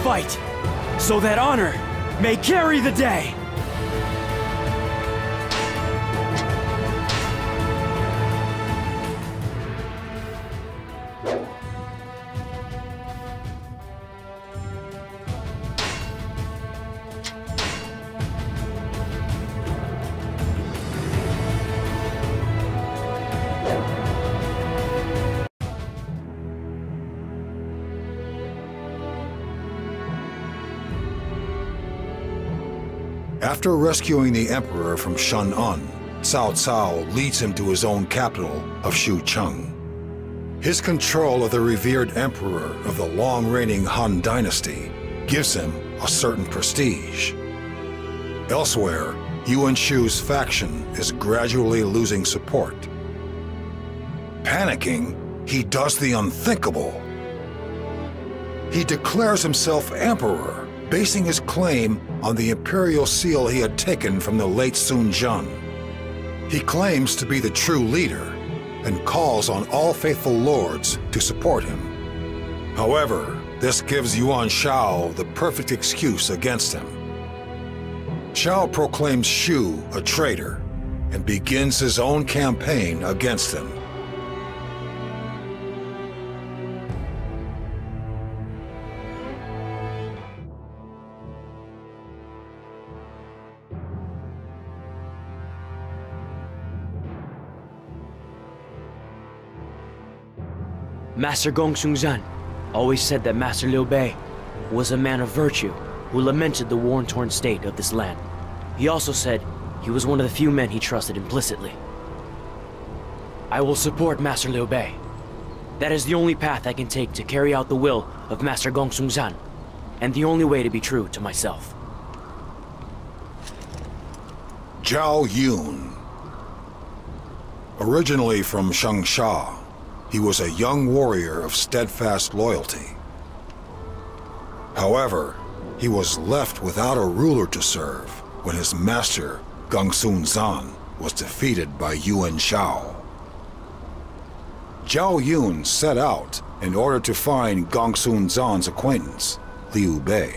fight, so that honor may carry the day! After rescuing the Emperor from Shan'an, Cao Cao leads him to his own capital of Xucheng. His control of the revered Emperor of the long-reigning Han Dynasty gives him a certain prestige. Elsewhere, Yuan Shu's faction is gradually losing support. Panicking, he does the unthinkable. He declares himself Emperor, basing his claim on the imperial seal he had taken from the late Sun Jian. He claims to be the true leader and calls on all faithful lords to support him. However, this gives Yuan Shao the perfect excuse against him. Shao proclaims Shu a traitor and begins his own campaign against him. Master Gongsun Zhan always said that Master Liu Bei was a man of virtue who lamented the war-torn state of this land. He also said he was one of the few men he trusted implicitly. I will support Master Liu Bei. That is the only path I can take to carry out the will of Master Gongsun Zhan, and the only way to be true to myself. Zhao Yun. Originally from Changsha, he was a young warrior of steadfast loyalty. However, he was left without a ruler to serve when his master, Gongsun Zhan, was defeated by Yuan Shao. Zhao Yun set out in order to find Gongsun Zhan's acquaintance, Liu Bei.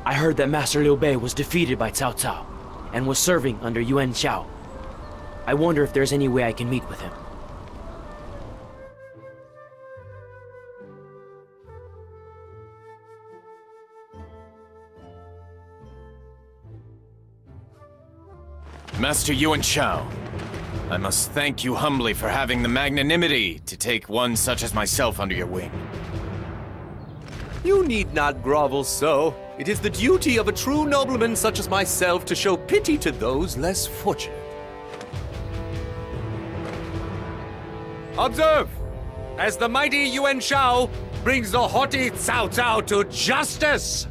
I heard that Master Liu Bei was defeated by Cao Cao and was serving under Yuan Shao. I wonder if there's any way I can meet with him. Master Yuan Shao, I must thank you humbly for having the magnanimity to take one such as myself under your wing. You need not grovel so. It is the duty of a true nobleman such as myself to show pity to those less fortunate. Observe! As the mighty Yuan Shao brings the haughty Cao Cao to justice!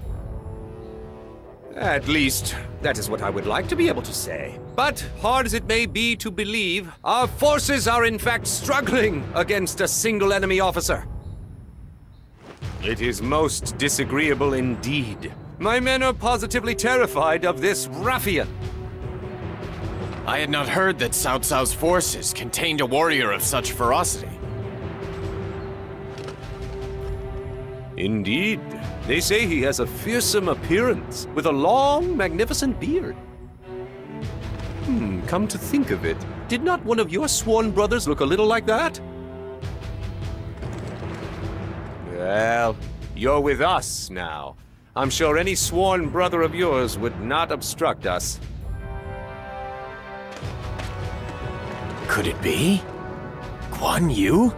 At least, that is what I would like to be able to say. But, hard as it may be to believe, our forces are in fact struggling against a single enemy officer. It is most disagreeable indeed. My men are positively terrified of this ruffian. I had not heard that Cao Cao's forces contained a warrior of such ferocity. Indeed. They say he has a fearsome appearance, with a long, magnificent beard. Come to think of it, did not one of your sworn brothers look a little like that? Well, you're with us now. I'm sure any sworn brother of yours would not obstruct us. Could it be? Guan Yu?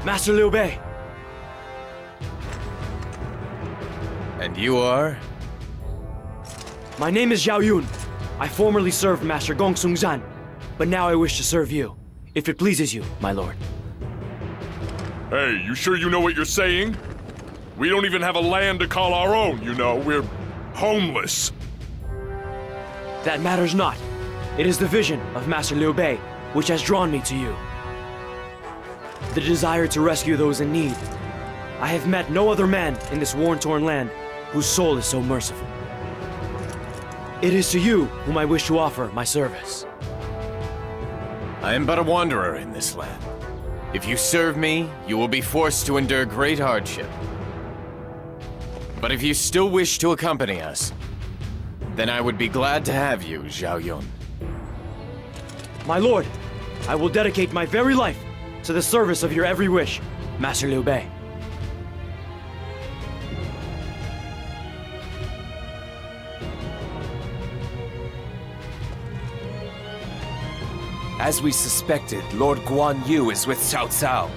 Master Liu Bei! And you are? My name is Zhao Yun. I formerly served Master Gongsun Zhan, but now I wish to serve you, if it pleases you, my lord. Hey, you sure you know what you're saying? We don't even have a land to call our own, you know. We're homeless. That matters not. It is the vision of Master Liu Bei which has drawn me to you. The desire to rescue those in need. I have met no other man in this war-torn land whose soul is so merciful. It is to you whom I wish to offer my service. I am but a wanderer in this land. If you serve me, you will be forced to endure great hardship. But if you still wish to accompany us, then I would be glad to have you, Zhao Yun. My lord, I will dedicate my very life to the service of your every wish, Master Liu Bei. As we suspected, Lord Guan Yu is with Cao Cao.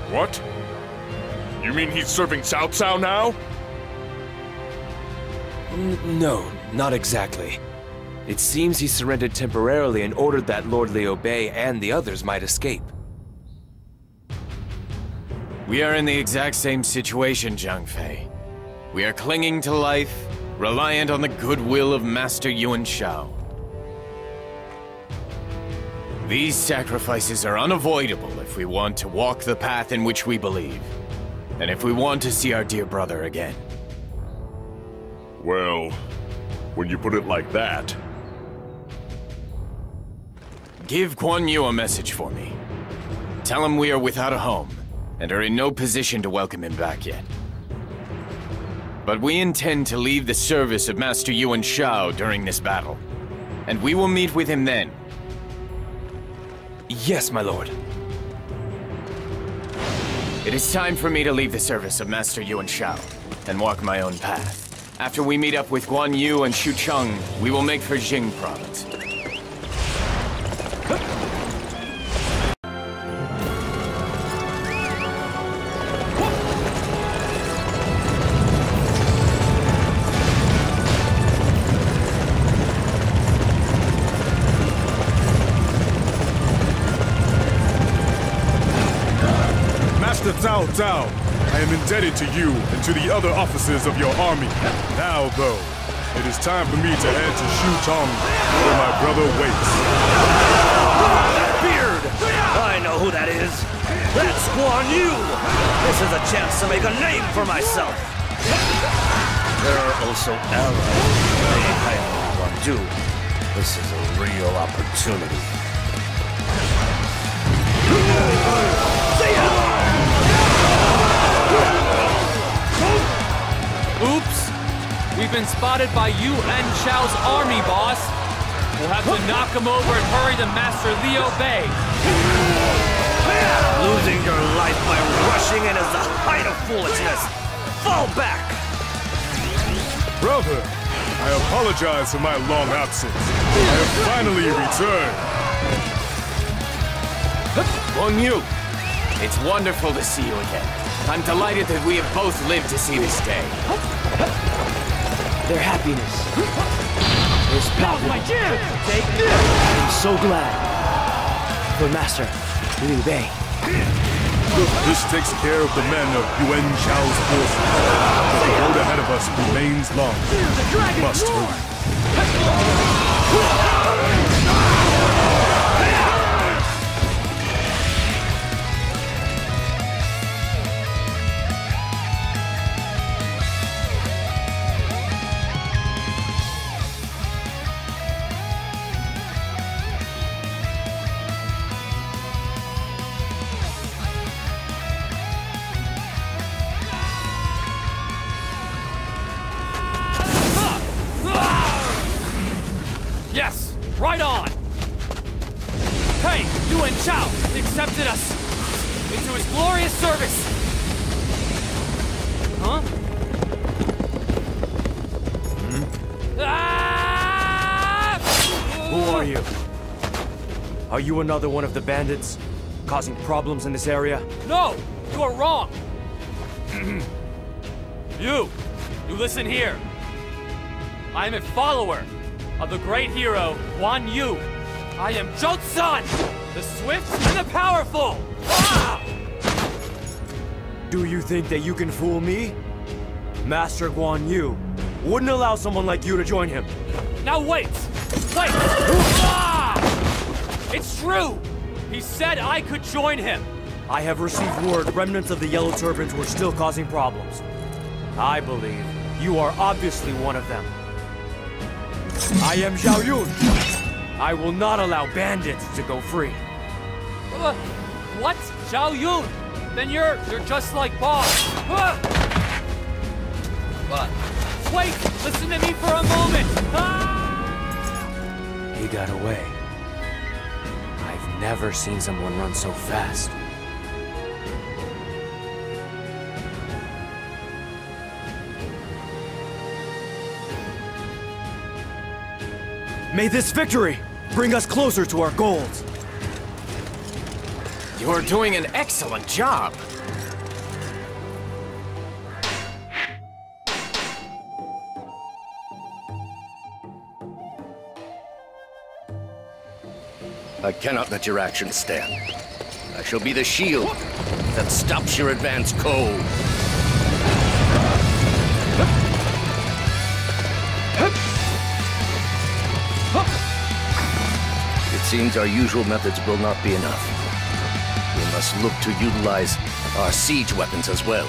What? You mean he's serving Cao Cao now? No, not exactly. It seems he surrendered temporarily and ordered that Lord Liu Bei and the others might escape. We are in the exact same situation, Zhang Fei. We are clinging to life, reliant on the goodwill of Master Yuan Shao. These sacrifices are unavoidable if we want to walk the path in which we believe, and if we want to see our dear brother again. Well, when you put it like that... Give Guan Yu a message for me. Tell him we are without a home, and are in no position to welcome him back yet. But we intend to leave the service of Master Yuan Shao during this battle, and we will meet with him then. Yes, my lord. It is time for me to leave the service of Master Yuan Shao, and walk my own path. After we meet up with Guan Yu and Xu Cheng, we will make for Jing province. Master Cao Cao, I am indebted to you and to the other officers of your army. Now, though, it is time for me to head to Shutong, where my brother waits. That beard! I know who that is. That's Guan Yu! This is a chance to make a name for myself. There are also allies. Hey, Guan Yu. This is a real opportunity. Oops! We've been spotted by Yu and Chao's army, boss! We'll have to knock him over and hurry to Master Liu Bei! Losing your life by rushing in is the height of foolishness! Fall back! Brother, I apologize for my long absence. I have finally returned. Guan Yu, it's wonderful to see you again. I'm delighted that we have both lived to see this day. Their happiness is palpable. I'm so glad for Master Liu Bei. This takes care of the men of Yuan Shao's forces. But the road ahead of us remains long. We must hurry. Yes! Right on! Hey! Yu and Chao accepted us into his glorious service! Huh? Ah! Who are you? Are you another one of the bandits causing problems in this area? No! You are wrong! You listen here! I am a follower of the great hero, Guan Yu. I am Zhao's son, the swift and the powerful! Ah! Do you think that you can fool me? Master Guan Yu wouldn't allow someone like you to join him. Now wait! Wait! Ah! It's true! He said I could join him! I have received word remnants of the Yellow Turbans were still causing problems. I believe you are obviously one of them. I am Zhao Yun. I will not allow bandits to go free. What? Zhao Yun? Then you're just like boss. What? Wait! Listen to me for a moment! He got away. I've never seen someone run so fast. May this victory bring us closer to our goals. You're doing an excellent job. I cannot let your actions stand. I shall be the shield that stops your advance cold. It seems our usual methods will not be enough. We must look to utilize our siege weapons as well.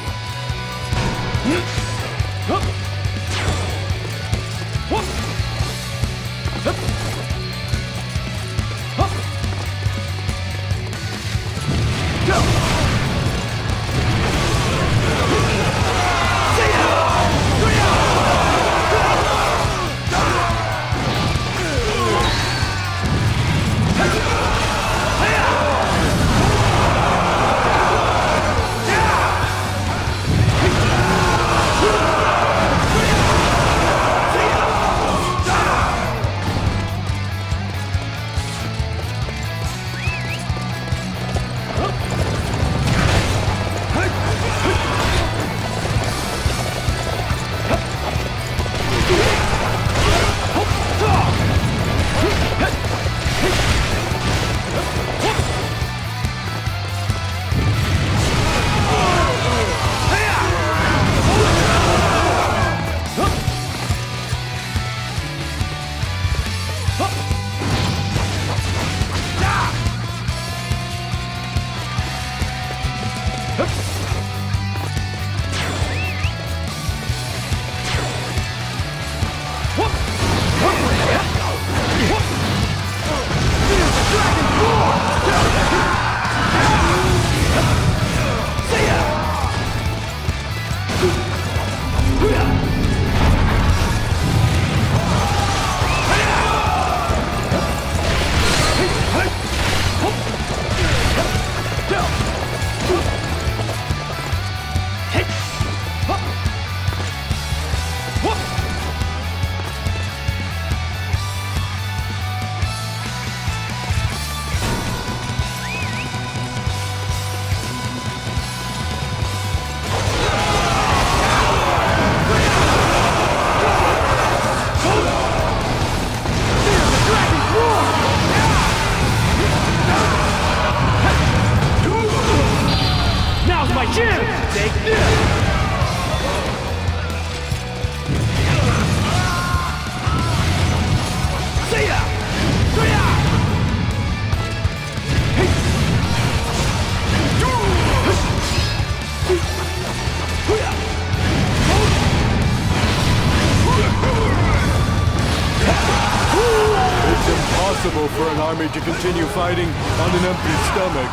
Impossible for an army to continue fighting on an empty stomach.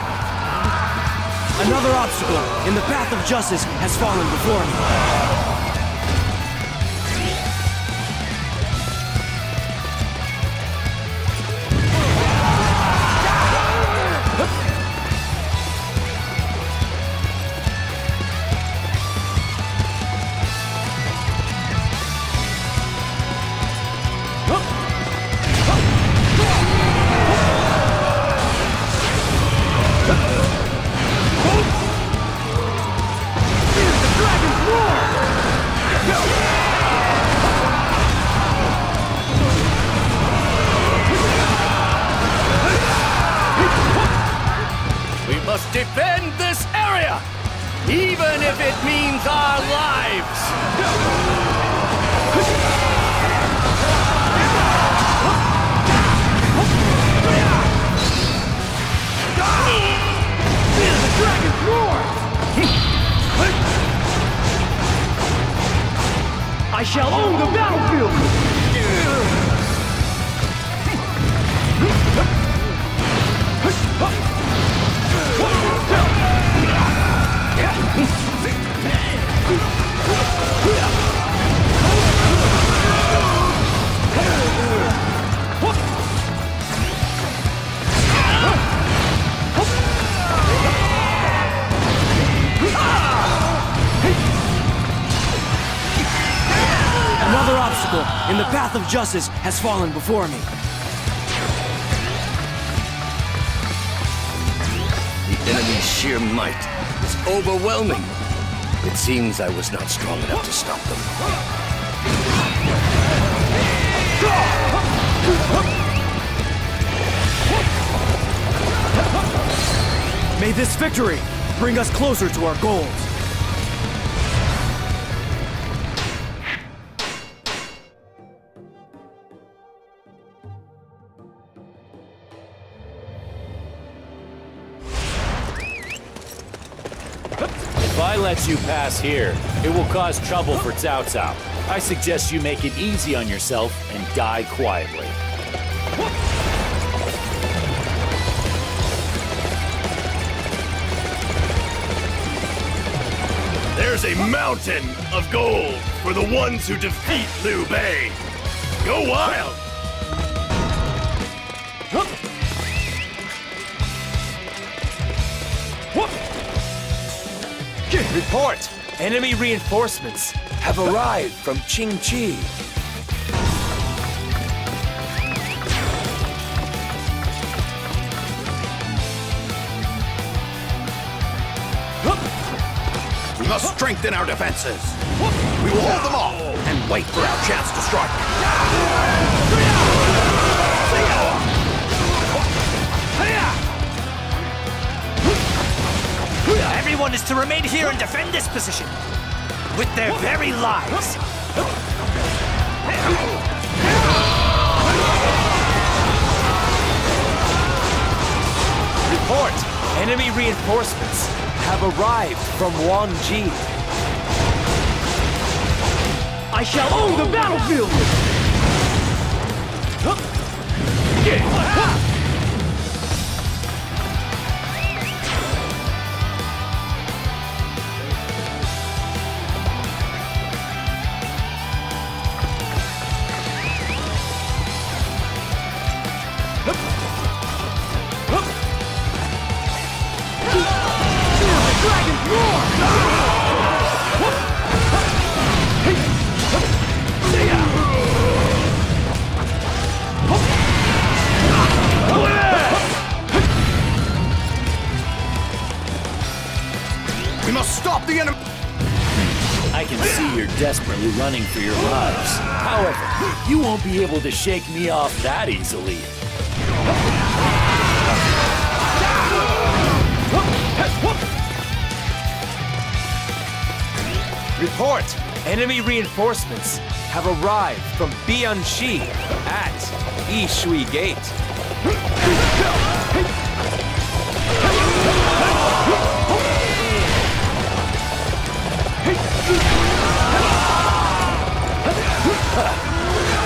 Another obstacle in the path of justice has fallen before me. Defend this area, even if it means our lives! The dragon's roar! I shall own the battlefield! and the path of justice has fallen before me. The enemy's sheer might is overwhelming. It seems I was not strong enough to stop them. May this victory bring us closer to our goals. If I let you pass here, it will cause trouble for Zhao Zhao. I suggest you make it easy on yourself and die quietly. There's a mountain of gold for the ones who defeat Liu Bei. Go wild! Report! Enemy reinforcements have arrived from Qingqi. We must strengthen our defenses. We will hold them off and wait for our chance to strike. Everyone is to remain here and defend this position with their very lives. Report! Enemy reinforcements have arrived from Wangji. I shall own the battlefield! We must stop the enemy! I can see you're desperately running for your lives. However, you won't be able to shake me off that easily. Report! Enemy reinforcements have arrived from Bianxi at Yishui Gate.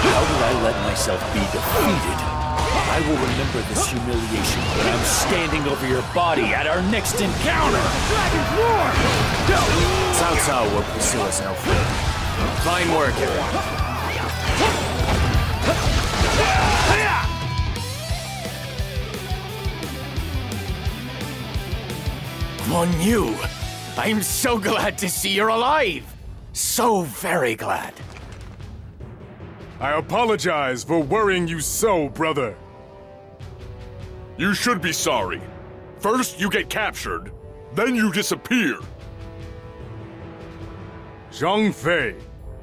How did I let myself be defeated? I will remember this humiliation when I'm standing over your body at our next encounter! Cao Cao will pursue us no further. Fine work, everyone. Guan Yu, I'm so glad to see you're alive! So very glad. I apologize for worrying you so, brother. You should be sorry. First you get captured, then you disappear. Zhang Fei,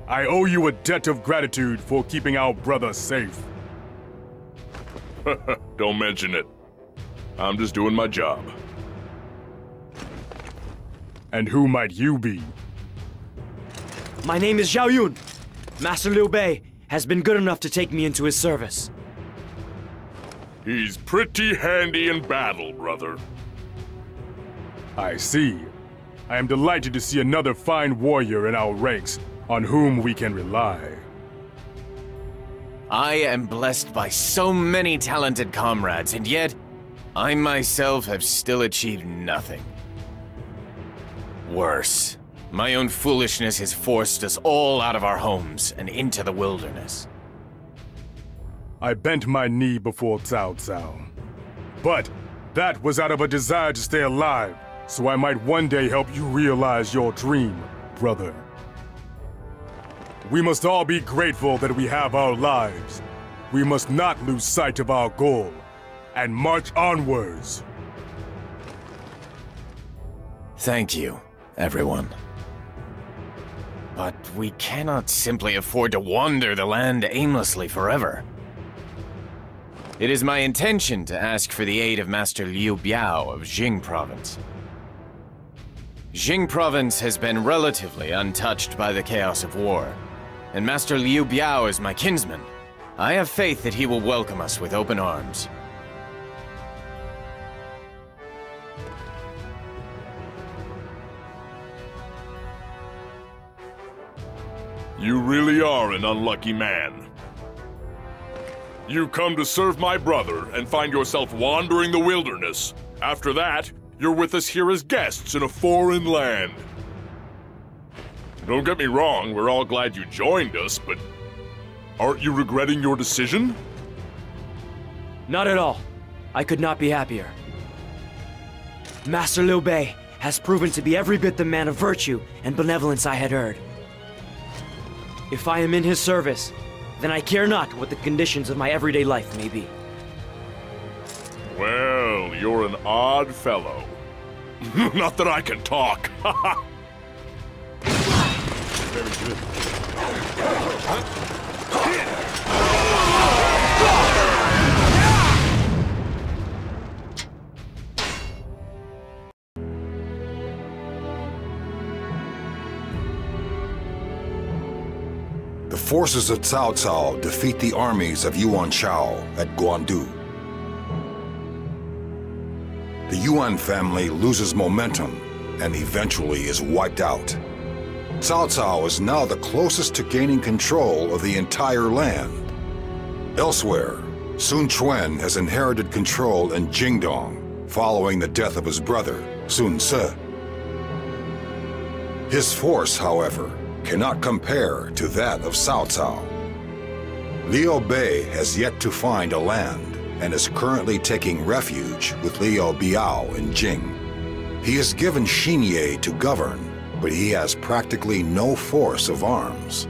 I owe you a debt of gratitude for keeping our brother safe. Don't mention it. I'm just doing my job. And who might you be? My name is Zhao Yun. Master Liu Bei has been good enough to take me into his service. He's pretty handy in battle, brother. I see. I am delighted to see another fine warrior in our ranks on whom we can rely. I am blessed by so many talented comrades, and yet, I myself have still achieved nothing. Worse, my own foolishness has forced us all out of our homes and into the wilderness. I bent my knee before Cao Cao. But that was out of a desire to stay alive, so I might one day help you realize your dream, brother. We must all be grateful that we have our lives. We must not lose sight of our goal, and march onwards. Thank you, everyone. But we cannot simply afford to wander the land aimlessly forever. It is my intention to ask for the aid of Master Liu Biao of Jing Province. Jing Province has been relatively untouched by the chaos of war, and Master Liu Biao is my kinsman. I have faith that he will welcome us with open arms. You really are an unlucky man. You come to serve my brother and find yourself wandering the wilderness. After that, you're with us here as guests in a foreign land. Don't get me wrong, we're all glad you joined us, but aren't you regretting your decision? Not at all. I could not be happier. Master Liu Bei has proven to be every bit the man of virtue and benevolence I had heard. If I am in his service, then I care not what the conditions of my everyday life may be. Well, you're an odd fellow. Not that I can talk. Very good. The forces of Cao Cao defeat the armies of Yuan Shao at Guandu. The Yuan family loses momentum and eventually is wiped out. Cao Cao is now the closest to gaining control of the entire land. Elsewhere, Sun Quan has inherited control in Jingdong following the death of his brother, Sun Ce. His force, however, cannot compare to that of Cao Cao. Liu Bei has yet to find a land and is currently taking refuge with Liu Biao in Jing. He is given Xinye to govern, but he has practically no force of arms.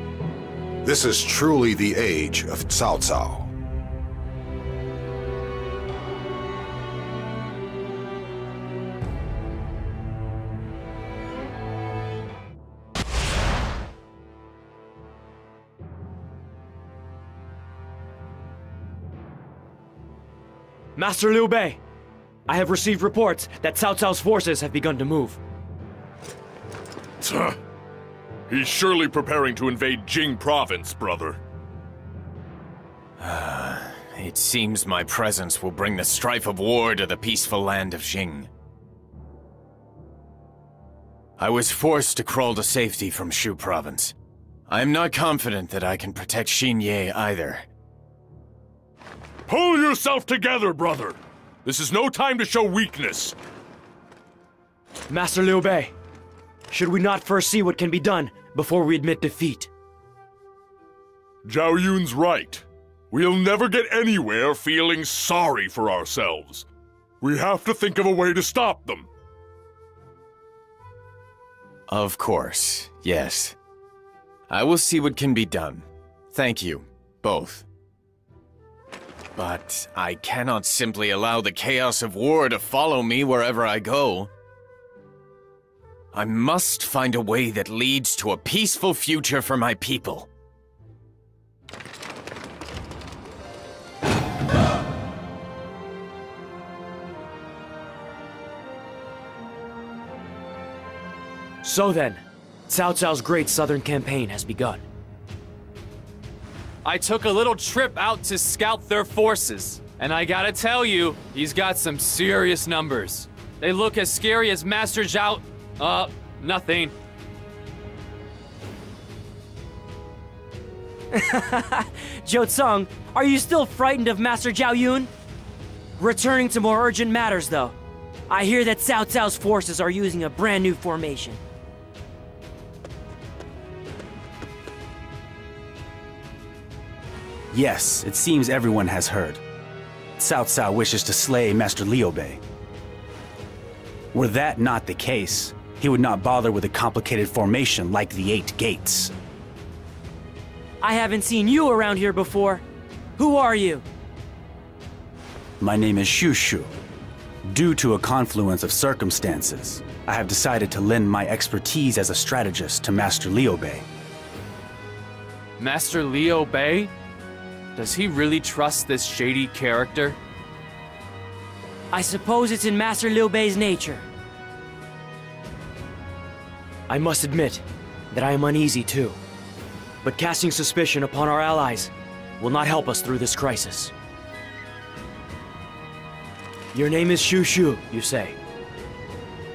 This is truly the age of Cao Cao. Master Liu Bei, I have received reports that Cao Cao's forces have begun to move. He's surely preparing to invade Jing Province, brother. It seems my presence will bring the strife of war to the peaceful land of Jing. I was forced to crawl to safety from Shu Province. I am not confident that I can protect Xinye either. Pull yourself together, brother! This is no time to show weakness. Master Liu Bei, should we not first see what can be done before we admit defeat? Zhao Yun's right. We'll never get anywhere feeling sorry for ourselves. We have to think of a way to stop them. Of course, yes. I will see what can be done. Thank you, both. But I cannot simply allow the chaos of war to follow me wherever I go. I must find a way that leads to a peaceful future for my people. So then, Cao Cao's great southern campaign has begun. I took a little trip out to scout their forces, and I gotta tell you, he's got some serious numbers. They look as scary as Master Zhao. Nothing. Zhou Tsung, are you still frightened of Master Zhao Yun? Returning to more urgent matters, though. I hear that Cao Cao's forces are using a brand new formation. Yes, it seems everyone has heard. Cao Cao wishes to slay Master Liu Bei. Were that not the case, he would not bother with a complicated formation like the 8 Gates. I haven't seen you around here before. Who are you? My name is Shushu. Due to a confluence of circumstances, I have decided to lend my expertise as a strategist to Master Liu Bei. Master Liu Bei? Does he really trust this shady character? I suppose it's in Master Liu Bei's nature. I must admit that I am uneasy too. But casting suspicion upon our allies will not help us through this crisis. Your name is Shushu, you say?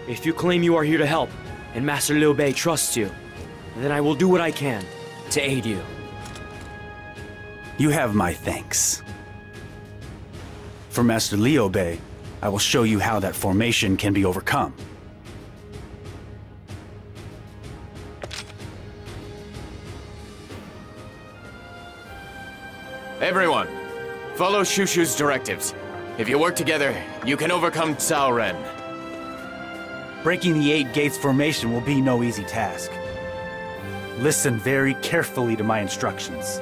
If you claim you are here to help, and Master Liu Bei trusts you, then I will do what I can to aid you. You have my thanks. For Master Liu Bei, I will show you how that formation can be overcome. Everyone, follow Shushu's directives. If you work together, you can overcome Cao Ren. Breaking the 8 gates formation will be no easy task. Listen very carefully to my instructions.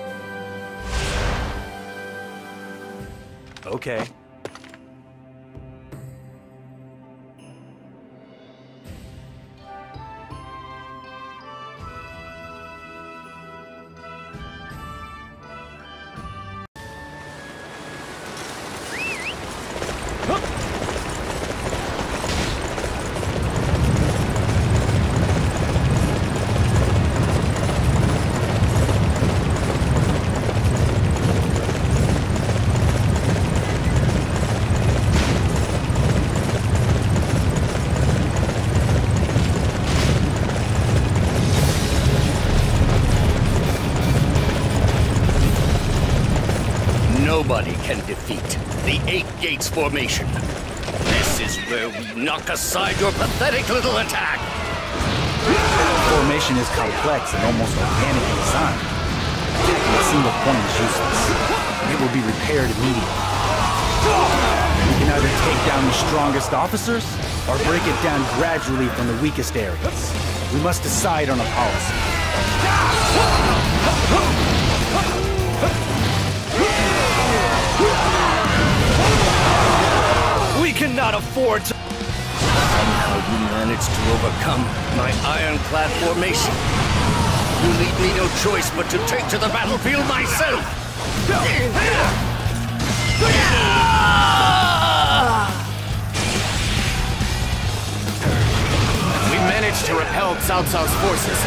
Okay. Nobody can defeat the 8 Gates formation. This is where we knock aside your pathetic little attack. The formation is complex and almost organic in design. Attacking a single point is useless. It will be repaired immediately. We can either take down the strongest officers, or break it down gradually from the weakest areas. We must decide on a policy. We cannot afford to... Somehow you managed to overcome my ironclad formation. You leave me no choice but to take to the battlefield myself. We managed to repel Cao Cao's forces.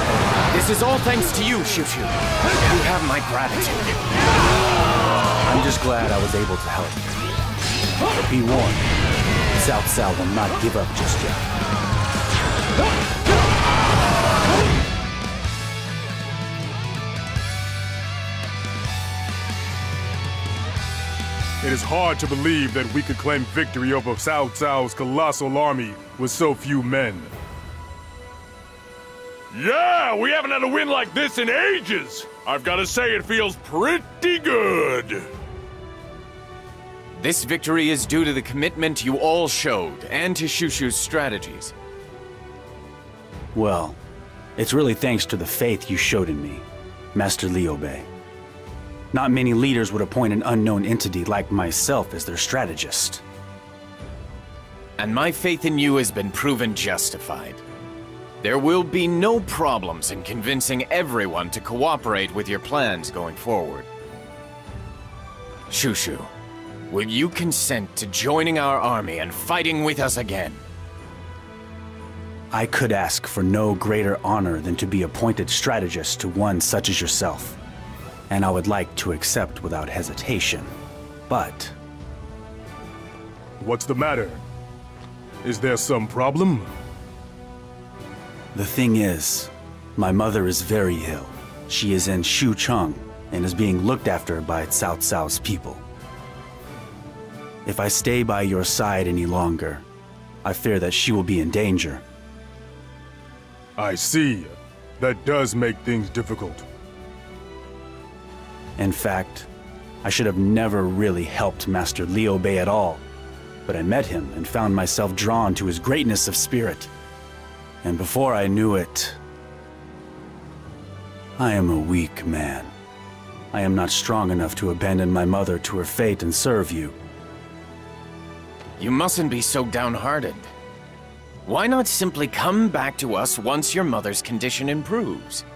This is all thanks to you, Shushu. You have my gratitude. I'm just glad I was able to help. But be warned, Cao Cao will not give up just yet. It is hard to believe that we could claim victory over Cao Cao's colossal army with so few men. Yeah, we haven't had a win like this in ages. I've got to say it feels pretty good. This victory is due to the commitment you all showed, and to Shushu's strategies. Well, it's really thanks to the faith you showed in me, Master Liu Bei. Not many leaders would appoint an unknown entity like myself as their strategist. And my faith in you has been proven justified. There will be no problems in convincing everyone to cooperate with your plans going forward. Shushu, will you consent to joining our army and fighting with us again? I could ask for no greater honor than to be appointed strategist to one such as yourself. And I would like to accept without hesitation. But... What's the matter? Is there some problem? The thing is, my mother is very ill. She is in Xucheng and is being looked after by Cao Cao's people. If I stay by your side any longer, I fear that she will be in danger. I see. That does make things difficult. In fact, I should have never really helped Master Liu Bei at all. But I met him and found myself drawn to his greatness of spirit. And before I knew it, I am a weak man. I am not strong enough to abandon my mother to her fate and serve you. You mustn't be so downhearted. Why not simply come back to us once your mother's condition improves?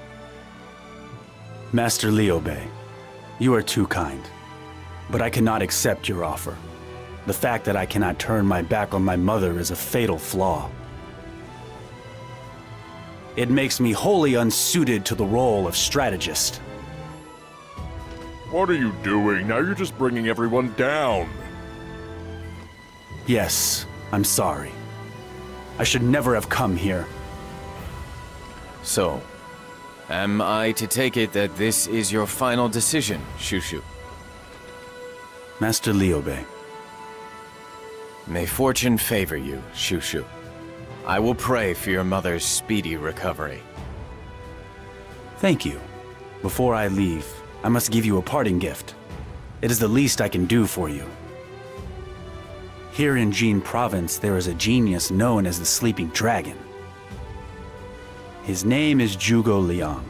Master Liu Bei, you are too kind. But I cannot accept your offer. The fact that I cannot turn my back on my mother is a fatal flaw. It makes me wholly unsuited to the role of strategist. What are you doing? Now you're just bringing everyone down. Yes, I'm sorry. I should never have come here. So, am I to take it that this is your final decision, Shushu? Master Liu Bei. May fortune favor you, Shushu. I will pray for your mother's speedy recovery. Thank you. Before I leave, I must give you a parting gift. It is the least I can do for you. Here in Jin Province, there is a genius known as the Sleeping Dragon. His name is Zhuge Liang,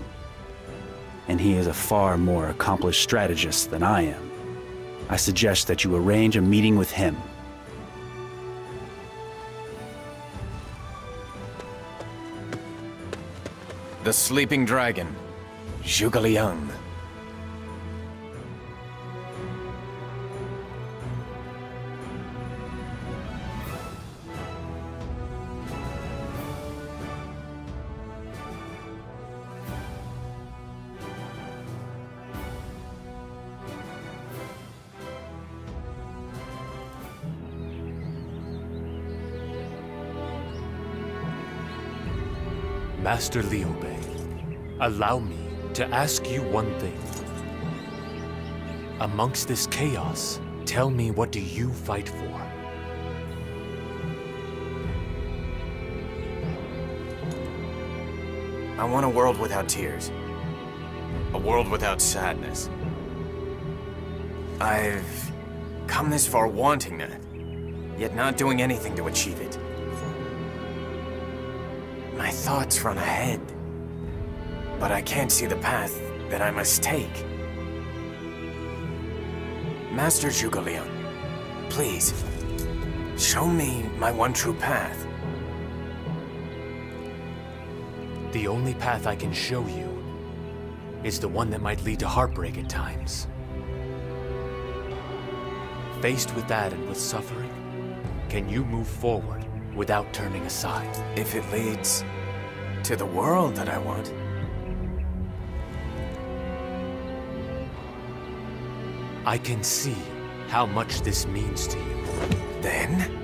and he is a far more accomplished strategist than I am. I suggest that you arrange a meeting with him. The Sleeping Dragon, Zhuge Liang. Master Liu Bei, allow me to ask you one thing. Amongst this chaos, tell me, what do you fight for? I want a world without tears. A world without sadness. I've come this far wanting that, yet not doing anything to achieve it. My thoughts run ahead, but I can't see the path that I must take. Master Zhuge Liang, please, show me my one true path. The only path I can show you is the one that might lead to heartbreak at times. Faced with that and with suffering, can you move forward without turning aside? If it leads to the world that I want. I can see how much this means to you. Then?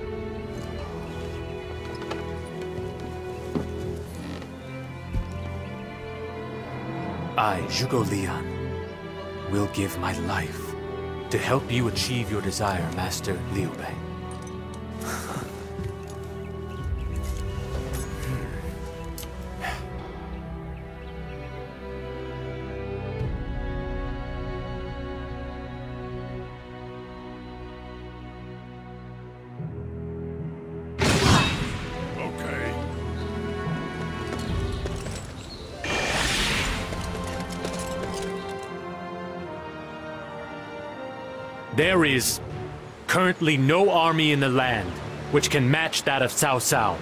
I, Zhuge Liang, will give my life to help you achieve your desire, Master Liu Bei. There is currently no army in the land which can match that of Cao Cao.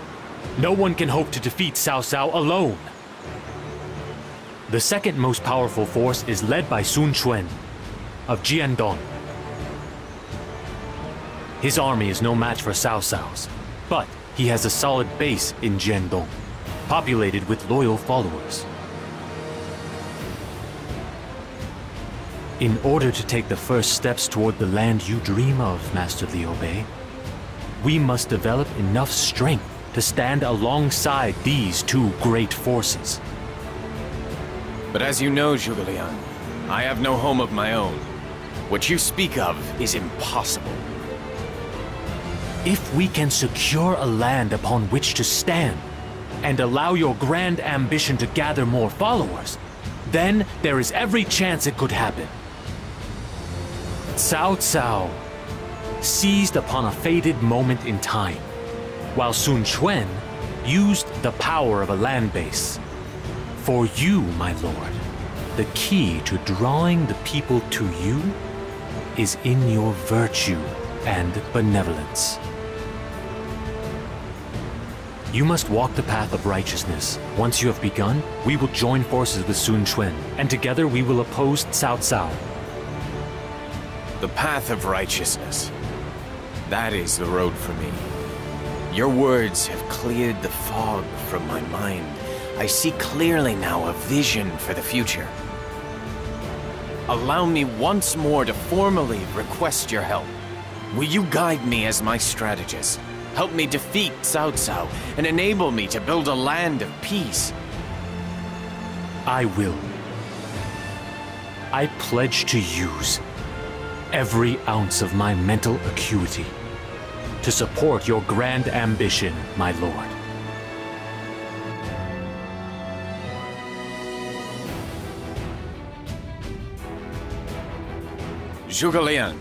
No one can hope to defeat Cao Cao alone. The second most powerful force is led by Sun Quan of Jiandong. His army is no match for Cao Cao's, but he has a solid base in Jiandong, populated with loyal followers. In order to take the first steps toward the land you dream of, Master Liu Bei, we must develop enough strength to stand alongside these two great forces. But as you know, Zhuge Liang, I have no home of my own. What you speak of is impossible. If we can secure a land upon which to stand, and allow your grand ambition to gather more followers, then there is every chance it could happen. Cao Cao seized upon a fated moment in time, while Sun Quan used the power of a land base. For you, my lord, The key to drawing the people to you is in your virtue and benevolence. You must walk the path of righteousness. Once you have begun, we will join forces with Sun Quan, and together we will oppose Cao Cao. The path of righteousness. That is the road for me. Your words have cleared the fog from my mind. I see clearly now a vision for the future. Allow me once more to formally request your help. Will you guide me as my strategist? Help me defeat Cao Cao and enable me to build a land of peace. I will. I pledge to use every ounce of my mental acuity to support your grand ambition, my lord. Zhuge Liang,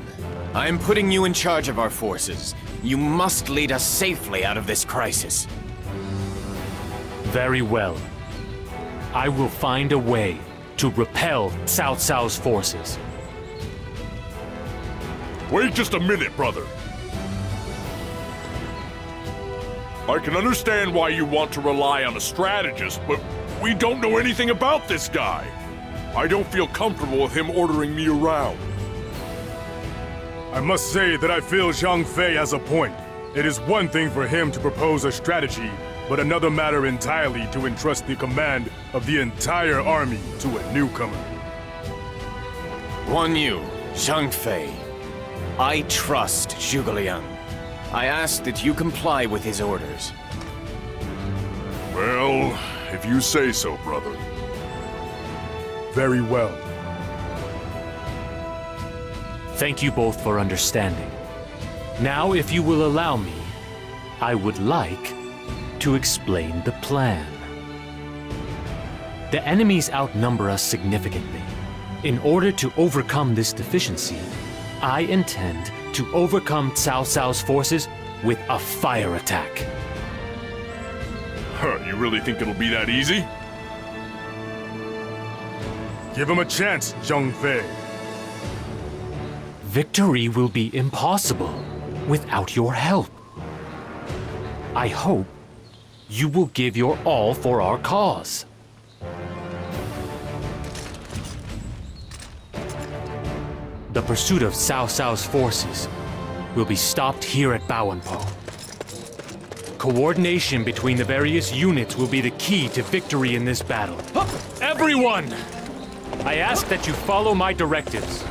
I am putting you in charge of our forces. You must lead us safely out of this crisis. Very well. I will find a way to repel Cao Cao's forces. Wait just a minute, brother. I can understand why you want to rely on a strategist, but we don't know anything about this guy. I don't feel comfortable with him ordering me around. I must say that I feel Zhang Fei has a point. It is one thing for him to propose a strategy, but another matter entirely to entrust the command of the entire army to a newcomer. Guan Yu, Zhang Fei, I trust Zhuge Liang. I ask that you comply with his orders. Well, if you say so, brother. Very well. Thank you both for understanding. Now, if you will allow me, I would like to explain the plan. The enemies outnumber us significantly. In order to overcome this deficiency, I intend to overcome Cao Cao's forces with a fire attack. Huh, you really think it'll be that easy? Give him a chance, Zhang Fei. Victory will be impossible without your help. I hope you will give your all for our cause. The pursuit of Cao Cao's forces will be stopped here at Baoanpo. Coordination between the various units will be the key to victory in this battle. Everyone! I ask that you follow my directives.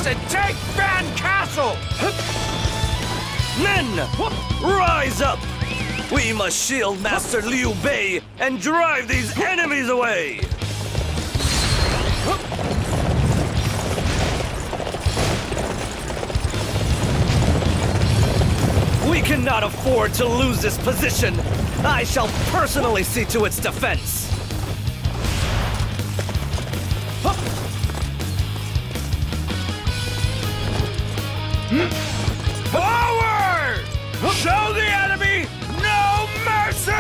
And take Van Castle! Men, rise up! We must shield Master Liu Bei and drive these enemies away! We cannot afford to lose this position! I shall personally see to its defense! Forward! Show the enemy no mercy!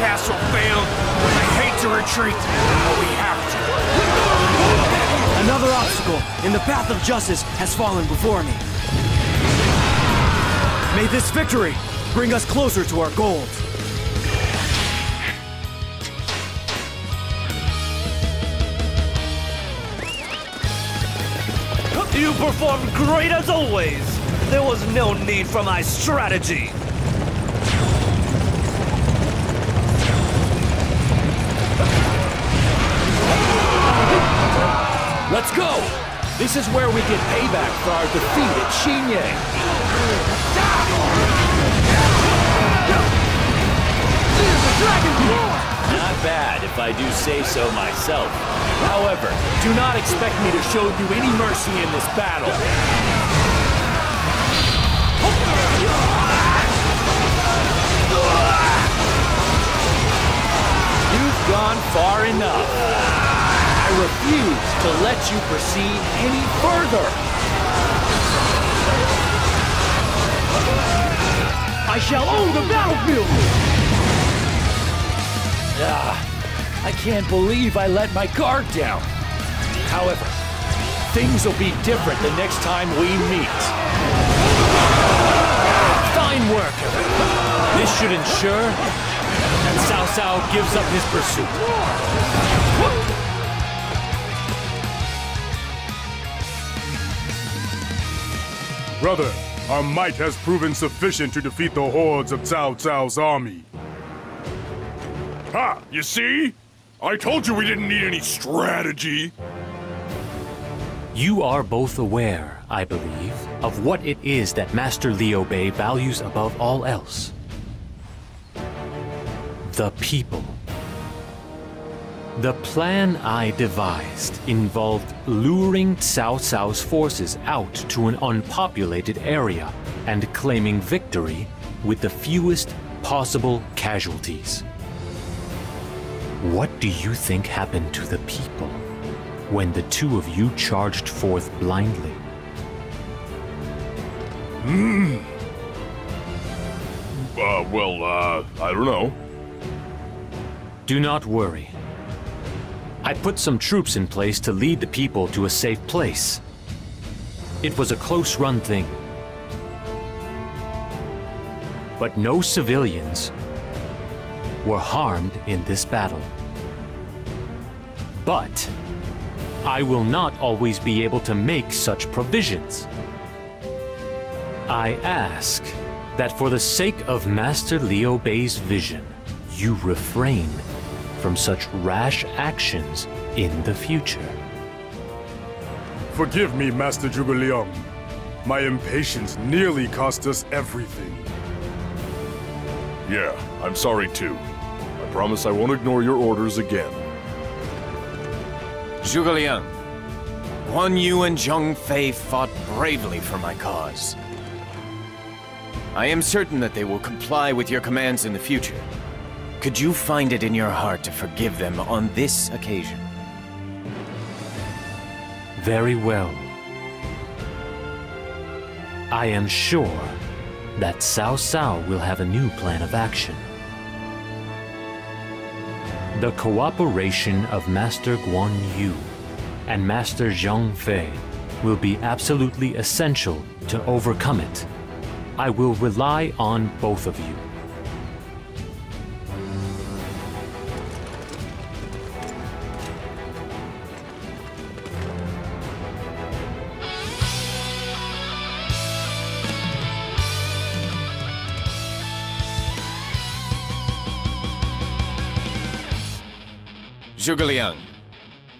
Castle failed. I hate to retreat, but we have to. Another obstacle in the path of justice has fallen before me. May this victory bring us closer to our goals. You performed great as always. There was no need for my strategy. Let's go! This is where we get payback for our defeat at Xinye. Not bad, if I do say so myself. However, do not expect me to show you any mercy in this battle. You've gone far enough. I refuse to let you proceed any further. I shall own the battlefield! I can't believe I let my guard down. However, things will be different the next time we meet. Fine work. This should ensure that Cao Cao gives up his pursuit. Brother, our might has proven sufficient to defeat the hordes of Cao Cao's army. Ha! You see? I told you we didn't need any strategy. You are both aware, I believe, of what it is that Master Liu Bei values above all else. The people. The plan I devised involved luring Cao Cao's forces out to an unpopulated area and claiming victory with the fewest possible casualties. What do you think happened to the people when the two of you charged forth blindly? I don't know. Do not worry. I put some troops in place to lead the people to a safe place. It was a close-run thing. But no civilians were harmed in this battle. But I will not always be able to make such provisions. I ask that for the sake of Master Liu Bei's vision, you refrain from such rash actions in the future. Forgive me, Master Zhuge Liang. My impatience nearly cost us everything. Yeah, I'm sorry too. I promise I won't ignore your orders again. Zhuge Liang, Guan Yu and Zhang Fei fought bravely for my cause. I am certain that they will comply with your commands in the future. Could you find it in your heart to forgive them on this occasion? Very well. I am sure that Cao Cao will have a new plan of action. The cooperation of Master Guan Yu and Master Zhang Fei will be absolutely essential to overcome it. I will rely on both of you. Zhuge Liang,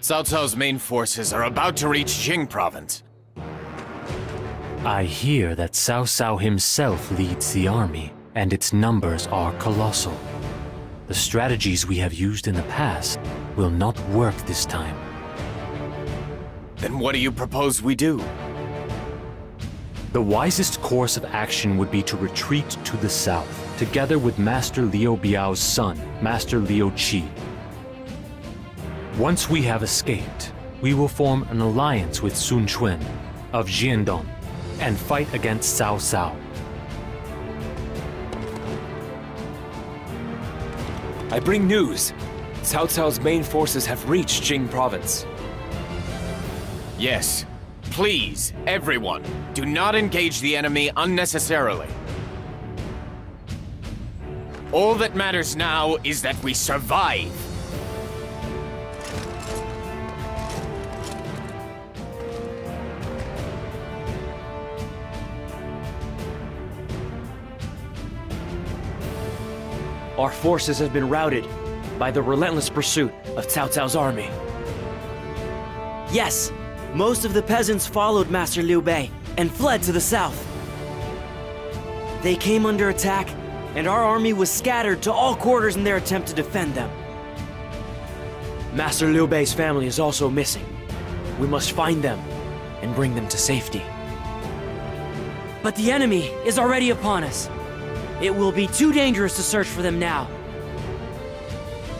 Cao Cao's main forces are about to reach Jing province. I hear that Cao Cao himself leads the army, and its numbers are colossal. The strategies we have used in the past will not work this time. Then what do you propose we do? The wisest course of action would be to retreat to the south, together with Master Liu Biao's son, Master Liu Qi. Once we have escaped, we will form an alliance with Sun Quan of Jiandong and fight against Cao Cao. I bring news. Cao Cao's main forces have reached Jing province. Yes. Please, everyone, do not engage the enemy unnecessarily. All that matters now is that we survive. Our forces have been routed by the relentless pursuit of Cao Cao's army. Yes, Most of the peasants followed Master Liu Bei and fled to the south. They came under attack, and our army was scattered to all quarters in their attempt to defend them. Master Liu Bei's family is also missing. We must find them and bring them to safety. But the enemy is already upon us. It will be too dangerous to search for them now.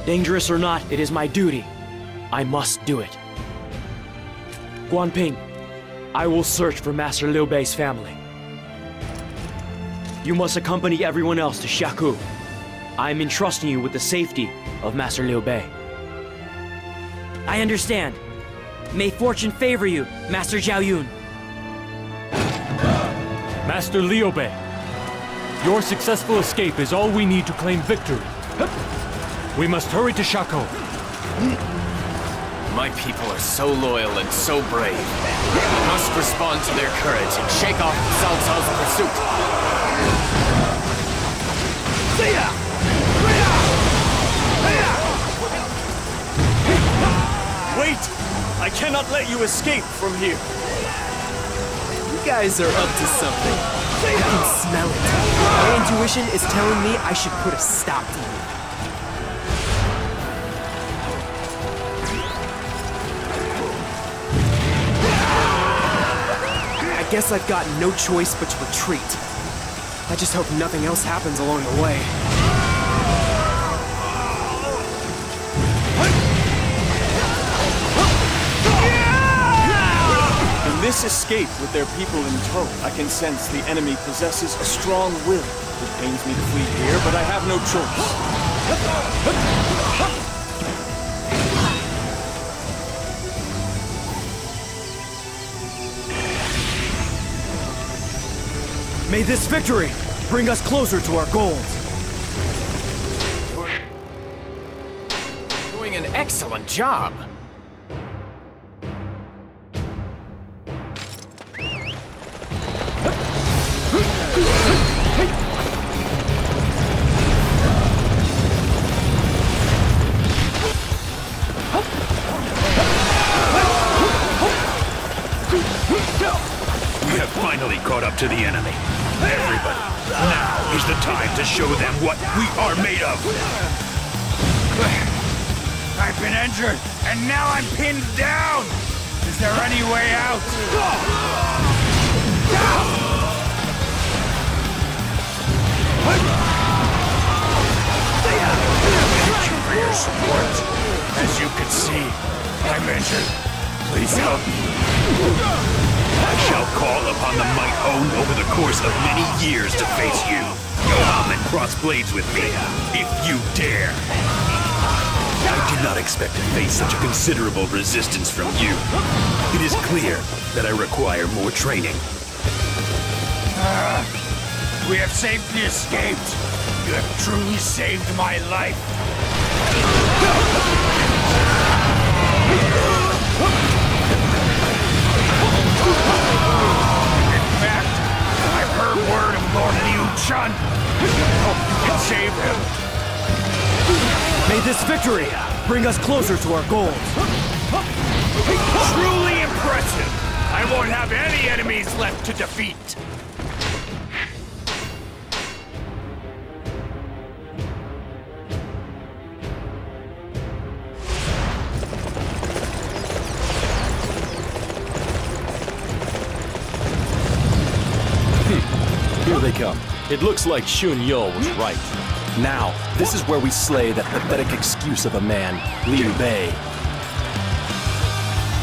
Dangerous or not, it is my duty. I must do it. Guanping, I will search for Master Liu Bei's family. You must accompany everyone else to Xiaku. I am entrusting you with the safety of Master Liu Bei. I understand. May fortune favor you, Master Zhao Yun. Master Liu Bei, your successful escape is all we need to claim victory. We must hurry to Xiaku. My people are so loyal and so brave. We must respond to their courage and shake off Cao Cao's pursuit. Wait! I cannot let you escape from here. You guys are up to something. I can smell it. My intuition is telling me I should put a stop to you. I guess I've got no choice but to retreat. I just hope nothing else happens along the way. In this escape with their people in tow, I can sense the enemy possesses a strong will. It pains me to flee here, but I have no choice. May this victory bring us closer to our goals. Doing an excellent job. We have finally caught up to the enemy. Everybody, now is the time to show them what we are made of. I've been injured, and now I'm pinned down! Is there any way out? Thank you for your support. As you can see, I'm injured. Please help me. I shall call upon the might honed over the course of many years to face you. Come and cross blades with me, if you dare. I did not expect to face such a considerable resistance from you. It is clear that I require more training. We have safely escaped. You have truly saved my life. In fact, I've heard word of Lord Liu Chun. Hope you can save him. May this victory bring us closer to our goals. Truly impressive. I won't have any enemies left to defeat. Here they come. It looks like Xun Yu was right. Now, this is where we slay that pathetic excuse of a man, Liu Bei.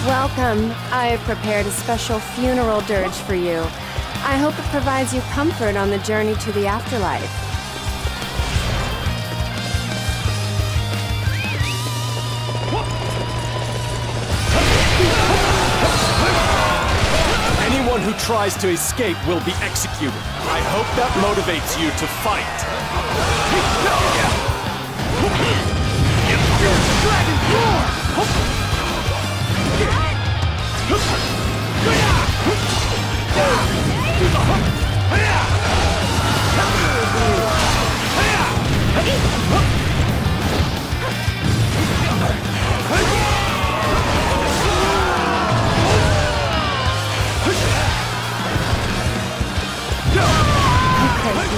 Welcome. I have prepared a special funeral dirge for you. I hope it provides you comfort on the journey to the afterlife. Anyone who tries to escape will be executed. I hope that motivates you to fight.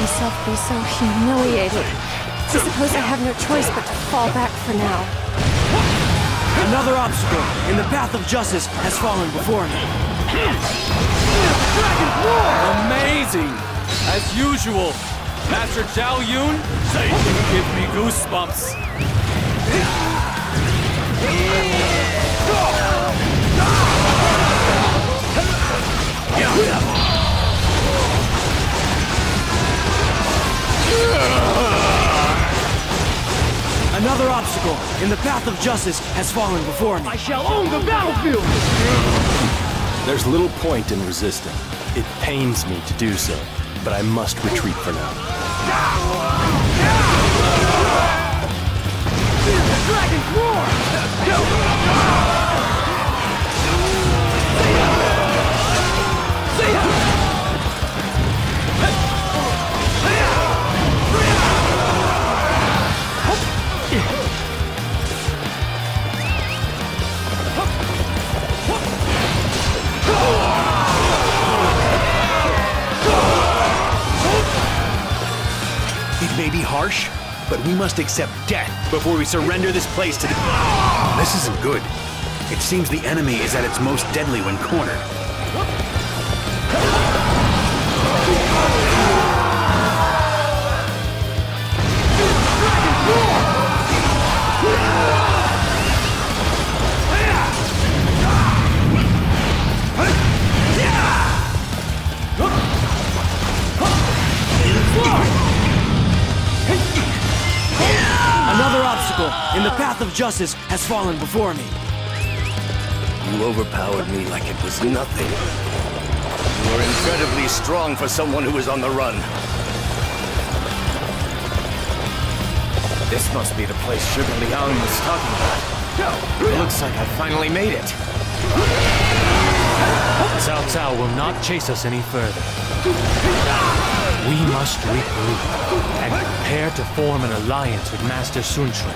myself be so humiliated. I suppose I have no choice but to fall back for now. Another obstacle in the path of justice has fallen before me. Amazing! As usual, Master Zhao Yun, you give me goosebumps. Another obstacle in the path of justice has fallen before me. I shall own the battlefield! There's little point in resisting. It pains me to do so, but I must retreat for now. Dragon's roar! It may be harsh, but we must accept death before we surrender this place to the... This isn't good. It seems the enemy is at its most deadly when cornered. Another obstacle in the path of justice has fallen before me. You overpowered me like it was nothing. You are incredibly strong for someone who is on the run. This must be the place Zhuge Liang was talking about. It looks like I finally made it. Cao Cao will not chase us any further. We must regroup and prepare to form an alliance with Master Sun Quan.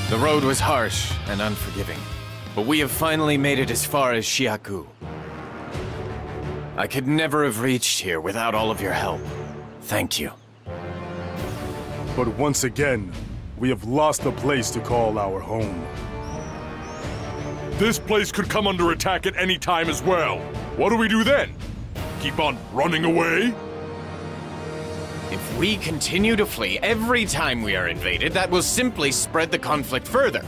The road was harsh and unforgiving, but we have finally made it as far as Xiaku. I could never have reached here without all of your help. Thank you. But once again, we have lost a place to call our home. This place could come under attack at any time as well. What do we do then? Keep on running away? If we continue to flee every time we are invaded, that will simply spread the conflict further.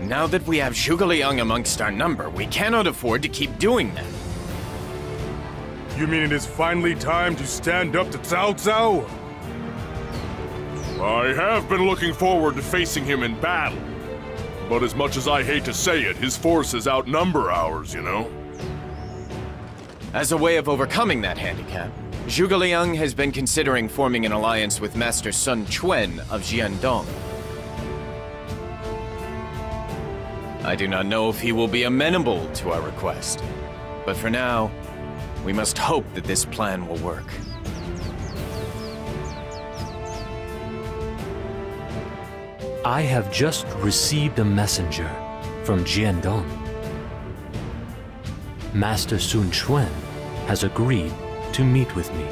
Now that we have Zhuge Liang amongst our number, we cannot afford to keep doing that. You mean it is finally time to stand up to Cao Cao? I have been looking forward to facing him in battle. But as much as I hate to say it, his forces outnumber ours, you know? As a way of overcoming that handicap, Zhuge Liang has been considering forming an alliance with Master Sun Quan of Jiandong. I do not know if he will be amenable to our request, but for now, we must hope that this plan will work. I have just received a messenger from Jiandong. Master Sun Quan has agreed to meet with me.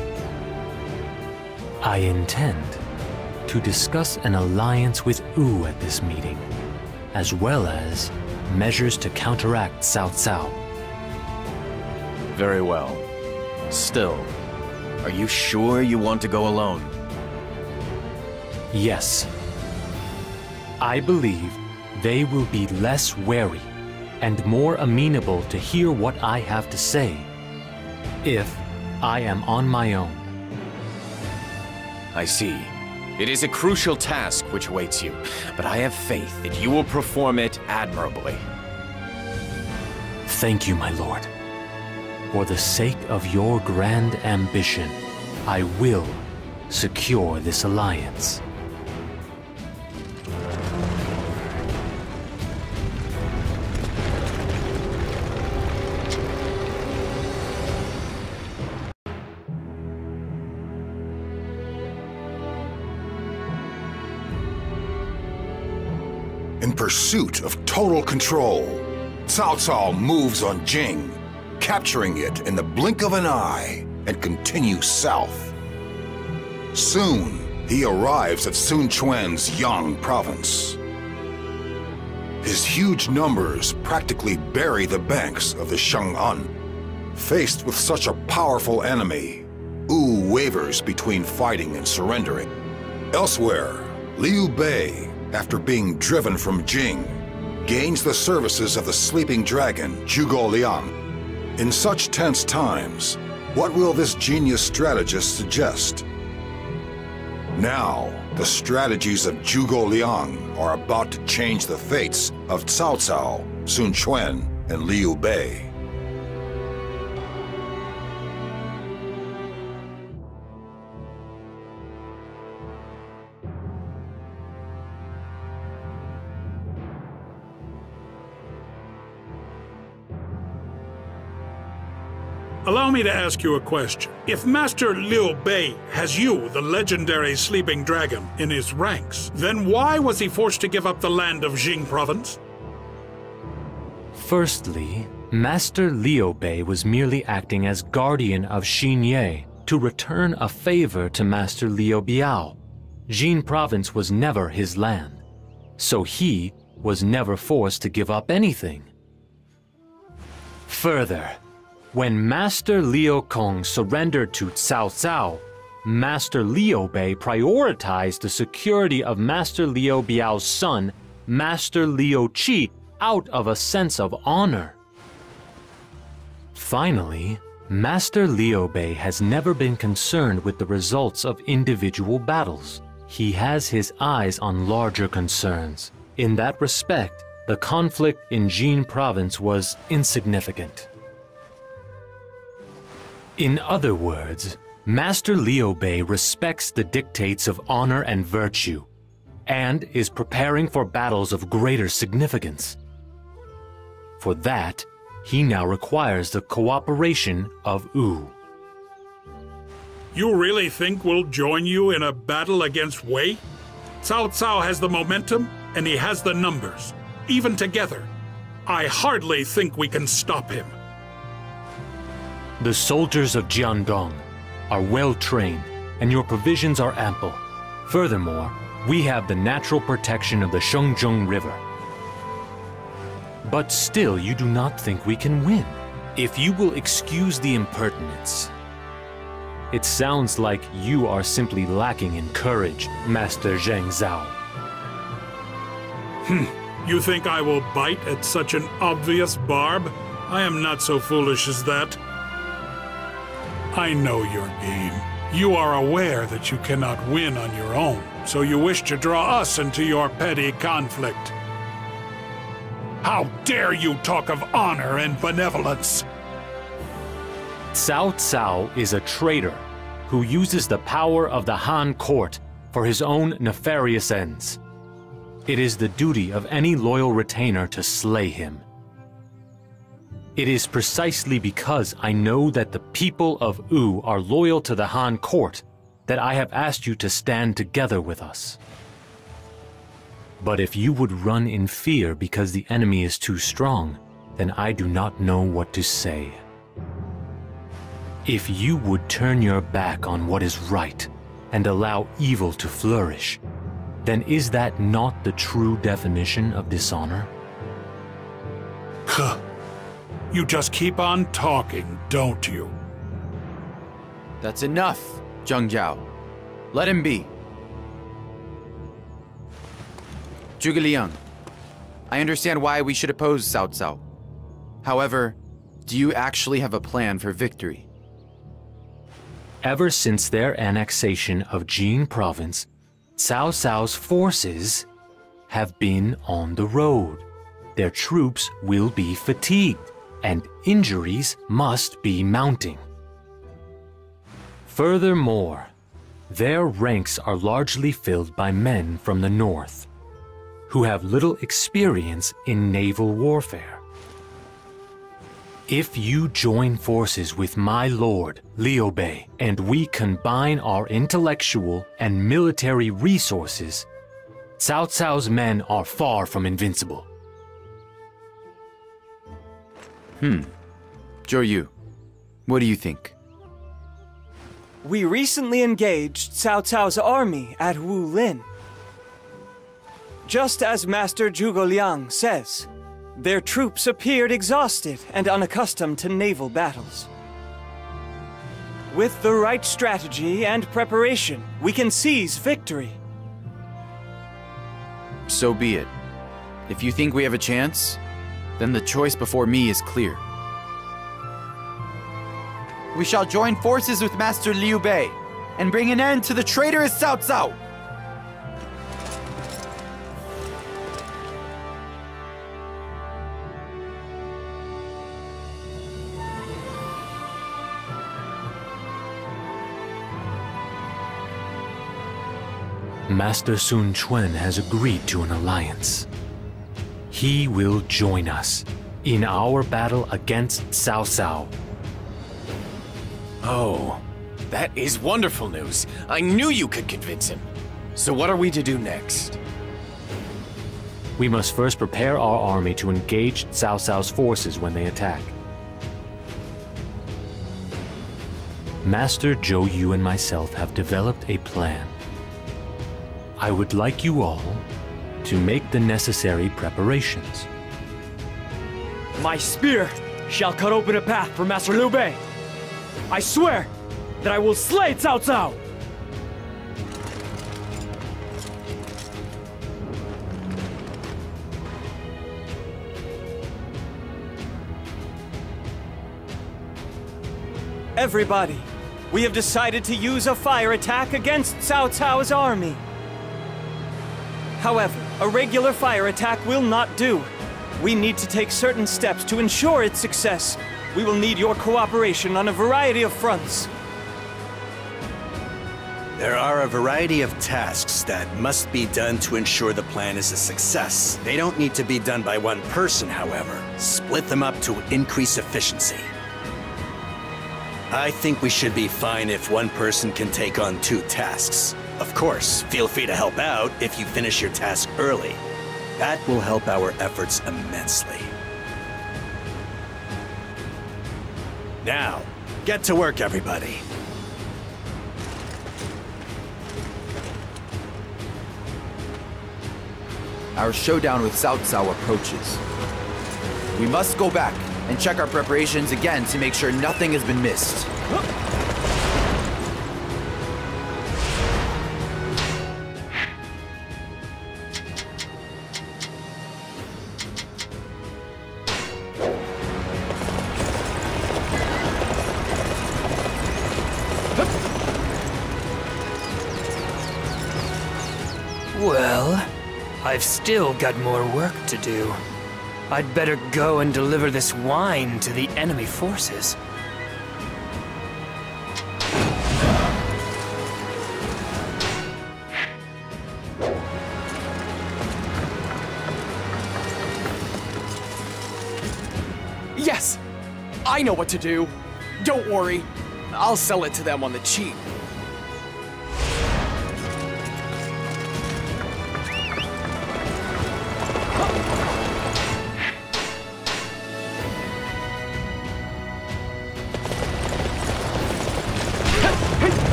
I intend to discuss an alliance with Wu at this meeting, as well as measures to counteract Cao Cao. Very well. Still, are you sure you want to go alone? Yes. I believe they will be less wary and more amenable to hear what I have to say if I am on my own. I see. It is a crucial task which awaits you, but I have faith that you will perform it admirably. Thank you, my lord. For the sake of your grand ambition, I will secure this alliance. In pursuit of total control, Cao Cao moves on Jing, capturing it in the blink of an eye, and continues south. Soon, he arrives at Sun Quan's Yang province. His huge numbers practically bury the banks of the Shang'an. Faced with such a powerful enemy, Wu wavers between fighting and surrendering. Elsewhere, Liu Bei, after being driven from Jing, gains the services of the sleeping dragon Zhuge Liang. In such tense times, what will this genius strategist suggest? Now, the strategies of Zhuge Liang are about to change the fates of Cao Cao, Sun Quan, and Liu Bei. Allow me to ask you a question. If Master Liu Bei has you, the legendary sleeping dragon, in his ranks, then why was he forced to give up the land of Jing province? Firstly, Master Liu Bei was merely acting as guardian of Xinye to return a favor to Master Liu Biao. Jing province was never his land, so he was never forced to give up anything. Further, when Master Liu Kong surrendered to Cao Cao, Master Liu Bei prioritized the security of Master Liu Biao's son, Master Liu Qi, out of a sense of honor. Finally, Master Liu Bei has never been concerned with the results of individual battles. He has his eyes on larger concerns. In that respect, the conflict in Jing province was insignificant. In other words, Master Liu Bei respects the dictates of honor and virtue, and is preparing for battles of greater significance. For that, he now requires the cooperation of Wu. You really think we'll join you in a battle against Wei? Cao Cao has the momentum, and he has the numbers. Even together, I hardly think we can stop him. The soldiers of Jiangdong are well trained, and your provisions are ample. Furthermore, we have the natural protection of the Shengjong River. But still, you do not think we can win. If you will excuse the impertinence, it sounds like you are simply lacking in courage, Master Zheng Zhao. You think I will bite at such an obvious barb? I am not so foolish as that. I know your game. You are aware that you cannot win on your own, so you wish to draw us into your petty conflict. How dare you talk of honor and benevolence? Cao Cao is a traitor who uses the power of the Han court for his own nefarious ends. It is the duty of any loyal retainer to slay him. It is precisely because I know that the people of Wu are loyal to the Han court that I have asked you to stand together with us. But if you would run in fear because the enemy is too strong, then I do not know what to say. If you would turn your back on what is right and allow evil to flourish, then is that not the true definition of dishonor? You just keep on talking, don't you? That's enough, Zheng Zhao. Let him be. Zhuge Liang, I understand why we should oppose Cao Cao. However, do you actually have a plan for victory? Ever since their annexation of Jing province, Cao Cao's forces have been on the road. Their troops will be fatigued, and injuries must be mounting. Furthermore, their ranks are largely filled by men from the north, who have little experience in naval warfare. If you join forces with my lord, Liu Bei, and we combine our intellectual and military resources, Cao Cao's men are far from invincible. Zhou Yu, what do you think? We recently engaged Cao Cao's army at Wulin. Just as Master Zhuge Liang says, their troops appeared exhausted and unaccustomed to naval battles. With the right strategy and preparation, we can seize victory. So be it. If you think we have a chance, then the choice before me is clear. We shall join forces with Master Liu Bei and bring an end to the traitorous Cao Cao. Master Sun Quan has agreed to an alliance. He will join us in our battle against Cao Cao. Oh, that is wonderful news. I knew you could convince him. So what are we to do next? We must first prepare our army to engage Cao Cao's forces when they attack. Master Zhou Yu and myself have developed a plan. I would like you all to make the necessary preparations. My spear shall cut open a path for Master Liu Bei. I swear that I will slay Cao Cao! Everybody, we have decided to use a fire attack against Cao Cao's army. However, a regular fire attack will not do. We need to take certain steps to ensure its success. We will need your cooperation on a variety of fronts. There are a variety of tasks that must be done to ensure the plan is a success. They don't need to be done by one person, however. Split them up to increase efficiency. I think we should be fine if one person can take on 2 tasks. Of course, feel free to help out if you finish your task early. That will help our efforts immensely. Now, get to work, everybody. Our showdown with Cao Cao approaches. We must go back and check our preparations again to make sure nothing has been missed. Well, I've still got more work to do. I'd better go and deliver this wine to the enemy forces. Yes! I know what to do. Don't worry. I'll sell it to them on the cheap.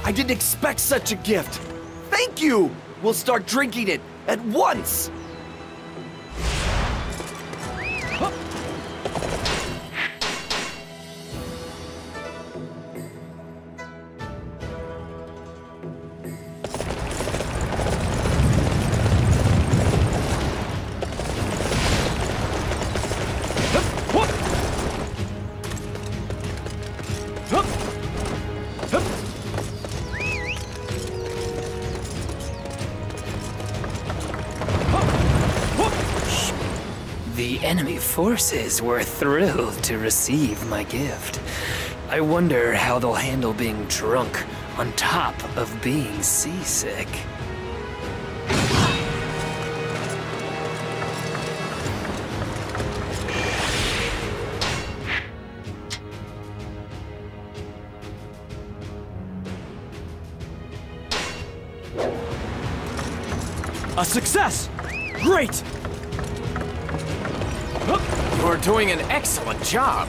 I didn't expect such a gift. Thank you! We'll start drinking it at once! The enemy forces were thrilled to receive my gift. I wonder how they'll handle being drunk on top of being seasick. A success! Great! You're doing an excellent job.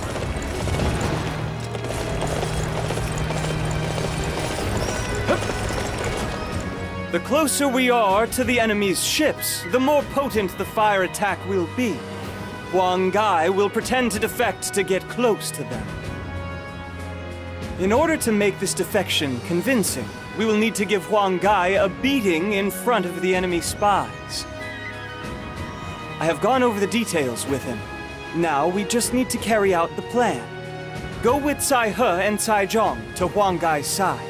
The closer we are to the enemy's ships, the more potent the fire attack will be. Huang Gai will pretend to defect to get close to them. In order to make this defection convincing, we will need to give Huang Gai a beating in front of the enemy spies. I have gone over the details with him. Now we just need to carry out the plan. Go with Cai He and Cai Zhong to Huang Gai's side.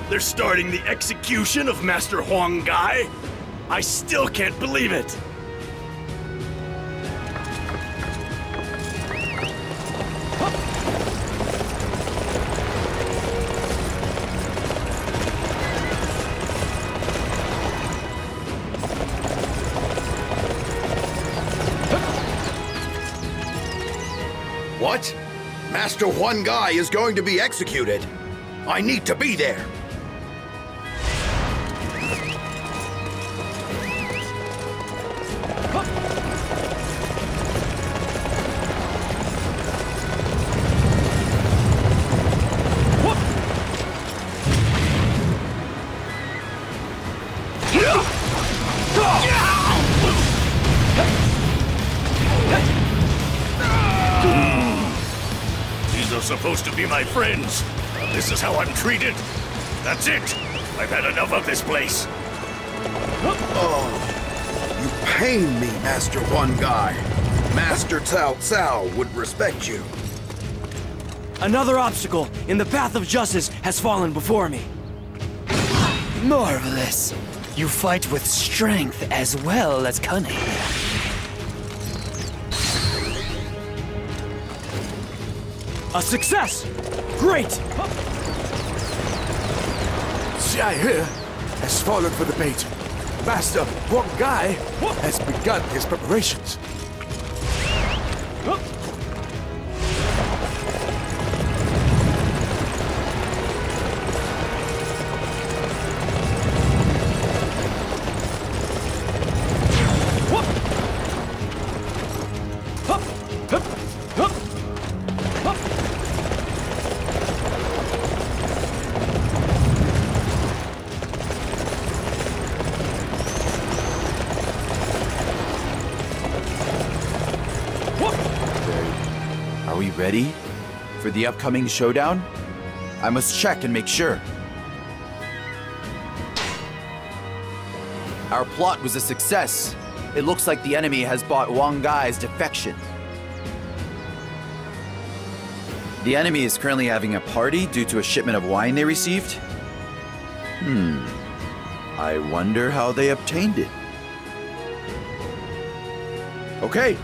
They're starting the execution of Master Huang Gai? I still can't believe it! What? Master Huang Gai is going to be executed. I need to be there. These are supposed to be my friends. This is how I'm treated. That's it. I've had enough of this place. Oh, you pain me, Master Huang Gai. Master Cao Cao would respect you. Another obstacle in the path of justice has fallen before me. Marvelous. You fight with strength as well as cunning. A success! Great! Cai He has fallen for the bait. Master Huang Gai has begun his preparations. Are we ready for the upcoming showdown? I must check and make sure. Our plot was a success. It looks like the enemy has bought Huang Gai's defection. The enemy is currently having a party due to a shipment of wine they received. I wonder how they obtained it. Okay,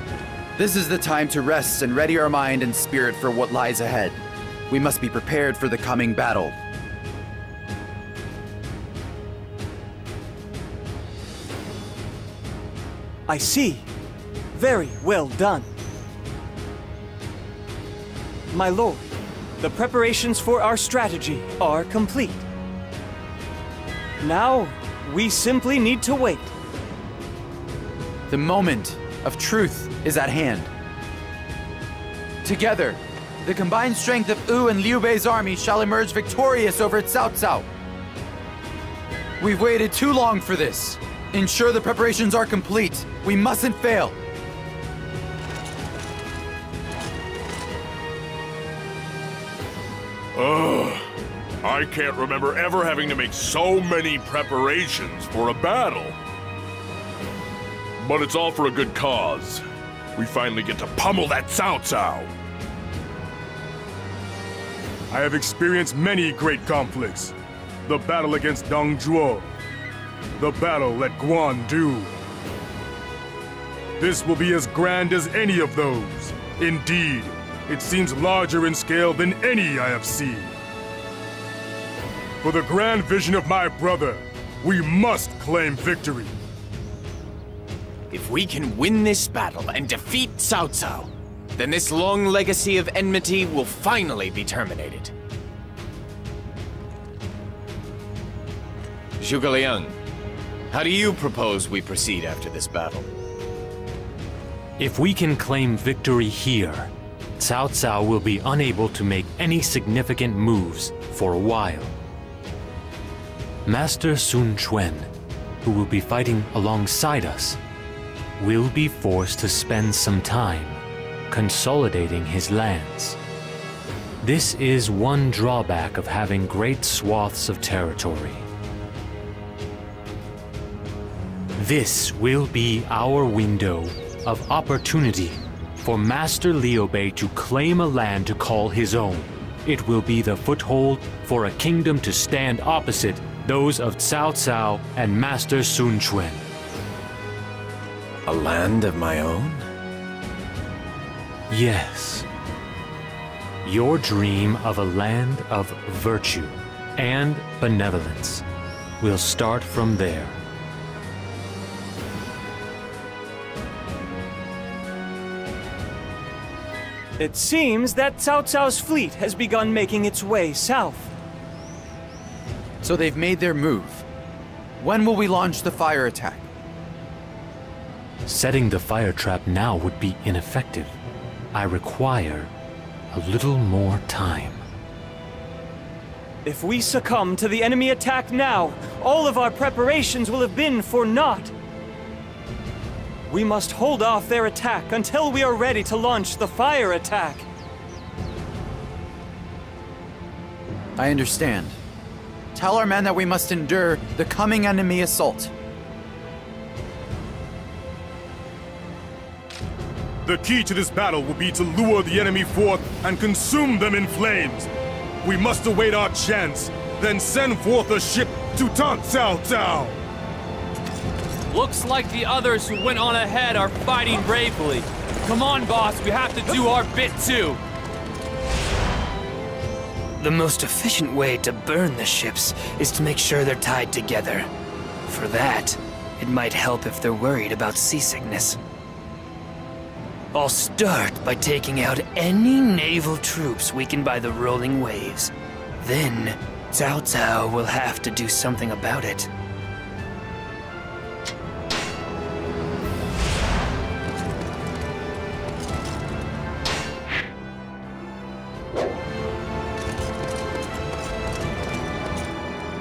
this is the time to rest and ready our mind and spirit for what lies ahead. We must be prepared for the coming battle. I see. Very well done. My lord, the preparations for our strategy are complete. Now, we simply need to wait. The moment of truth is at hand. Together, the combined strength of Wu and Liu Bei's army shall emerge victorious over Cao Cao. We've waited too long for this. Ensure the preparations are complete. We mustn't fail. Ugh. I can't remember ever having to make so many preparations for a battle. But it's all for a good cause. We finally get to pummel that Cao Cao. I have experienced many great conflicts. The battle against Dong Zhuo. The battle at Guandu. This will be as grand as any of those. Indeed, it seems larger in scale than any I have seen. For the grand vision of my brother, we must claim victory. If we can win this battle and defeat Cao Cao, then this long legacy of enmity will finally be terminated. Zhuge Liang, how do you propose we proceed after this battle? If we can claim victory here, Cao Cao will be unable to make any significant moves for a while. Master Sun Quan, who will be fighting alongside us, will be forced to spend some time consolidating his lands. This is one drawback of having great swaths of territory. This will be our window of opportunity for Master Liu Bei to claim a land to call his own. It will be the foothold for a kingdom to stand opposite those of Cao Cao and Master Sun Quan. A land of my own? Yes. Your dream of a land of virtue and benevolence will start from there. It seems that Cao Cao's fleet has begun making its way south. So they've made their move. When will we launch the fire attack? Setting the fire trap now would be ineffective. I require a little more time. If we succumb to the enemy attack now, all of our preparations will have been for naught. We must hold off their attack until we are ready to launch the fire attack. I understand. Tell our men that we must endure the coming enemy assault. The key to this battle will be to lure the enemy forth and consume them in flames. We must await our chance, then send forth a ship to taunt Cao Cao. Looks like the others who went on ahead are fighting bravely. Come on, boss, we have to do our bit too. The most efficient way to burn the ships is to make sure they're tied together. For that, it might help if they're worried about seasickness. I'll start by taking out any naval troops weakened by the rolling waves. Then, Cao Cao will have to do something about it.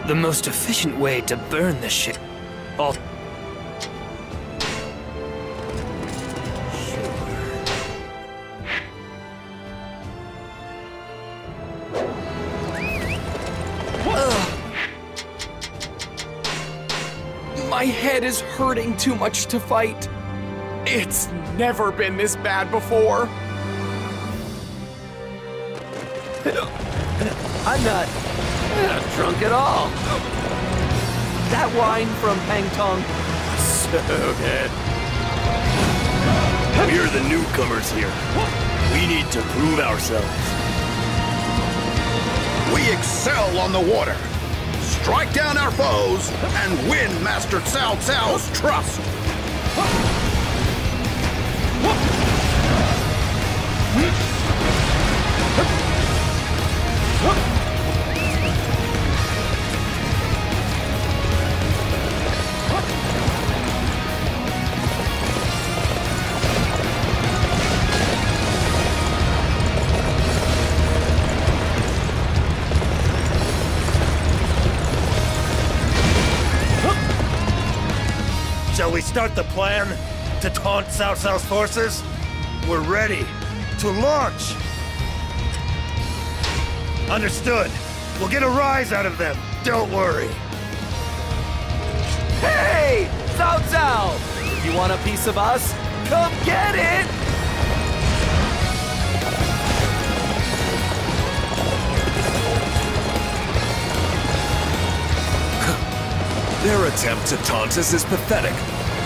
The most efficient way to burn the ship... My head is hurting too much to fight. It's never been this bad before. I'm not drunk at all. That wine from Pangtong, so good. We're the newcomers here. We need to prove ourselves. We excel on the water. Strike down our foes and win Master Cao Cao's trust. Shall we start the plan to taunt Cao Cao's forces? We're ready to launch. Understood. We'll get a rise out of them. Don't worry. Hey! Cao Cao! You want a piece of us? Come get it! Their attempt to taunt us is pathetic.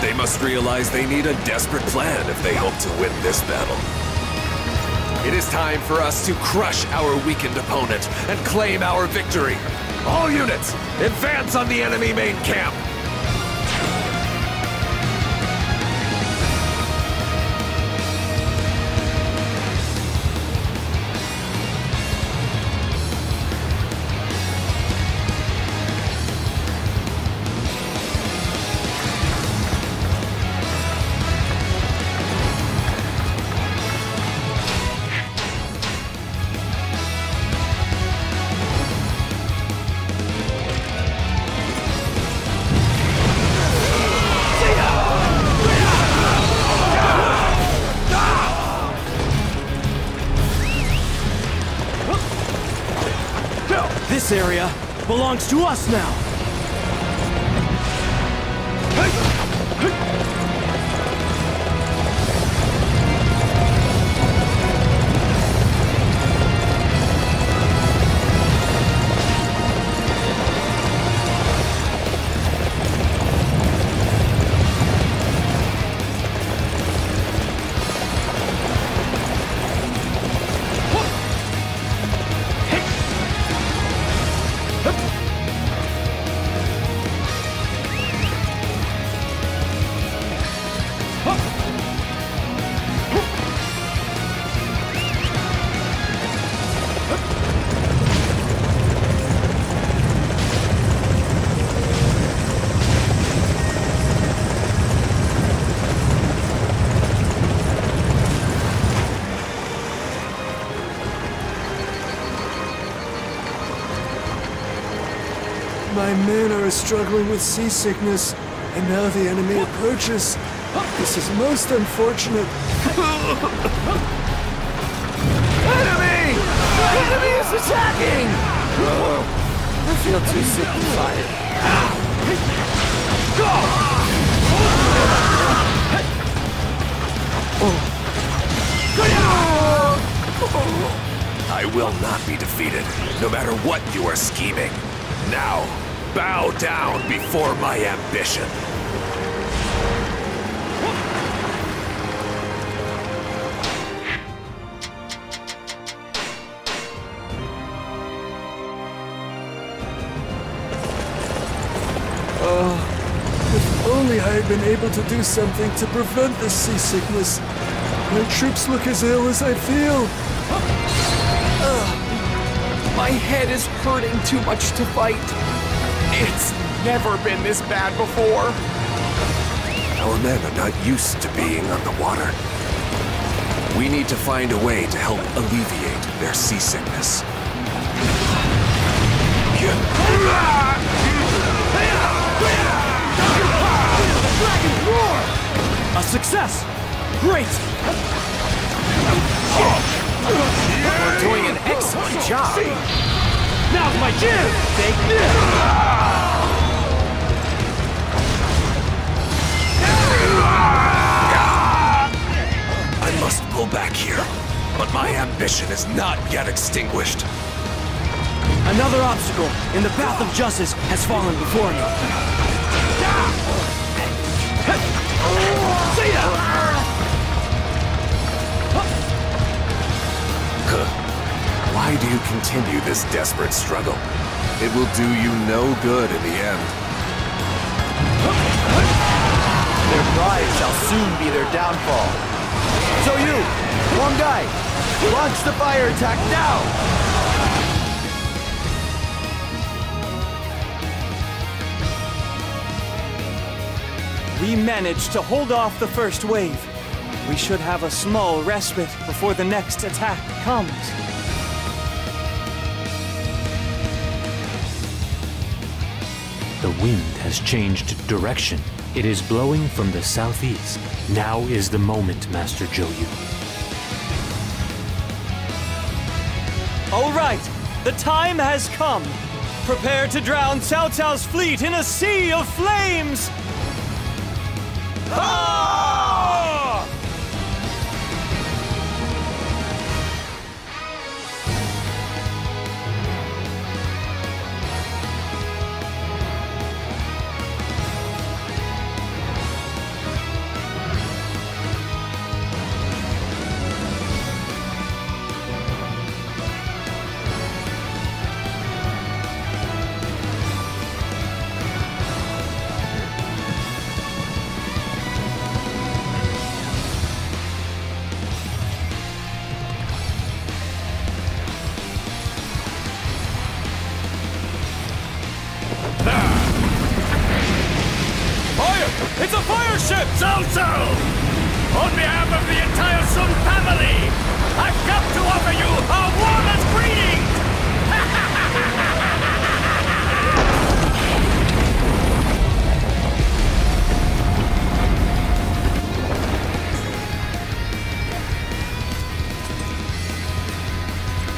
They must realize they need a desperate plan if they hope to win this battle. It is time for us to crush our weakened opponent and claim our victory. All units, advance on the enemy main camp! This area belongs to us now! My men are struggling with seasickness, and now the enemy approaches. This is most unfortunate. Enemy! The enemy is attacking! I feel too sick to fight. I will not be defeated, no matter what you are scheming. Now, bow down before my ambition. If only I had been able to do something to prevent this seasickness. My troops look as ill as I feel. My head is hurting too much to fight. It's never been this bad before. Our men are not used to being on the water. We need to find a way to help alleviate their seasickness. A success! Great! We're doing an excellent job. Now's my chance! Take this! I must pull back here, but my ambition is not yet extinguished. Another obstacle in the path of justice has fallen before me. See ya! Why do you continue this desperate struggle? It will do you no good in the end. Their pride shall soon be their downfall. So you, Wrong guy, launch the fire attack now! We managed to hold off the first wave. We should have a small respite before the next attack comes. The wind has changed direction. It is blowing from the southeast. Now is the moment, Master Zhou. All right, the time has come. Prepare to drown Cao Cao's fleet in a sea of flames! Ah! It's a fire ship! Zhao! On behalf of the entire Sun family, I've come to offer you our warmest greetings!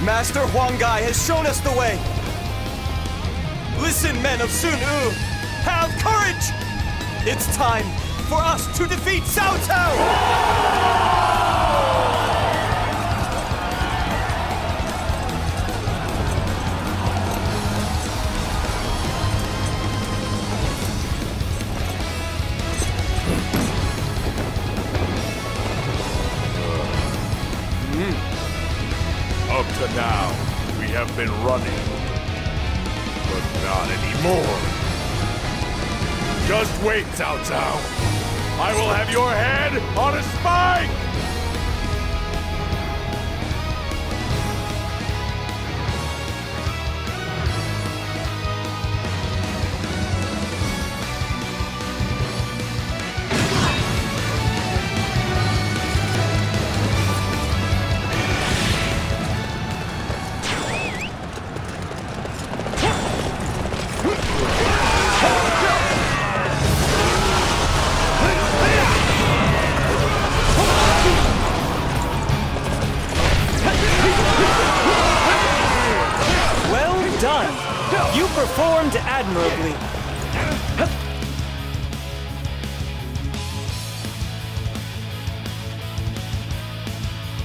Master Huanggai has shown us the way. Listen, men of Sun U, have courage! It's time for us to defeat Cao Cao! Up to now, we have been running. But not anymore. Just wait, Cao Cao. I will have your head on a spike! You performed admirably.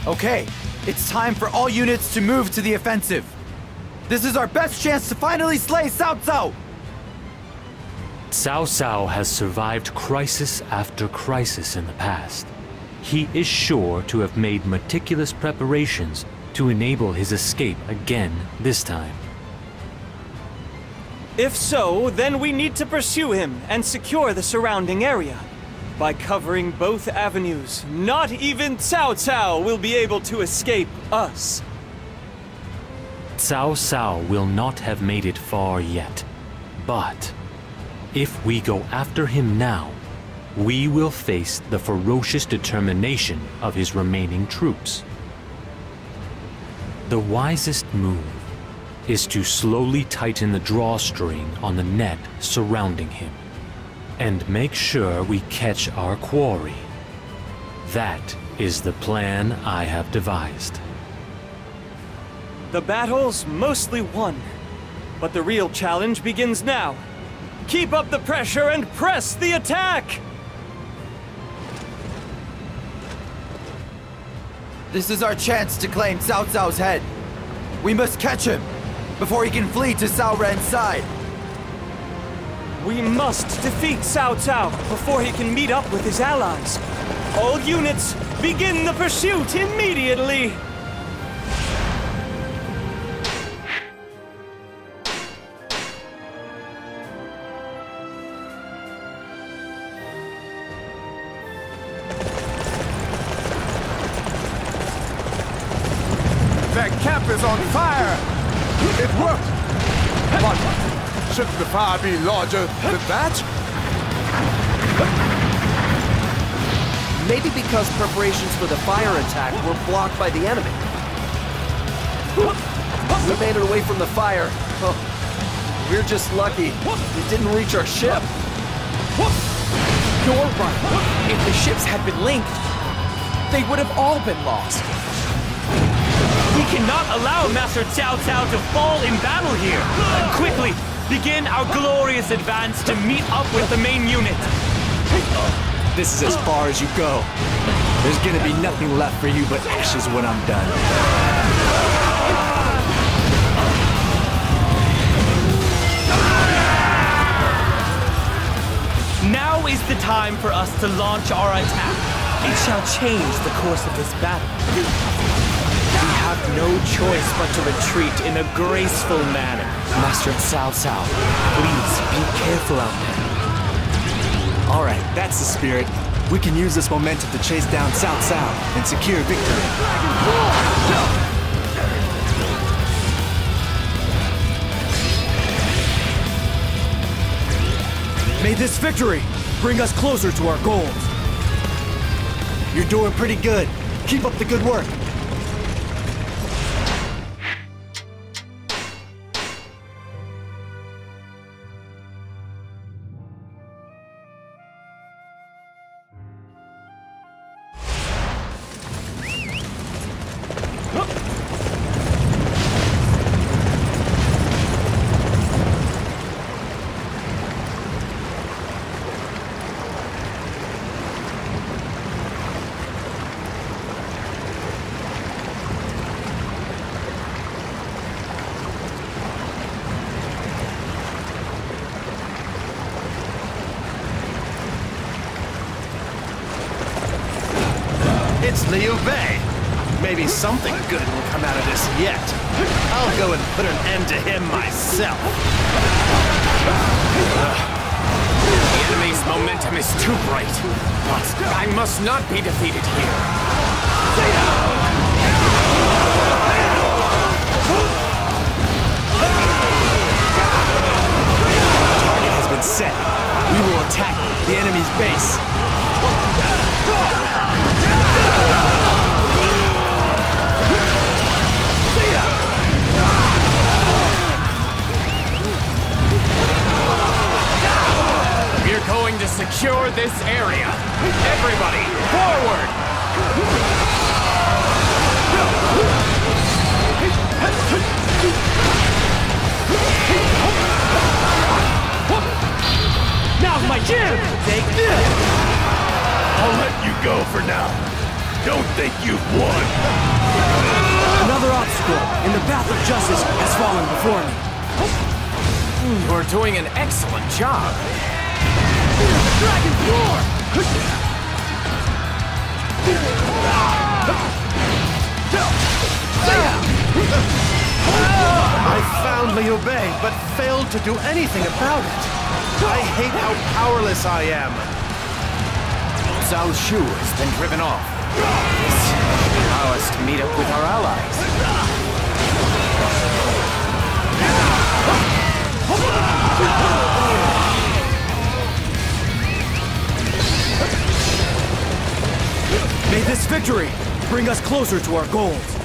Okay, it's time for all units to move to the offensive. This is our best chance to finally slay Cao Cao! Cao Cao has survived crisis after crisis in the past. He is sure to have made meticulous preparations to enable his escape again this time. If so, then we need to pursue him and secure the surrounding area. By covering both avenues, not even Cao Cao will be able to escape us. Cao Cao will not have made it far yet. But if we go after him now, we will face the ferocious determination of his remaining troops. The wisest move is to slowly tighten the drawstring on the net surrounding him, and make sure we catch our quarry. That is the plan I have devised. The battle's mostly won, but the real challenge begins now. Keep up the pressure and press the attack! This is our chance to claim Cao Cao's head. We must catch him before he can flee to Cao Ren's side. We must defeat Cao Cao before he can meet up with his allies. All units, begin the pursuit immediately! That camp is on fire! It worked! But shouldn't the fire be larger than that? Maybe because preparations for the fire attack were blocked by the enemy. We made it away from the fire. Oh, we're just lucky it didn't reach our ship. You're right. If the ships had been linked, they would have all been lost. We cannot allow Master Cao Cao to fall in battle here! Quickly, begin our glorious advance to meet up with the main unit! This is as far as you go. There's gonna be nothing left for you but ashes when I'm done. Now is the time for us to launch our attack. It shall change the course of this battle. We have no choice but to retreat in a graceful manner. Master Cao Cao, please be careful out there. All right, that's the spirit. We can use this momentum to chase down Cao Cao and secure victory. May this victory bring us closer to our goals. You're doing pretty good. Keep up the good work. It's Liu Bei. Maybe something good will come out of this yet. I'll go and put an end to him myself. The enemy's momentum is too bright. But I must not be defeated here. Target has been set. We will attack the enemy's base. We're going to secure this area. Everybody, forward! Now's my chance! Take this! I'll let you go for now. Don't think you've won. Another obstacle in the path of justice has fallen before me. You're doing an excellent job. Dragon's Roar! I found Liu Bei, but failed to do anything about it. I hate how powerless I am. Zhao Shu has been driven off. This will allow us to meet up with our allies. May this victory bring us closer to our goals.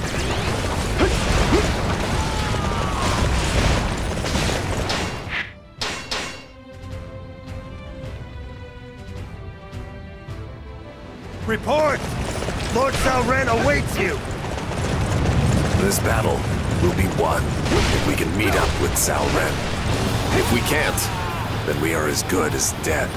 Report! Lord Zhao awaits you! This battle will be won if we can meet up with Zhao Ren. If we can't, then we are as good as dead.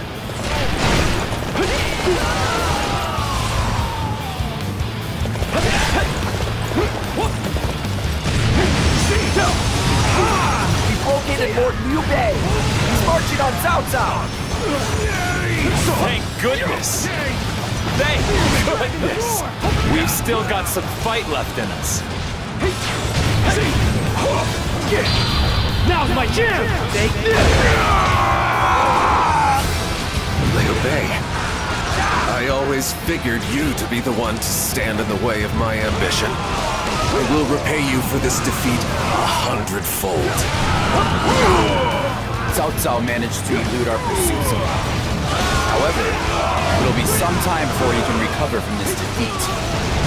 We've located Lord Liu Bei. He's marching on Cao Cao. Thank goodness! Thank goodness! We've still got some fight left in us. Now's my chance! Take this! Liu Bei, I always figured you to be the one to stand in the way of my ambition. I will repay you for this defeat 100-fold. Cao Cao managed to elude our pursuits. However, it'll be some time before he can recover from this defeat.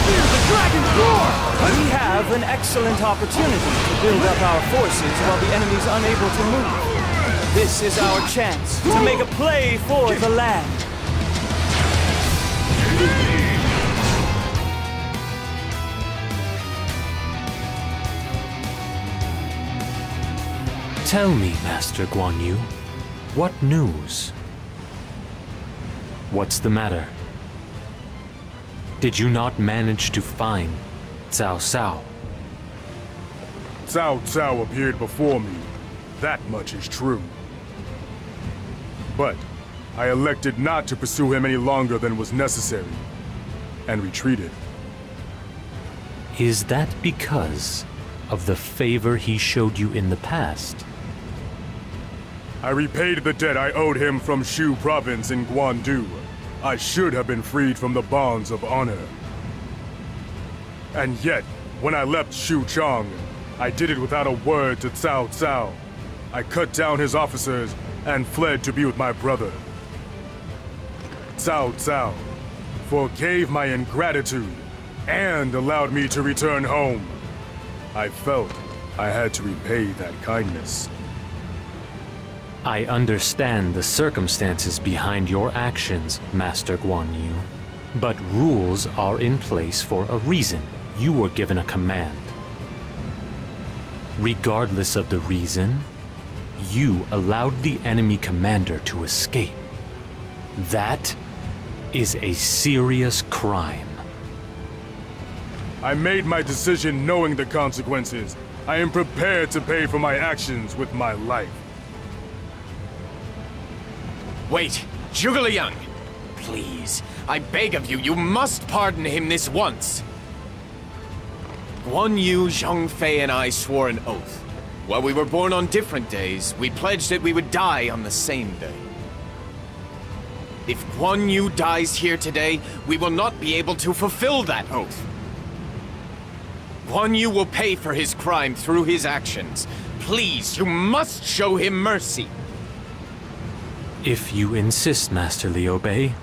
Here's the Dragon's Roar! We have an excellent opportunity to build up our forces while the enemy's unable to move. This is our chance to make a play for the land. Tell me, Master Guan Yu, what news? What's the matter? Did you not manage to find Cao Cao? Cao Cao appeared before me. That much is true. But I elected not to pursue him any longer than was necessary, and retreated. Is that because of the favor he showed you in the past? I repaid the debt I owed him from Shu province in Guandu. I should have been freed from the bonds of honor. And yet, when I left Shu Chong, I did it without a word to Cao Cao. I cut down his officers and fled to be with my brother. Cao Cao, forgave my ingratitude and allowed me to return home. I felt I had to repay that kindness. I understand the circumstances behind your actions, Master Guan Yu. But rules are in place for a reason. You were given a command. Regardless of the reason, you allowed the enemy commander to escape. That is a serious crime. I made my decision knowing the consequences. I am prepared to pay for my actions with my life. Wait, Zhuge Liang! Please, I beg of you, you must pardon him this once. Guan Yu, Zhang Fei, and I swore an oath. While we were born on different days, we pledged that we would die on the same day. If Guan Yu dies here today, we will not be able to fulfill that oath. Guan Yu will pay for his crime through his actions. Please, you must show him mercy. If you insist, Master Liu Bei,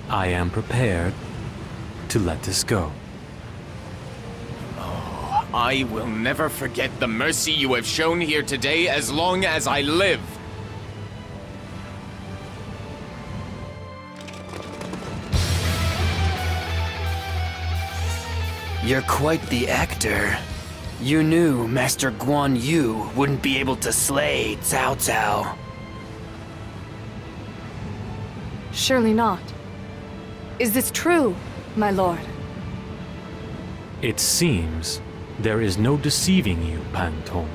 I am prepared to let this go. Oh, I will never forget the mercy you have shown here today as long as I live. You're quite the actor. You knew Master Guan Yu wouldn't be able to slay Cao Cao. Surely not. Is this true, my lord? It seems there is no deceiving you, Pan Tong.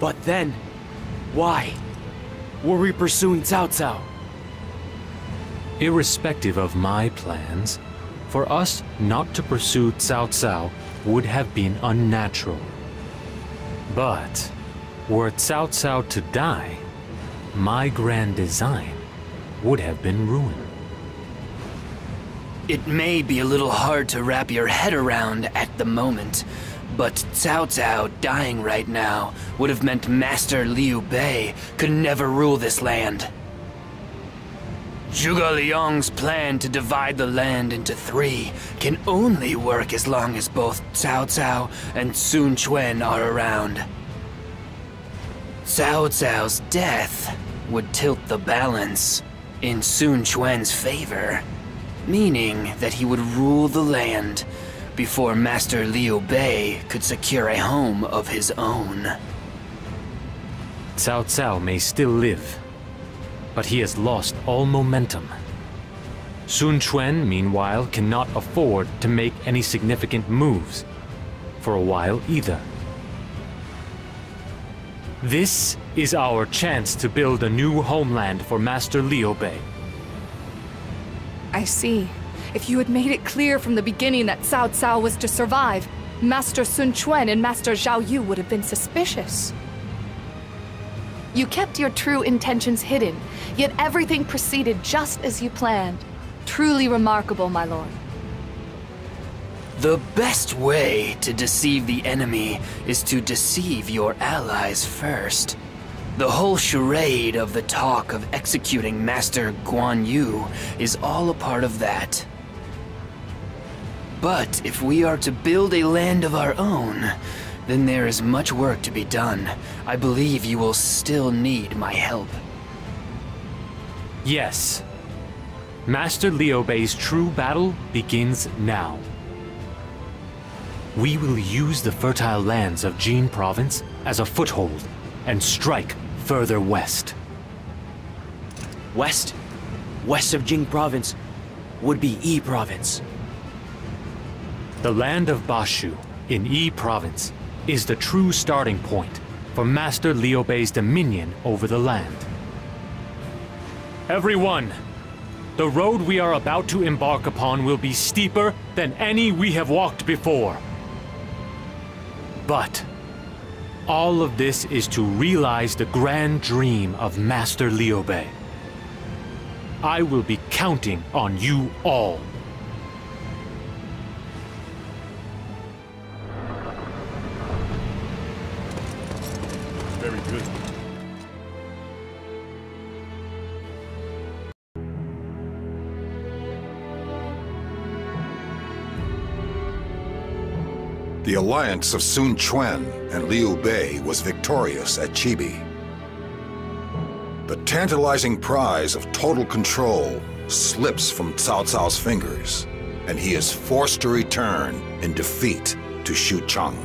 But then, why were we pursuing Cao Cao? Irrespective of my plans, for us not to pursue Cao Cao would have been unnatural. But were Cao Cao to die, my grand design would have been ruined. It may be a little hard to wrap your head around at the moment, but Cao Cao dying right now would have meant Master Liu Bei could never rule this land. Zhuge Liang's plan to divide the land into three can only work as long as both Cao Cao and Sun Quan are around. Cao Cao's death would tilt the balance in Sun Quan's favor, meaning that he would rule the land before Master Liu Bei could secure a home of his own. Cao Cao may still live, but he has lost all momentum. Sun Quan, meanwhile, cannot afford to make any significant moves, for a while either. This is our chance to build a new homeland for Master Liu Bei. I see. If you had made it clear from the beginning that Cao Cao was to survive, Master Sun Quan and Master Zhao Yu would have been suspicious. You kept your true intentions hidden, yet everything proceeded just as you planned. Truly remarkable, my lord. The best way to deceive the enemy is to deceive your allies first. The whole charade of the talk of executing Master Guan Yu is all a part of that. But if we are to build a land of our own, then there is much work to be done. I believe you will still need my help. Yes. Master Liu Bei's true battle begins now. We will use the fertile lands of Jin Province as a foothold and strike further west. West? West of Jing Province would be Yi Province. The land of Bashu in Yi Province is the true starting point for Master Liu Bei's dominion over the land. Everyone, the road we are about to embark upon will be steeper than any we have walked before. But all of this is to realize the grand dream of Master Liu Bei. I will be counting on you all. Very good. The alliance of Sun Quan and Liu Bei was victorious at Chibi. The tantalizing prize of total control slips from Cao Cao's fingers, and he is forced to return in defeat to Xucheng,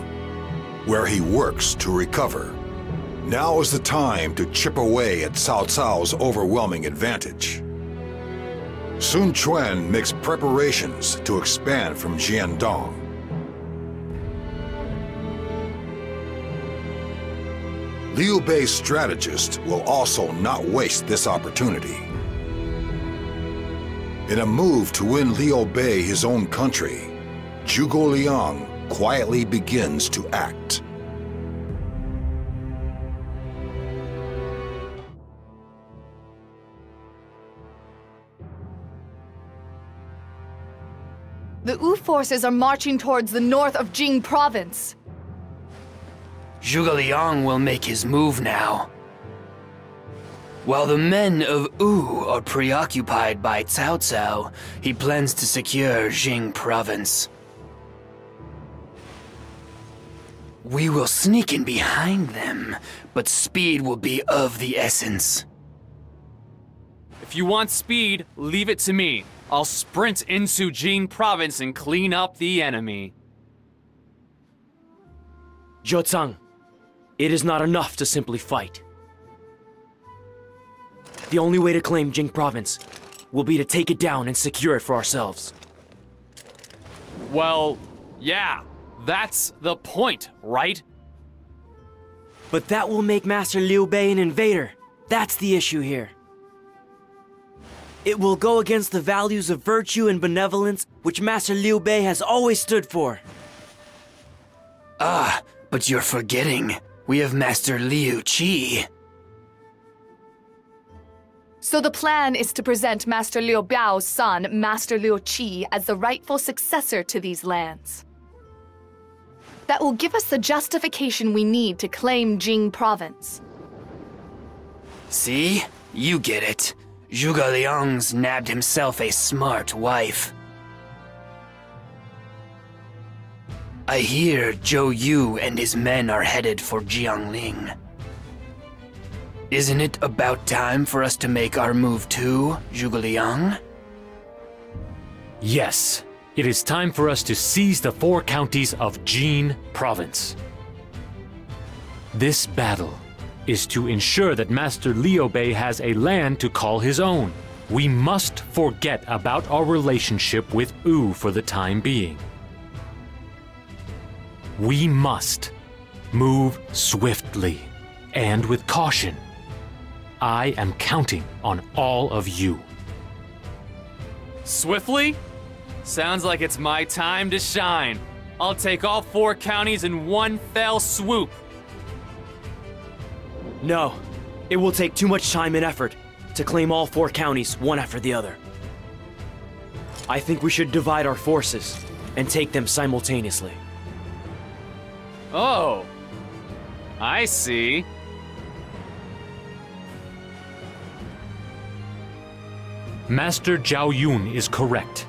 where he works to recover. Now is the time to chip away at Cao Cao's overwhelming advantage. Sun Quan makes preparations to expand from Jiandong. Liu Bei's strategist will also not waste this opportunity. In a move to win Liu Bei his own country, Zhuge Liang quietly begins to act. The Wu forces are marching towards the north of Jing province. Zhuge Liang will make his move now. While the men of Wu are preoccupied by Cao Cao, he plans to secure Jing province. We will sneak in behind them, but speed will be of the essence. If you want speed, leave it to me. I'll sprint into Jing province and clean up the enemy. Zhao, it is not enough to simply fight. The only way to claim Jing province will be to take it down and secure it for ourselves. Well, yeah, that's the point, right? But that will make Master Liu Bei an invader. That's the issue here. It will go against the values of virtue and benevolence which Master Liu Bei has always stood for. Ah, but you're forgetting. We have Master Liu Qi. So the plan is to present Master Liu Biao's son, Master Liu Qi, as the rightful successor to these lands. That will give us the justification we need to claim Jing province. See? You get it. Zhuge Liang's nabbed himself a smart wife. I hear Zhou Yu and his men are headed for Jiangling. Isn't it about time for us to make our move too, Zhuge Liang? Yes, it is time for us to seize the 4 counties of Jin province. This battle is to ensure that Master Liu Bei has a land to call his own. We must forget about our relationship with Wu for the time being. We must move swiftly and with caution. I am counting on all of you. Swiftly? Sounds like it's my time to shine. I'll take all 4 counties in one fell swoop. No, it will take too much time and effort to claim all 4 counties one after the other. I think we should divide our forces and take them simultaneously. Oh, I see. Master Zhao Yun is correct.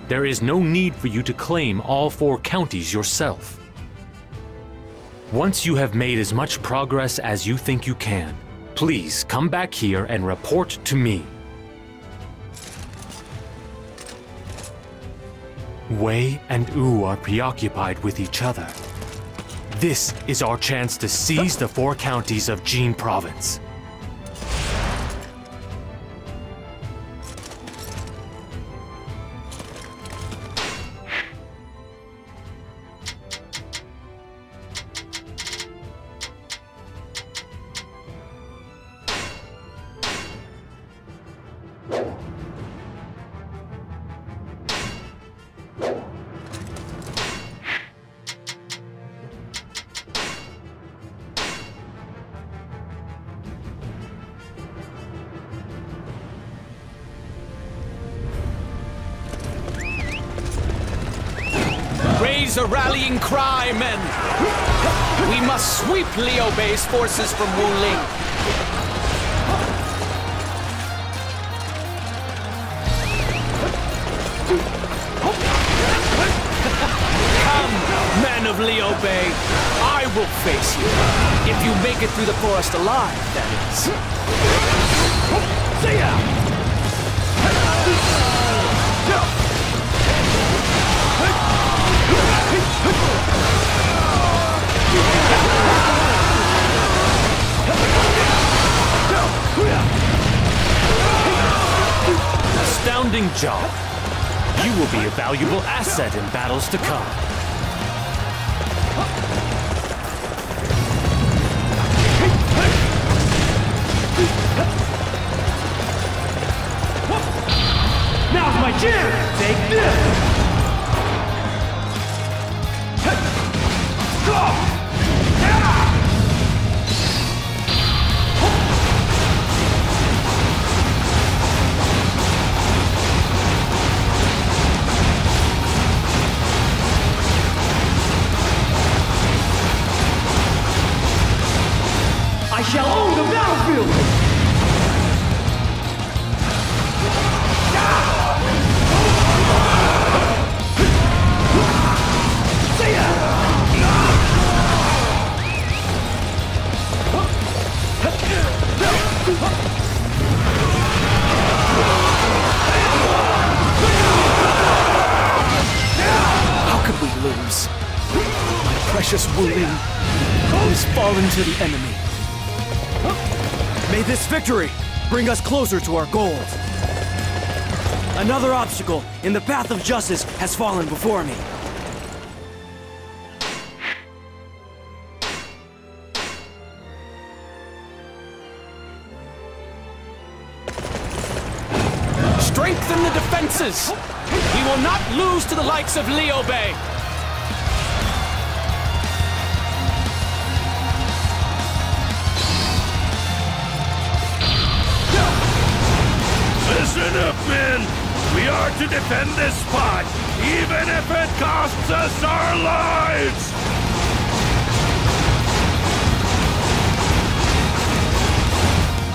There is no need for you to claim all 4 counties yourself. Once you have made as much progress as you think you can, please come back here and report to me. Wei and Wu are preoccupied with each other. This is our chance to seize the 4 counties of Jin province. Raise a rallying cry, men! We must sweep Liu Bei's forces from Wuling. Come, men of Liu Bei, I will face you. If you make it through the forest alive, that is. See ya! Astounding job. You will be a valuable asset in battles to come. Now's my chance! Take this! I shall own the battlefield! How could we lose? My precious Wu Ling has fallen to the enemy. May this victory bring us closer to our goals. Another obstacle in the path of justice has fallen before me. Strengthen the defenses! We will not lose to the likes of Liu Bei! Listen up, men! We are to defend this spot, even if it costs us our lives!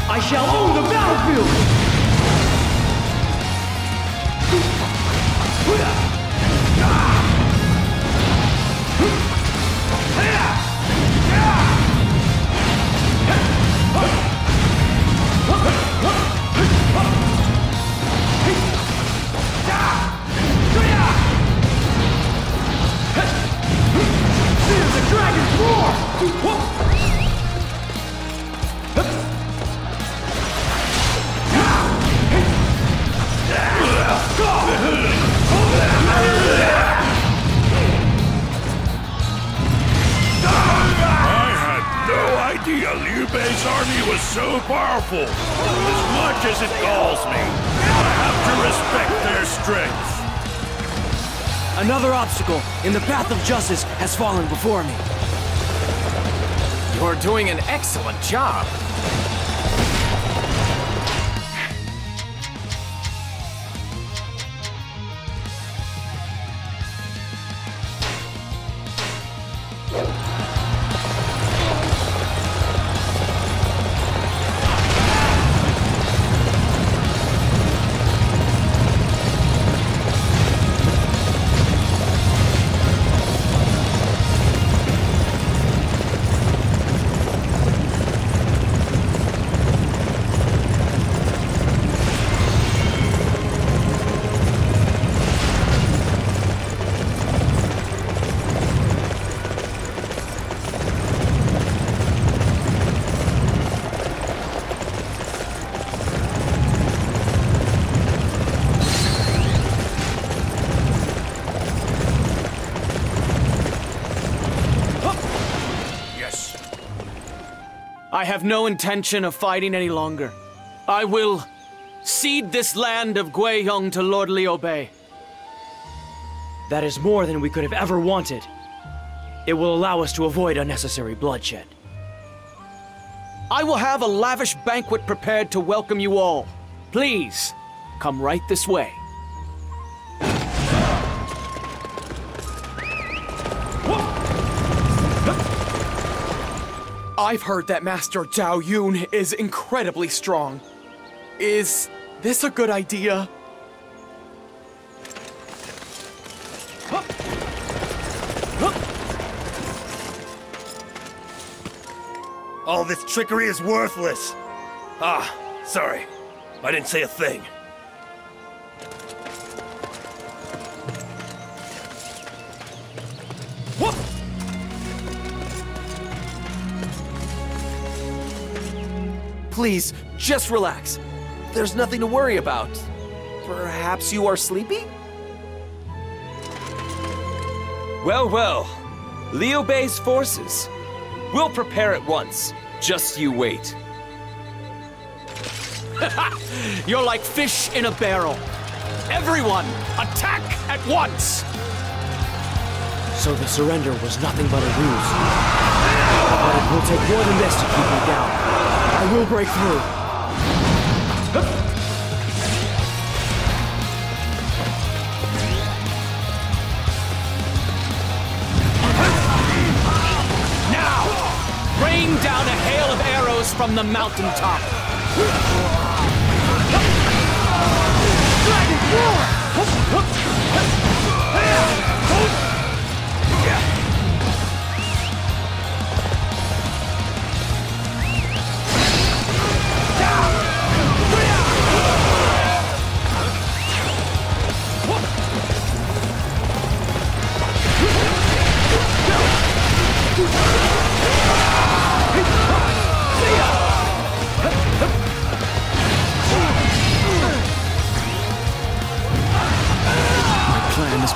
I shall own the battlefield! Fear the dragon's roar! Liu Bei's army was so powerful. As much as it galls me, I have to respect their strength. Another obstacle in the path of justice has fallen before me. You're doing an excellent job. I have no intention of fighting any longer. I will cede this land of Guiyong to Lord Liu Bei. That is more than we could have ever wanted. It will allow us to avoid unnecessary bloodshed. I will have a lavish banquet prepared to welcome you all. Please, come right this way. I've heard that Master Zhao Yun is incredibly strong. Is this a good idea? All this trickery is worthless. Ah, sorry. I didn't say a thing. Whoop! Please, just relax. There's nothing to worry about. Perhaps you are sleepy? Well, well. Liu Bei's forces. We'll prepare at once. Just you wait. You're like fish in a barrel. Everyone, attack at once! So the surrender was nothing but a ruse. But it will take more than this to keep me down. I will break through. Now! Rain down a hail of arrows from the mountaintop. Dragon Roar!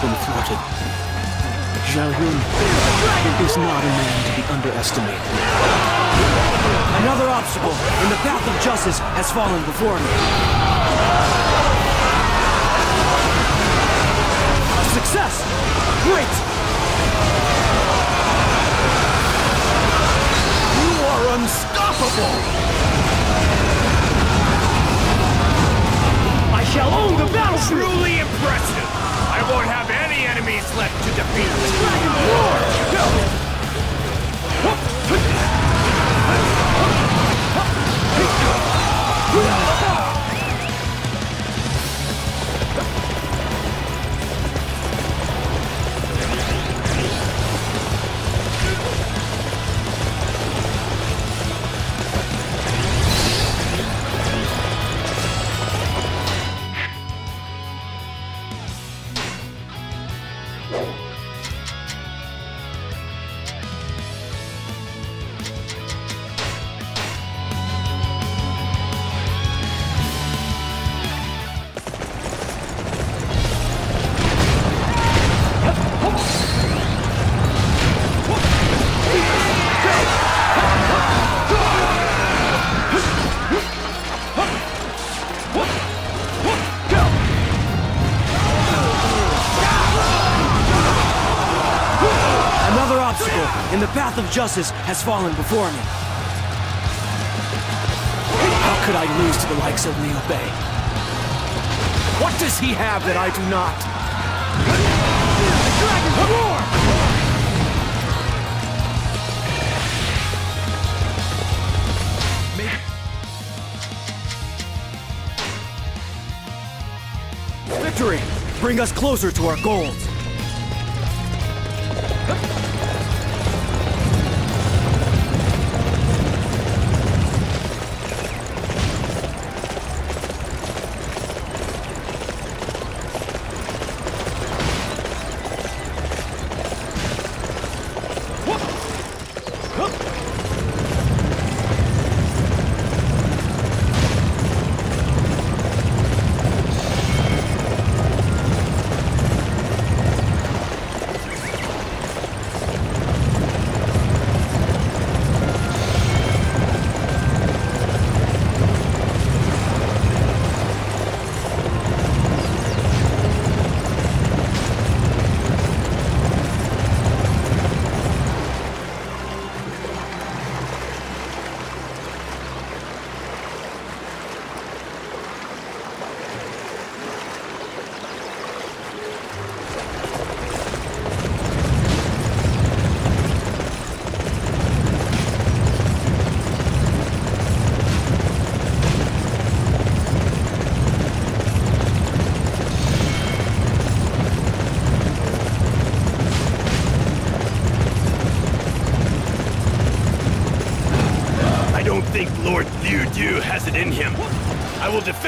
Been thwarted. Zhao is not a man to be underestimated. Another obstacle in the path of justice has fallen before me. A success! Great! You are unstoppable! I shall own the battlefield! Truly impressive! I won't have any enemies left to defeat! Dragon in the path of justice has fallen before me. How could I lose to the likes of Liu Bei? What does he have that I do not? Dragon Roar! Victory! Bring us closer to our goals.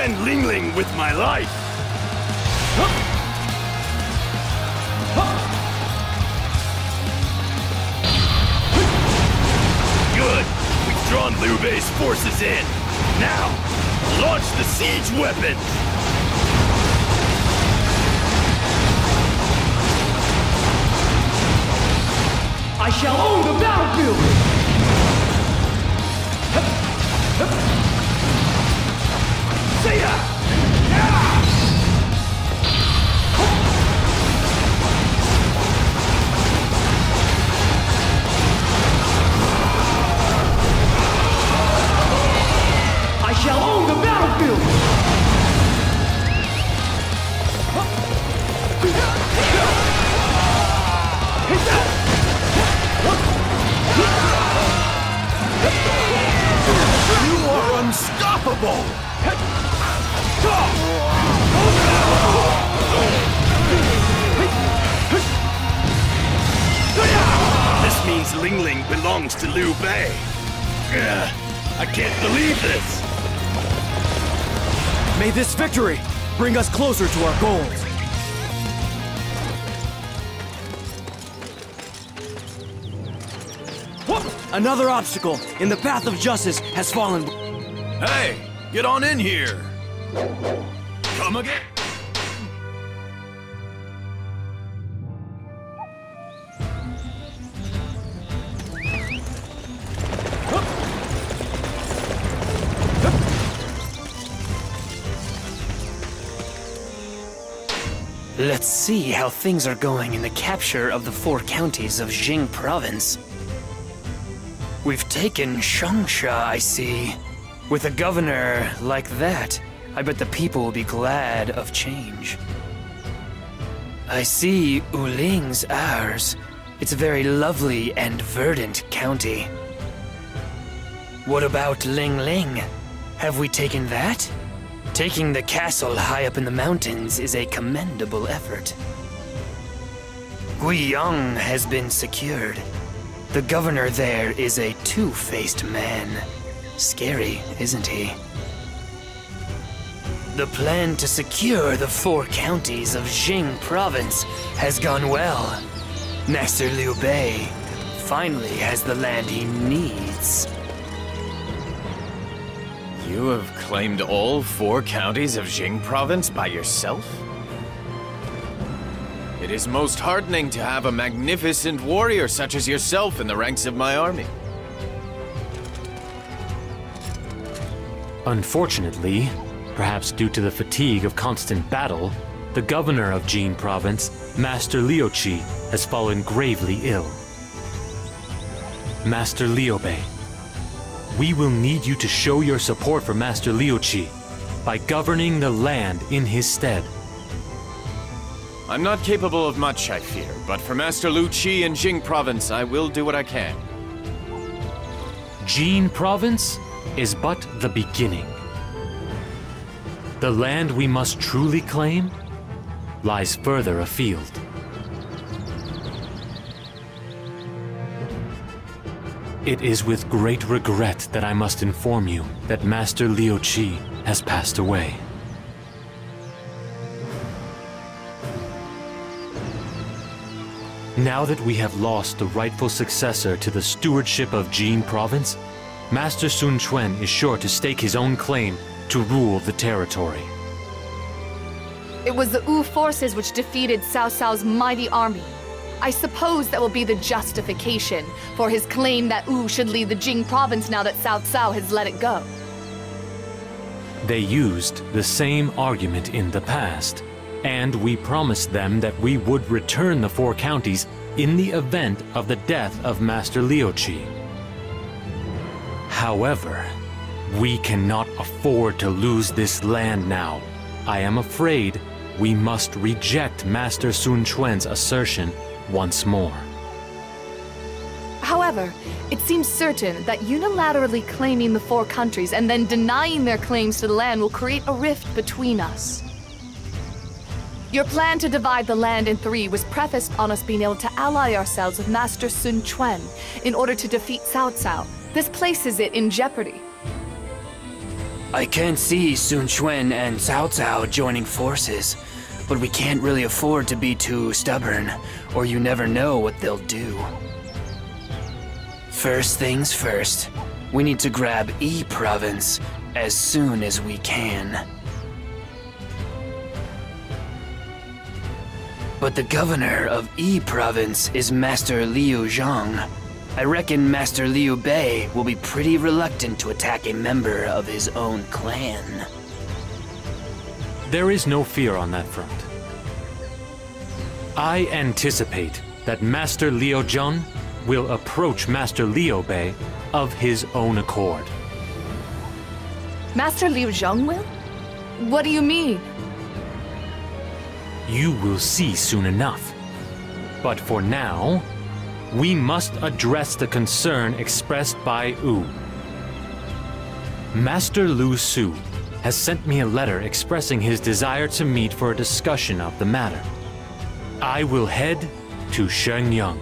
defend Lingling with my life. Good. We've drawn Liu Bei's forces in. Now, launch the siege weapons. I shall own the battlefield! See ya! I shall own the battlefield! You are unstoppable! This means Lingling belongs to Liu Bei. I can't believe this! May this victory bring us closer to our goals. Another obstacle in the path of justice has fallen. Hey, get on in here! Come again? Let's see how things are going in the capture of the 4 counties of Jing Province. We've taken Changsha, I see. With a governor like that, I bet the people will be glad of change. I see Uling's ours. It's a very lovely and verdant county. What about Lingling? Have we taken that? Taking the castle high up in the mountains is a commendable effort. Guiyang has been secured. The governor there is a two-faced man. Scary, isn't he? The plan to secure the 4 counties of Jing Province has gone well. Master Liu Bei finally has the land he needs. You have claimed all 4 counties of Jing Province by yourself? It is most heartening to have a magnificent warrior such as yourself in the ranks of my army. Unfortunately, perhaps due to the fatigue of constant battle, the governor of Jing Province, Master Liu Qi, has fallen gravely ill. Master Liu Bei, we will need you to show your support for Master Liu Qi by governing the land in his stead. I'm not capable of much, I fear, but for Master Liu Qi in Jing Province, I will do what I can. Jing Province is but the beginning. The land we must truly claim lies further afield. It is with great regret that I must inform you that Master Liu Qi has passed away. Now that we have lost the rightful successor to the stewardship of Jing Province, Master Sun Quan is sure to stake his own claim to rule the territory. It was the Wu forces which defeated Cao Cao's mighty army. I suppose that will be the justification for his claim that Wu should lead the Jing Province now that Cao Cao has let it go. They used the same argument in the past, and we promised them that we would return the 4 counties in the event of the death of Master Liu Qi. However, we cannot afford to lose this land now. I am afraid we must reject Master Sun Quan's assertion once more. However, it seems certain that unilaterally claiming the 4 countries and then denying their claims to the land will create a rift between us. Your plan to divide the land in 3 was prefaced on us being able to ally ourselves with Master Sun Quan in order to defeat Cao Cao. This places it in jeopardy. I can see Sun Quan and Cao Cao joining forces, but we can't really afford to be too stubborn, or you never know what they'll do. First things first, we need to grab E Province as soon as we can. But the governor of E Province is Master Liu Zhang. I reckon Master Liu Bei will be pretty reluctant to attack a member of his own clan. There is no fear on that front. I anticipate that Master Liu Zhang will approach Master Liu Bei of his own accord. Master Liu Zhang will? What do you mean? You will see soon enough. But for now, we must address the concern expressed by Wu. Master Lu Su has sent me a letter expressing his desire to meet for a discussion of the matter. I will head to Shenyang.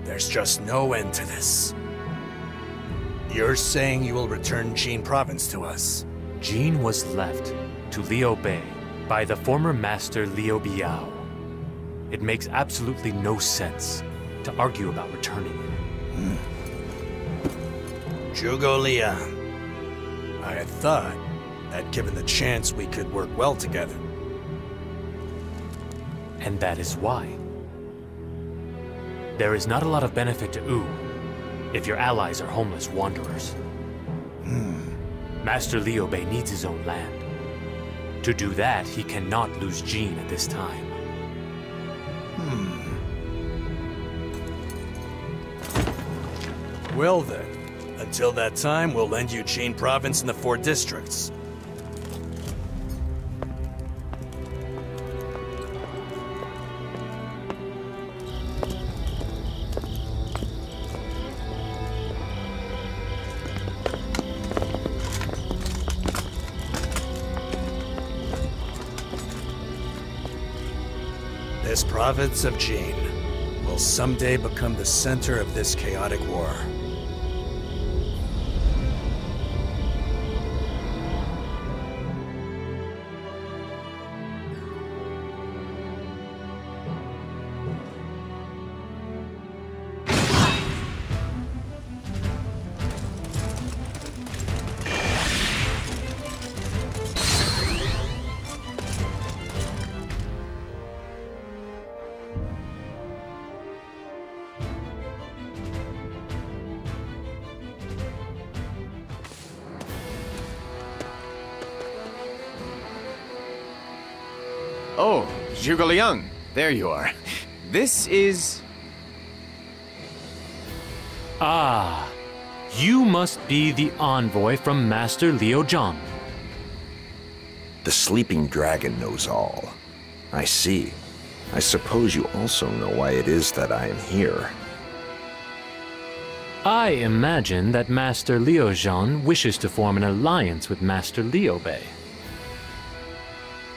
There's just no end to this. You're saying you will return Jin Province to us? Jin was left to Liu Bei by the former master Liu Biao. It makes absolutely no sense to argue about returning it. Zhuge Liang. I had thought that given the chance we could work well together. And that is why. There is not a lot of benefit to Wu if your allies are homeless wanderers. Master Liu Bei needs his own land. To do that, he cannot lose Jin at this time. Well then, until that time, we'll lend you Jin Province and the 4 districts. This province of Jin will someday become the center of this chaotic war. Oh, Zhuge Liang, there you are. This is... Ah, you must be the envoy from Master Liu Zhang. The sleeping dragon knows all. I see. I suppose you also know why it is that I am here. I imagine that Master Liu Zhang wishes to form an alliance with Master Liu Bei.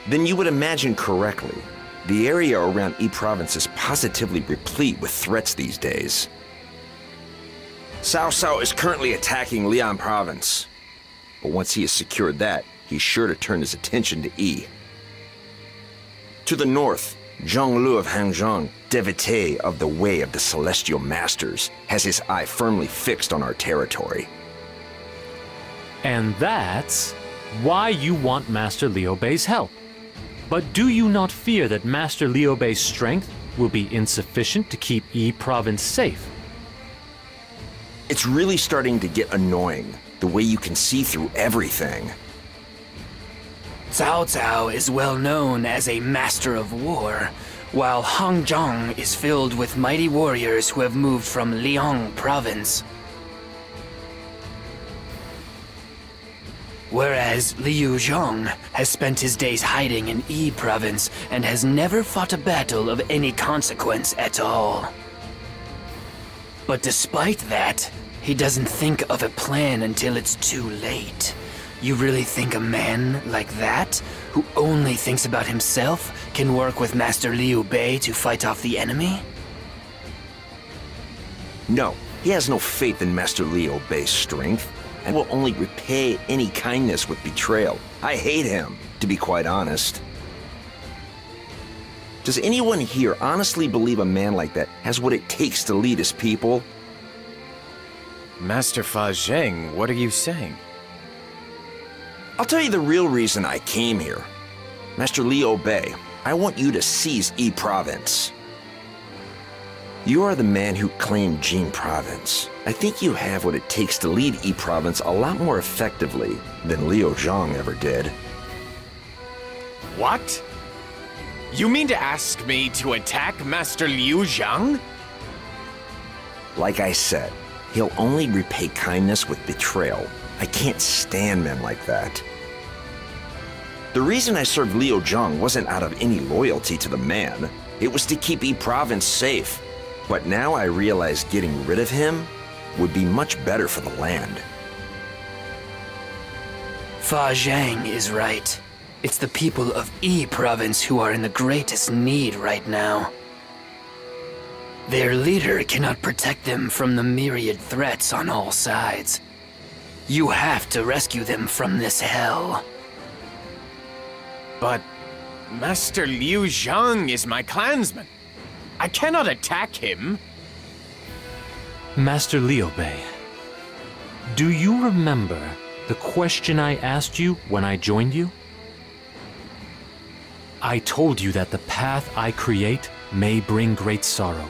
Then you would imagine correctly. The area around E Province is positively replete with threats these days. Cao Cao is currently attacking Lian Province. But once he has secured that, he's sure to turn his attention to E. To the north, Zhang Lu of Hangzhong, devotee of the Way of the Celestial Masters, has his eye firmly fixed on our territory. And that's why you want Master Liu Bei's help. But do you not fear that Master Liu Bei's strength will be insufficient to keep E Province safe? It's really starting to get annoying, the way you can see through everything. Cao Cao is well known as a master of war, while Hangzhong is filled with mighty warriors who have moved from Liang Province. Whereas Liu Zhang has spent his days hiding in Yi province and has never fought a battle of any consequence at all. But despite that, he doesn't think of a plan until it's too late. You really think a man like that, who only thinks about himself, can work with Master Liu Bei to fight off the enemy? No, he has no faith in Master Liu Bei's strength, and will only repay any kindness with betrayal. I hate him, to be quite honest. Does anyone here honestly believe a man like that has what it takes to lead his people? Master Fa Zheng, what are you saying? I'll tell you the real reason I came here. Master Liu Bei, I want you to seize Yi province. You are the man who claimed Jing province. I think you have what it takes to lead Yi province a lot more effectively than Liu Zhang ever did. What? You mean to ask me to attack Master Liu Zhang? Like I said, he'll only repay kindness with betrayal. I can't stand men like that. The reason I served Liu Zhang wasn't out of any loyalty to the man. It was to keep Yi province safe. But now I realize getting rid of him would be much better for the land. Fa Zhang is right. It's the people of Yi province who are in the greatest need right now. Their leader cannot protect them from the myriad threats on all sides. You have to rescue them from this hell. But Master Liu Zhang is my clansman. I cannot attack him. Master Liu Bei, do you remember the question I asked you when I joined you? I told you that the path I create may bring great sorrow.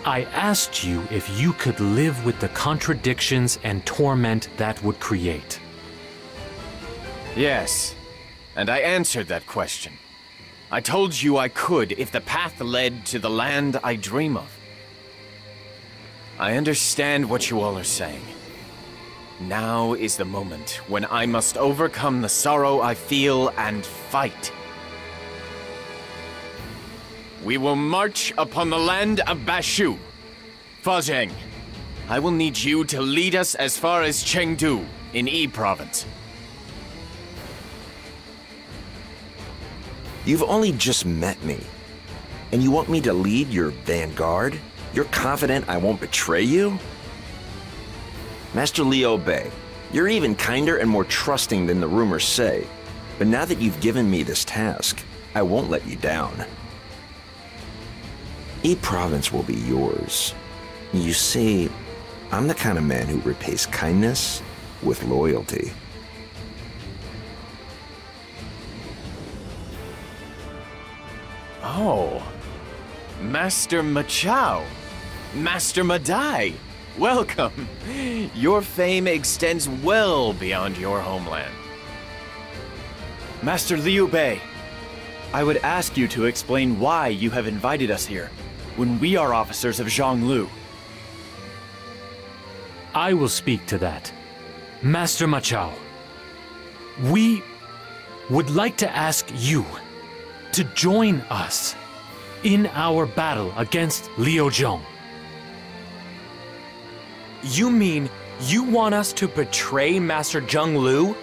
I asked you if you could live with the contradictions and torment that would create. Yes, and I answered that question. I told you I could if the path led to the land I dream of. I understand what you all are saying. Now is the moment when I must overcome the sorrow I feel and fight. We will march upon the land of Bashu. Fa Zheng, I will need you to lead us as far as Chengdu in Yi province. You've only just met me, and you want me to lead your vanguard? You're confident I won't betray you? Master Liu Bei, you're even kinder and more trusting than the rumors say, but now that you've given me this task, I won't let you down. Yi province will be yours. You see, I'm the kind of man who repays kindness with loyalty. Oh, Master Machao, Master Madai, welcome. Your fame extends well beyond your homeland. Master Liu Bei, I would ask you to explain why you have invited us here, when we are officers of Zhonglu. I will speak to that. Master Machao, we would like to ask you to join us in our battle against Liu Zhang. You mean you want us to betray Master Zheng Lu?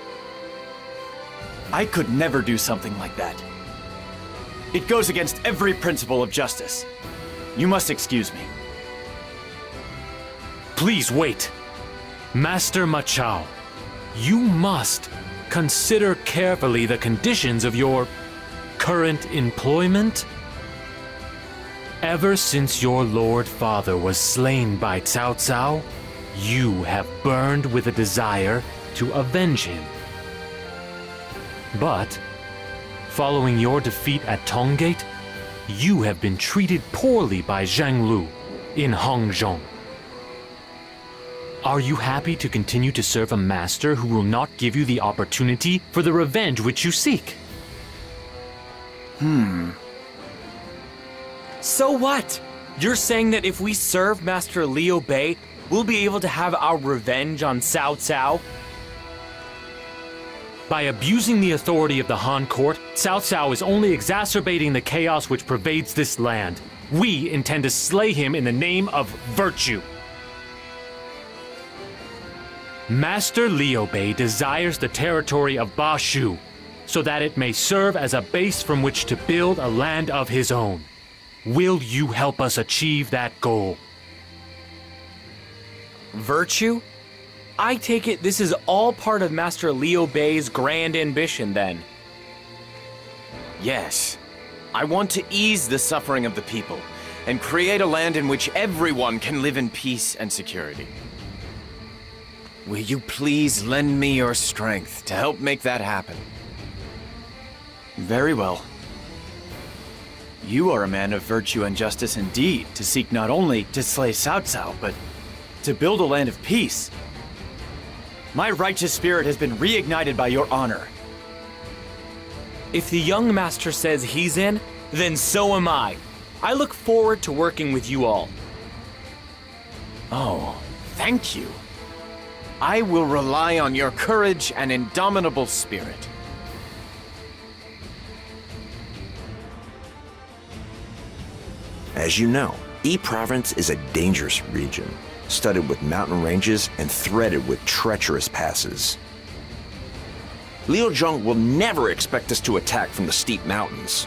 I could never do something like that. It goes against every principle of justice. You must excuse me. Please wait. Master Machao, you must consider carefully the conditions of your current employment. Ever since your Lord Father was slain by Cao Cao, you have burned with a desire to avenge him. But, following your defeat at Tonggate, you have been treated poorly by Zhang Lu in Hongzhong. Are you happy to continue to serve a master who will not give you the opportunity for the revenge which you seek? So what? You're saying that if we serve Master Liu Bei, we'll be able to have our revenge on Cao Cao? By abusing the authority of the Han court, Cao Cao is only exacerbating the chaos which pervades this land. We intend to slay him in the name of virtue. Master Liu Bei desires the territory of Ba Shu, so that it may serve as a base from which to build a land of his own. Will you help us achieve that goal? Virtue? I take it this is all part of Master Liu Bei's grand ambition, then. Yes. I want to ease the suffering of the people and create a land in which everyone can live in peace and security. Will you please lend me your strength to help make that happen? Very well. You are a man of virtue and justice indeed, to seek not only to slay Cao Cao, but to build a land of peace. My righteous spirit has been reignited by your honor. If the young master says he's in, then so am I. I look forward to working with you all. Oh, thank you. I will rely on your courage and indomitable spirit. As you know, Yi Province is a dangerous region, studded with mountain ranges and threaded with treacherous passes. Liu Zhang will never expect us to attack from the steep mountains.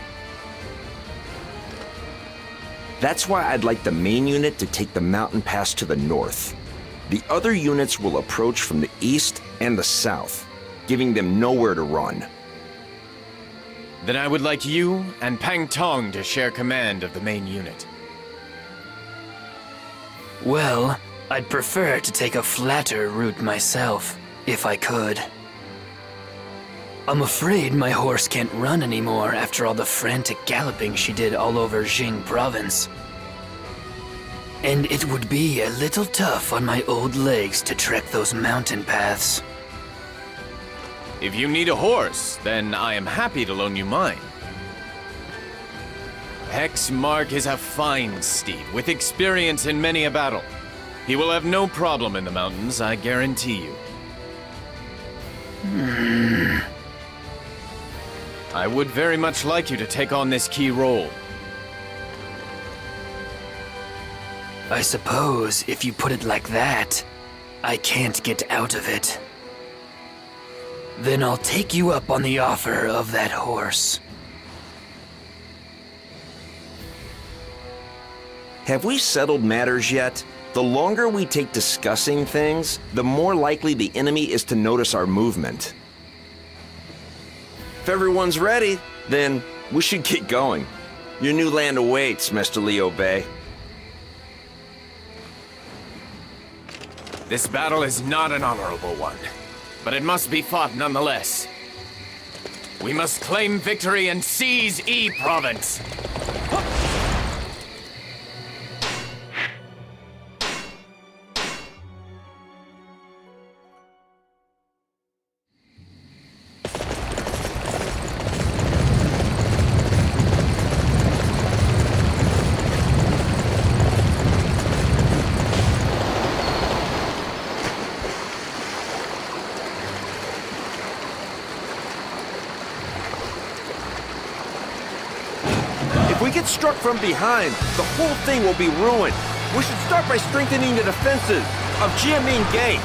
That's why I'd like the main unit to take the mountain pass to the north. The other units will approach from the east and the south, giving them nowhere to run. Then I would like you and Pang Tong to share command of the main unit. Well, I'd prefer to take a flatter route myself, if I could. I'm afraid my horse can't run anymore after all the frantic galloping she did all over Jing Province. And it would be a little tough on my old legs to trek those mountain paths. If you need a horse, then I am happy to loan you mine. Hex Mark is a fine steed with experience in many a battle. He will have no problem in the mountains, I guarantee you. I would very much like you to take on this key role. I suppose if you put it like that, I can't get out of it. Then I'll take you up on the offer of that horse. Have we settled matters yet? The longer we take discussing things, the more likely the enemy is to notice our movement. If everyone's ready, then we should get going. Your new land awaits, Mr. Liu Bei. This battle is not an honorable one, but it must be fought nonetheless. We must claim victory and seize Yi Province. If we get struck from behind, the whole thing will be ruined. We should start by strengthening the defenses of Jiaming Gate.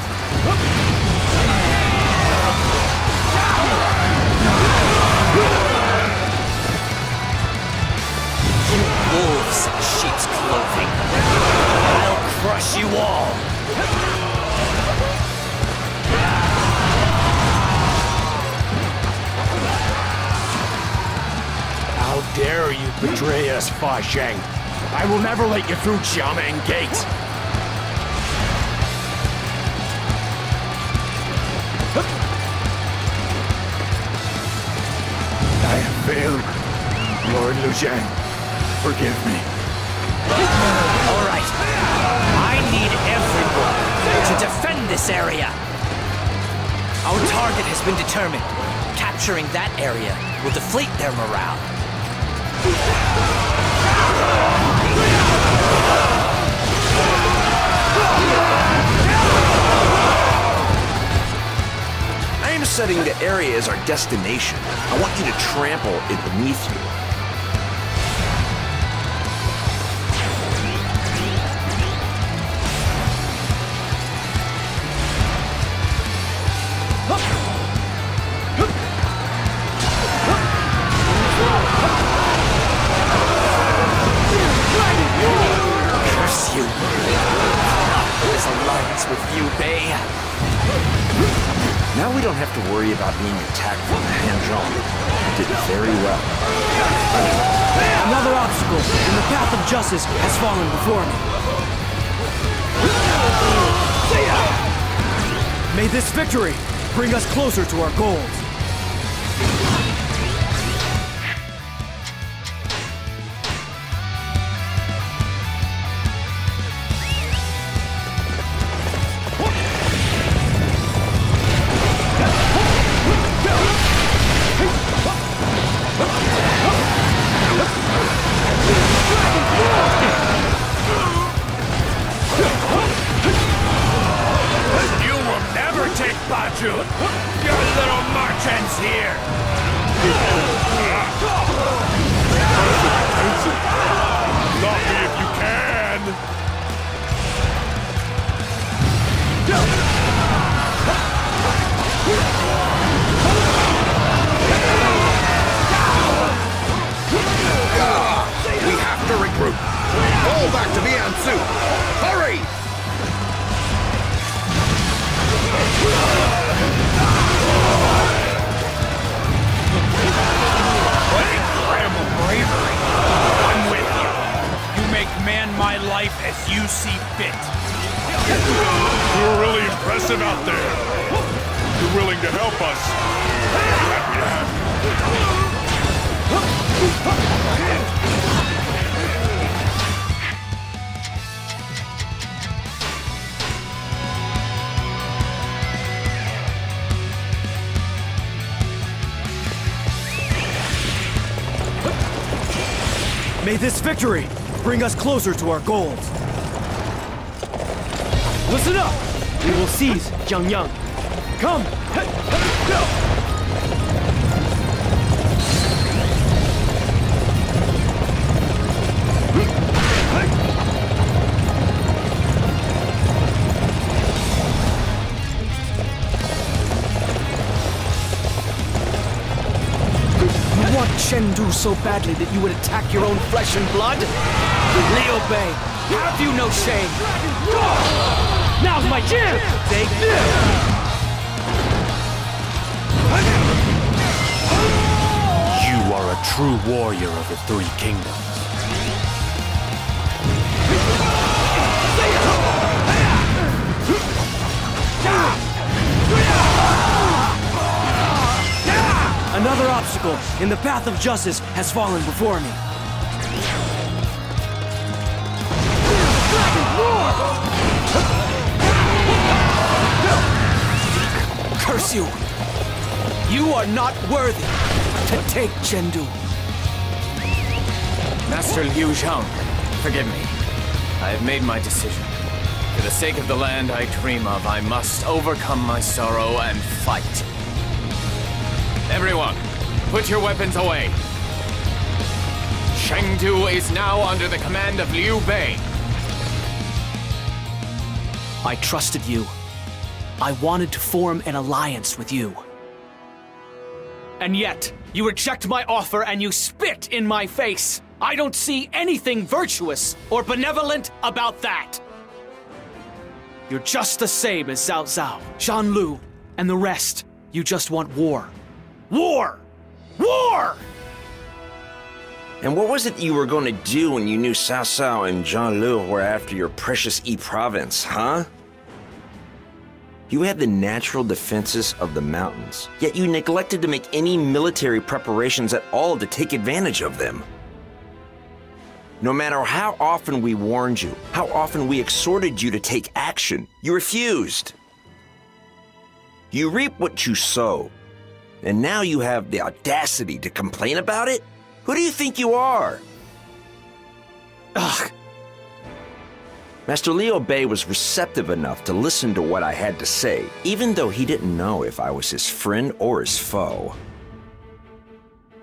Wolves in sheep's clothing. I'll crush you all. How dare you betray us, Fa Sheng? I will never let you through Jiaming Gate. I have failed. Lord Liu Zhang, forgive me. All right. I need everyone to defend this area. Our target has been determined. Capturing that area will deflate their morale. I'm setting the area as our destination. I want you to trample it beneath you. Curse you! This alliance with Liu Bei. Now we don't have to worry about being attacked from Hanzhong. You did very well. Another obstacle in the path of justice has fallen before me. May this victory bring us closer to our goals. Your little merchants here! Stop me if you can! We have to regroup! Fall back to Biansu! Hurry! What incredible bravery! I'm with you. You may command my life as you see fit. You were really impressive out there. You're willing to help us. Happy to have you. May this victory bring us closer to our goals. Listen up! We will seize Jiangyang. Come! You want Chengdu so badly that you would attack your own flesh and blood? Liu Bei, have you no shame? Now's my chance! Take this! You are a true warrior of the Three Kingdoms. Another obstacle in the path of justice has fallen before me. Curse you! You are not worthy to take Chengdu. Master Liu Zhao, forgive me. I have made my decision. For the sake of the land I dream of, I must overcome my sorrow and fight. Everyone, put your weapons away. Chengdu is now under the command of Liu Bei. I trusted you. I wanted to form an alliance with you. And yet, you reject my offer and you spit in my face. I don't see anything virtuous or benevolent about that. You're just the same as Cao Cao, Shan Lu, and the rest. You just want war. War! War! And what was it you were going to do when you knew Cao Cao and Zhang Lu were after your precious Yi province, huh? You had the natural defenses of the mountains, yet you neglected to make any military preparations at all to take advantage of them. No matter how often we warned you, how often we exhorted you to take action, you refused. You reap what you sow, and now you have the audacity to complain about it? Who do you think you are? Ugh. Master Liu Bei was receptive enough to listen to what I had to say, even though he didn't know if I was his friend or his foe.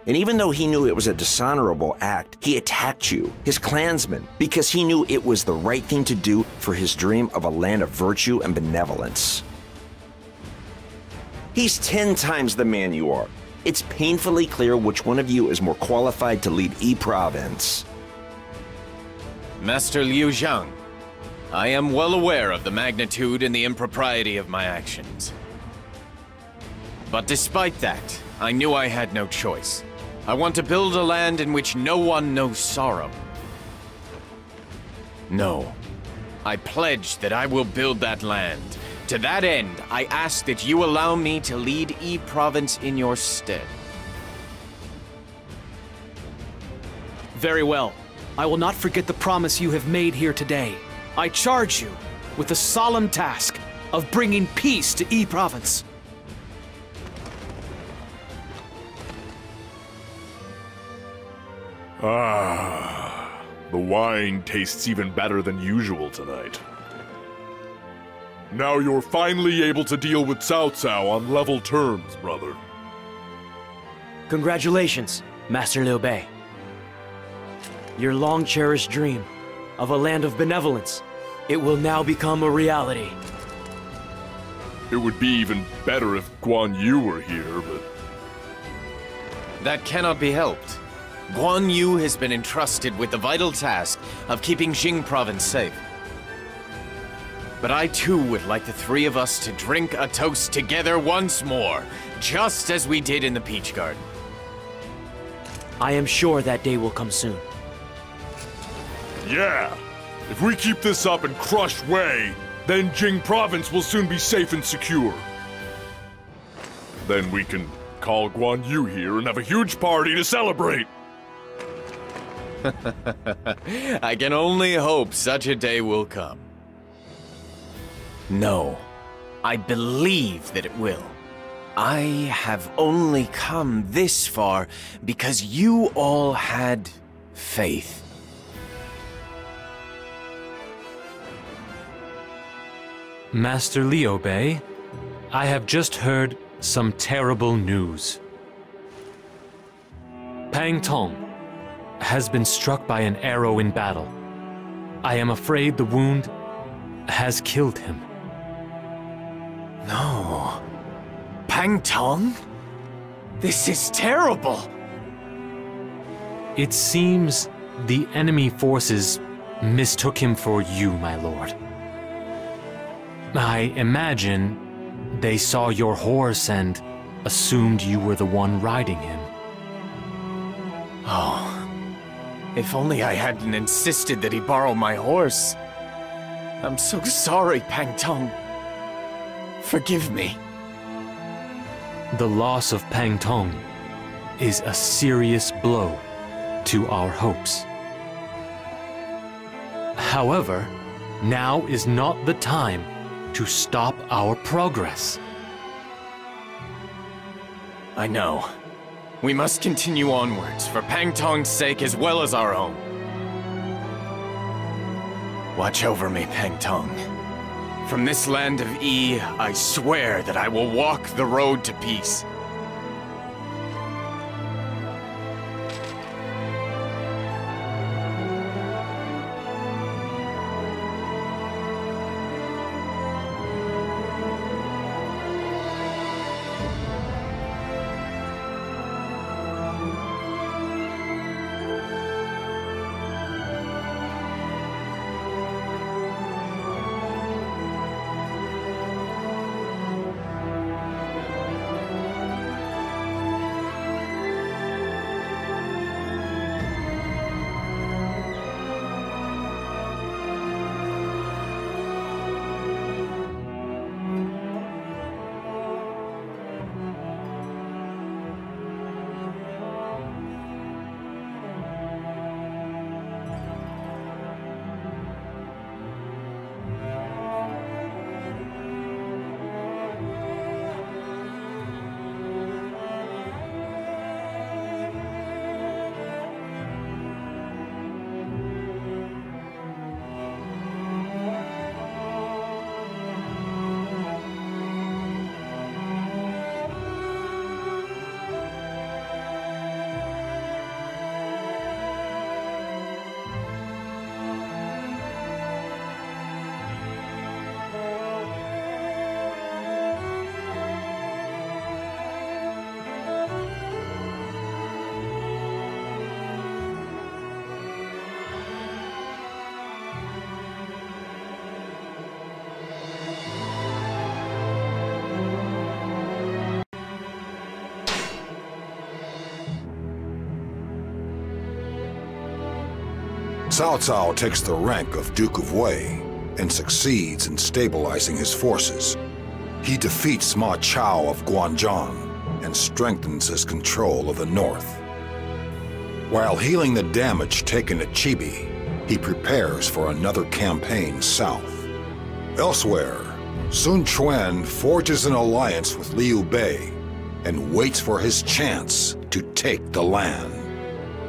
And even though he knew it was a dishonorable act, he attacked you, his clansmen, because he knew it was the right thing to do for his dream of a land of virtue and benevolence. He's 10 times the man you are. It's painfully clear which one of you is more qualified to lead E Province. Master Liu Zhang, I am well aware of the magnitude and the impropriety of my actions. But despite that, I knew I had no choice. I want to build a land in which no one knows sorrow. No, I pledge that I will build that land. To that end, I ask that you allow me to lead E Province in your stead. Very well. I will not forget the promise you have made here today. I charge you with the solemn task of bringing peace to E Province. Ah, the wine tastes even better than usual tonight. Now you're finally able to deal with Cao Cao on level terms, brother. Congratulations, Master Liu Bei. Your long-cherished dream of a land of benevolence, it will now become a reality. It would be even better if Guan Yu were here, but... That cannot be helped. Guan Yu has been entrusted with the vital task of keeping Jing Province safe. But I too would like the three of us to drink a toast together once more, just as we did in the Peach Garden. I am sure that day will come soon. Yeah! If we keep this up and crush Wei, then Jing Province will soon be safe and secure. Then we can call Guan Yu here and have a huge party to celebrate! I can only hope such a day will come. No, I believe that it will. I have only come this far because you all had faith. Master Liu Bei, I have just heard some terrible news. Pang Tong has been struck by an arrow in battle. I am afraid the wound has killed him. No. Pang Tong? This is terrible! It seems the enemy forces mistook him for you, my lord. I imagine they saw your horse and assumed you were the one riding him. Oh. If only I hadn't insisted that he borrow my horse. I'm so sorry, Pang Tong. Forgive me. The loss of Pang Tong is a serious blow to our hopes. However, now is not the time to stop our progress. I know. We must continue onwards, for Pang Tong's sake as well as our own. Watch over me, Pang Tong. From this land of E, I swear that I will walk the road to peace. Cao Cao takes the rank of Duke of Wei and succeeds in stabilizing his forces. He defeats Ma Chao of Guanzhong and strengthens his control of the north. While healing the damage taken at Chibi, he prepares for another campaign south. Elsewhere, Sun Quan forges an alliance with Liu Bei and waits for his chance to take the land.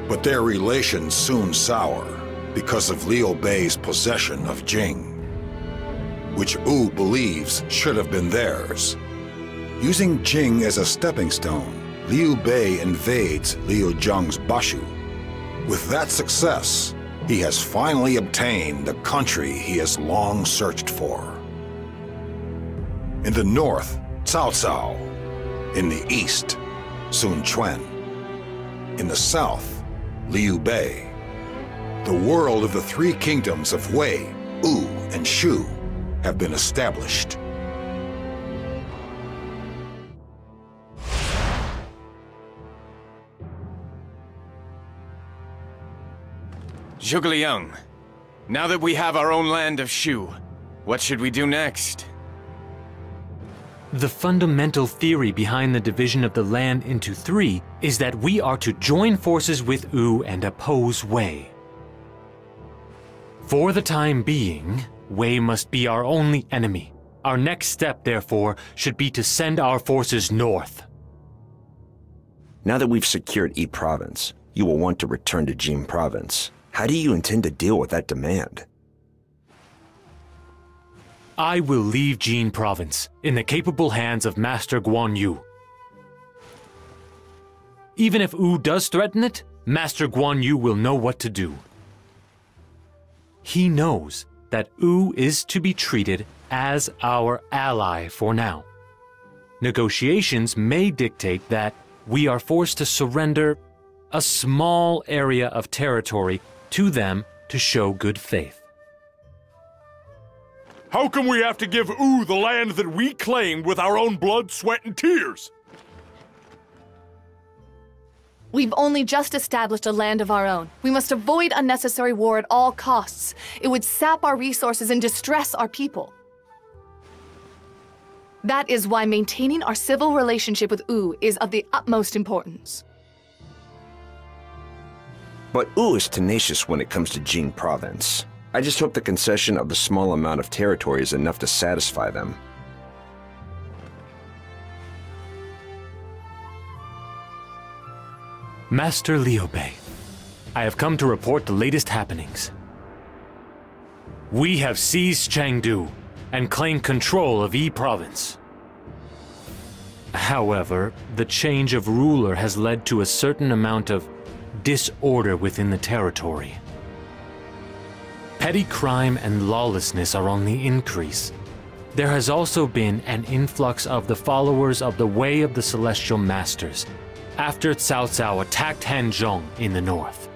But their relations soon sour because of Liu Bei's possession of Jing, which Wu believes should have been theirs. Using Jing as a stepping stone, Liu Bei invades Liu Zhang's Bashu. With that success, he has finally obtained the country he has long searched for. In the north, Cao Cao. In the east, Sun Quan. In the south, Liu Bei. The world of the three kingdoms of Wei, Wu, and Shu have been established. Zhuge Liang, now that we have our own land of Shu, what should we do next? The fundamental theory behind the division of the land into three is that we are to join forces with Wu and oppose Wei. For the time being, Wei must be our only enemy. Our next step, therefore, should be to send our forces north. Now that we've secured Yi Province, you will want to return to Jing Province. How do you intend to deal with that demand? I will leave Jing Province in the capable hands of Master Guan Yu. Even if Wu does threaten it, Master Guan Yu will know what to do. He knows that Wu is to be treated as our ally for now. Negotiations may dictate that we are forced to surrender a small area of territory to them to show good faith. How come we have to give Wu the land that we claimed with our own blood, sweat, and tears? We've only just established a land of our own. We must avoid unnecessary war at all costs. It would sap our resources and distress our people. That is why maintaining our civil relationship with Wu is of the utmost importance. But Wu is tenacious when it comes to Jing Province. I just hope the concession of the small amount of territory is enough to satisfy them. Master Liu Bei, I have come to report the latest happenings. We have seized Chengdu and claimed control of Yi Province. However, the change of ruler has led to a certain amount of disorder within the territory. Petty crime and lawlessness are on the increase. There has also been an influx of the followers of the Way of the Celestial Masters after Cao Cao attacked Hanzhong in the north.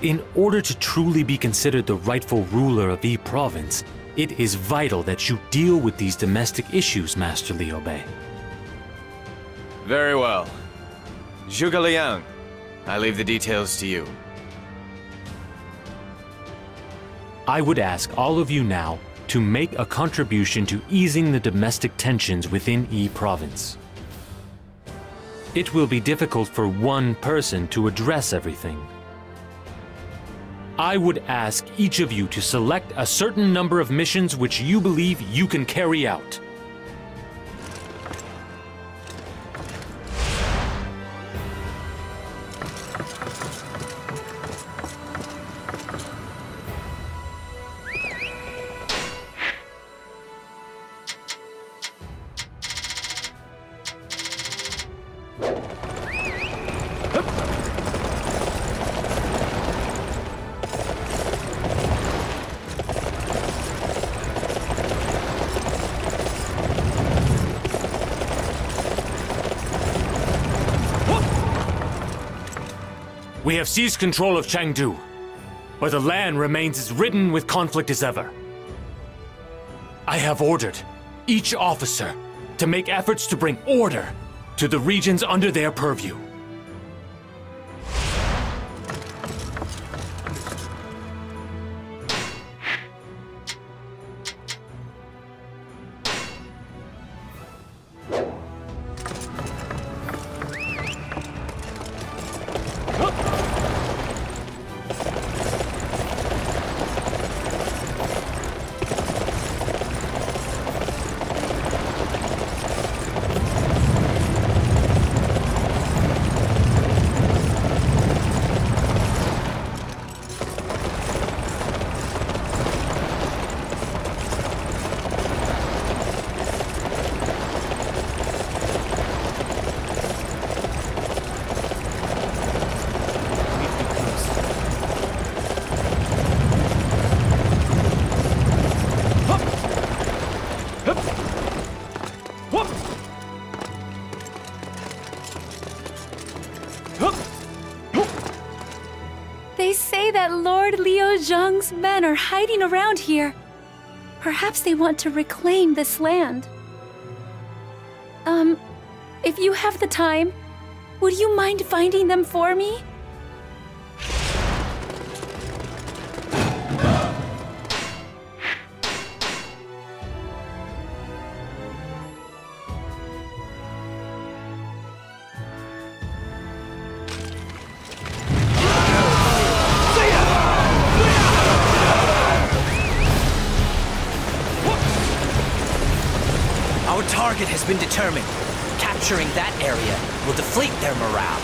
In order to truly be considered the rightful ruler of Yi Province, it is vital that you deal with these domestic issues, Master Liu Bei. Very well. Zhuge Liang, I leave the details to you. I would ask all of you now to make a contribution to easing the domestic tensions within Yi Province. It will be difficult for one person to address everything. I would ask each of you to select a certain number of missions which you believe you can carry out. We have seized control of Chengdu, but the land remains as ridden with conflict as ever. I have ordered each officer to make efforts to bring order to the regions under their purview. They say that Lord Liu Zhang's men are hiding around here. Perhaps they want to reclaim this land. If you have the time, would you mind finding them for me? Our target has been determined. Capturing that area will deflate their morale.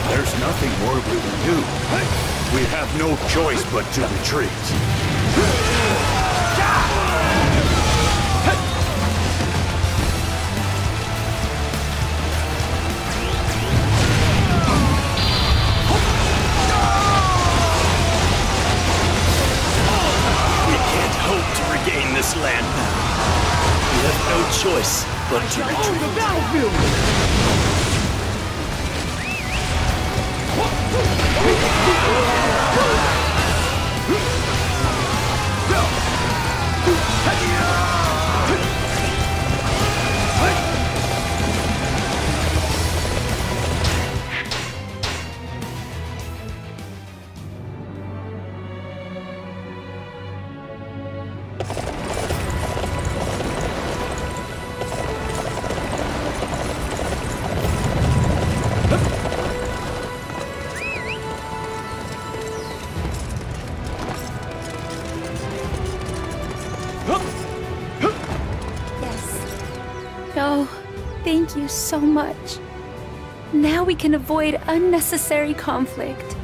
There's nothing more we can do. We have no choice but to retreat. We can't hope to regain this land now. We have no choice but to retreat. The battlefield! Oh, thank you so much. Now we can avoid unnecessary conflict.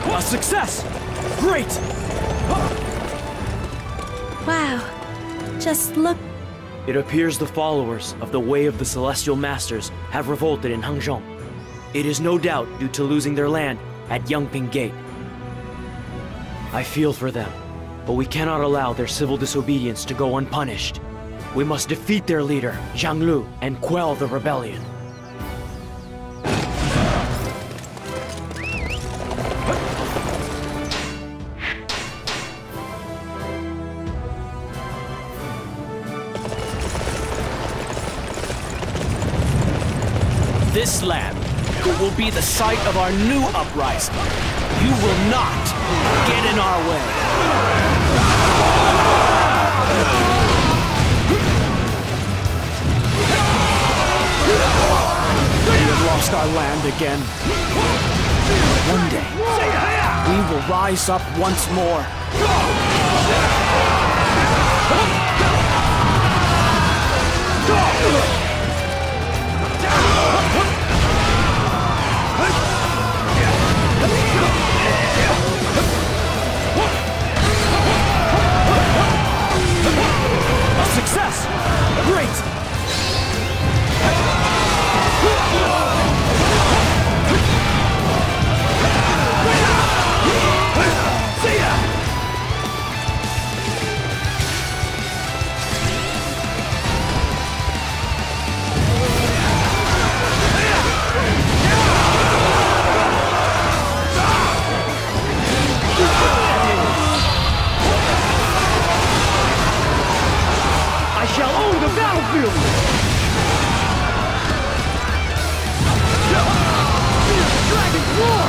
A success! Great! Wow. Just look. It appears the followers of the Way of the Celestial Masters have revolted in Hangzhong. It is no doubt due to losing their land at Yangping Gate. I feel for them, but we cannot allow their civil disobedience to go unpunished. We must defeat their leader, Zhang Lu, and quell the rebellion. This land will be the site of our new uprising. You will not get in our way. We have lost our land again. One day, we will rise up once more. Feel me! Dragon's Roar!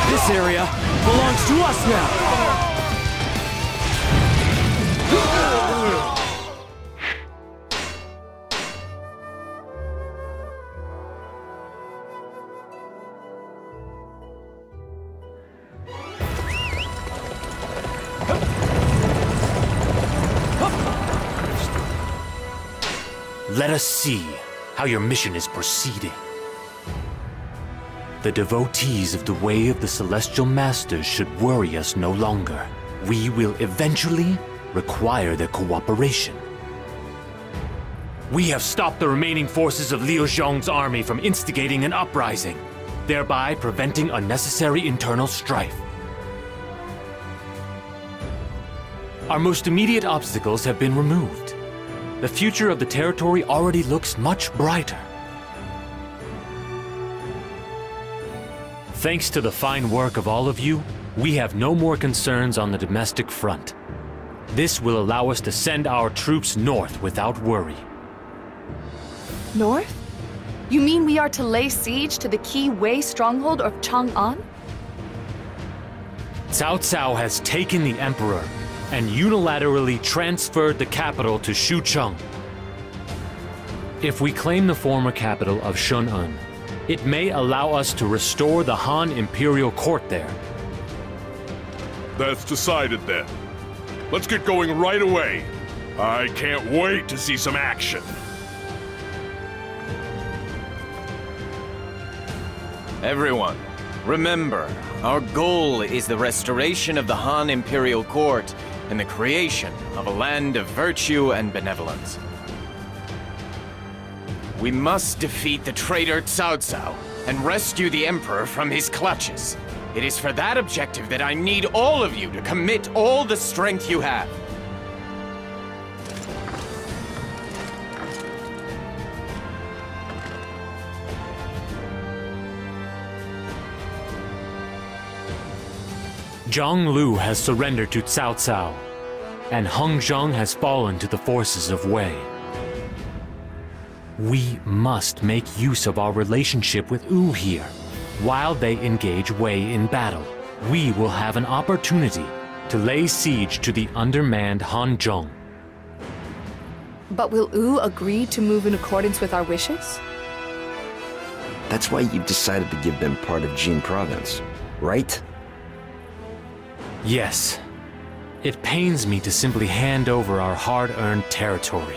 This area belongs to us now! Let us see how your mission is proceeding. The devotees of the way of the Celestial Masters should worry us no longer. We will eventually require their cooperation. We have stopped the remaining forces of Liu Zhong's army from instigating an uprising, thereby preventing unnecessary internal strife. Our most immediate obstacles have been removed. The future of the territory already looks much brighter. Thanks to the fine work of all of you, we have no more concerns on the domestic front. This will allow us to send our troops north without worry. North? You mean we are to lay siege to the key Wei stronghold of Chang'an? Cao Cao has taken the Emperor and unilaterally transferred the capital to Xucheng. If we claim the former capital of Shun'an, it may allow us to restore the Han Imperial Court there. That's decided then. Let's get going right away. I can't wait to see some action. Everyone, remember, our goal is the restoration of the Han Imperial Court and the creation of a land of virtue and benevolence. We must defeat the traitor Cao Cao and rescue the Emperor from his clutches. It is for that objective that I need all of you to commit all the strength you have. Zhang Lu has surrendered to Cao Cao, and Heng Zheng has fallen to the forces of Wei. We must make use of our relationship with Wu here. While they engage Wei in battle, we will have an opportunity to lay siege to the undermanned Hanzhong. But will Wu agree to move in accordance with our wishes? That's why you've decided to give them part of Jin Province, right? Yes. It pains me to simply hand over our hard-earned territory.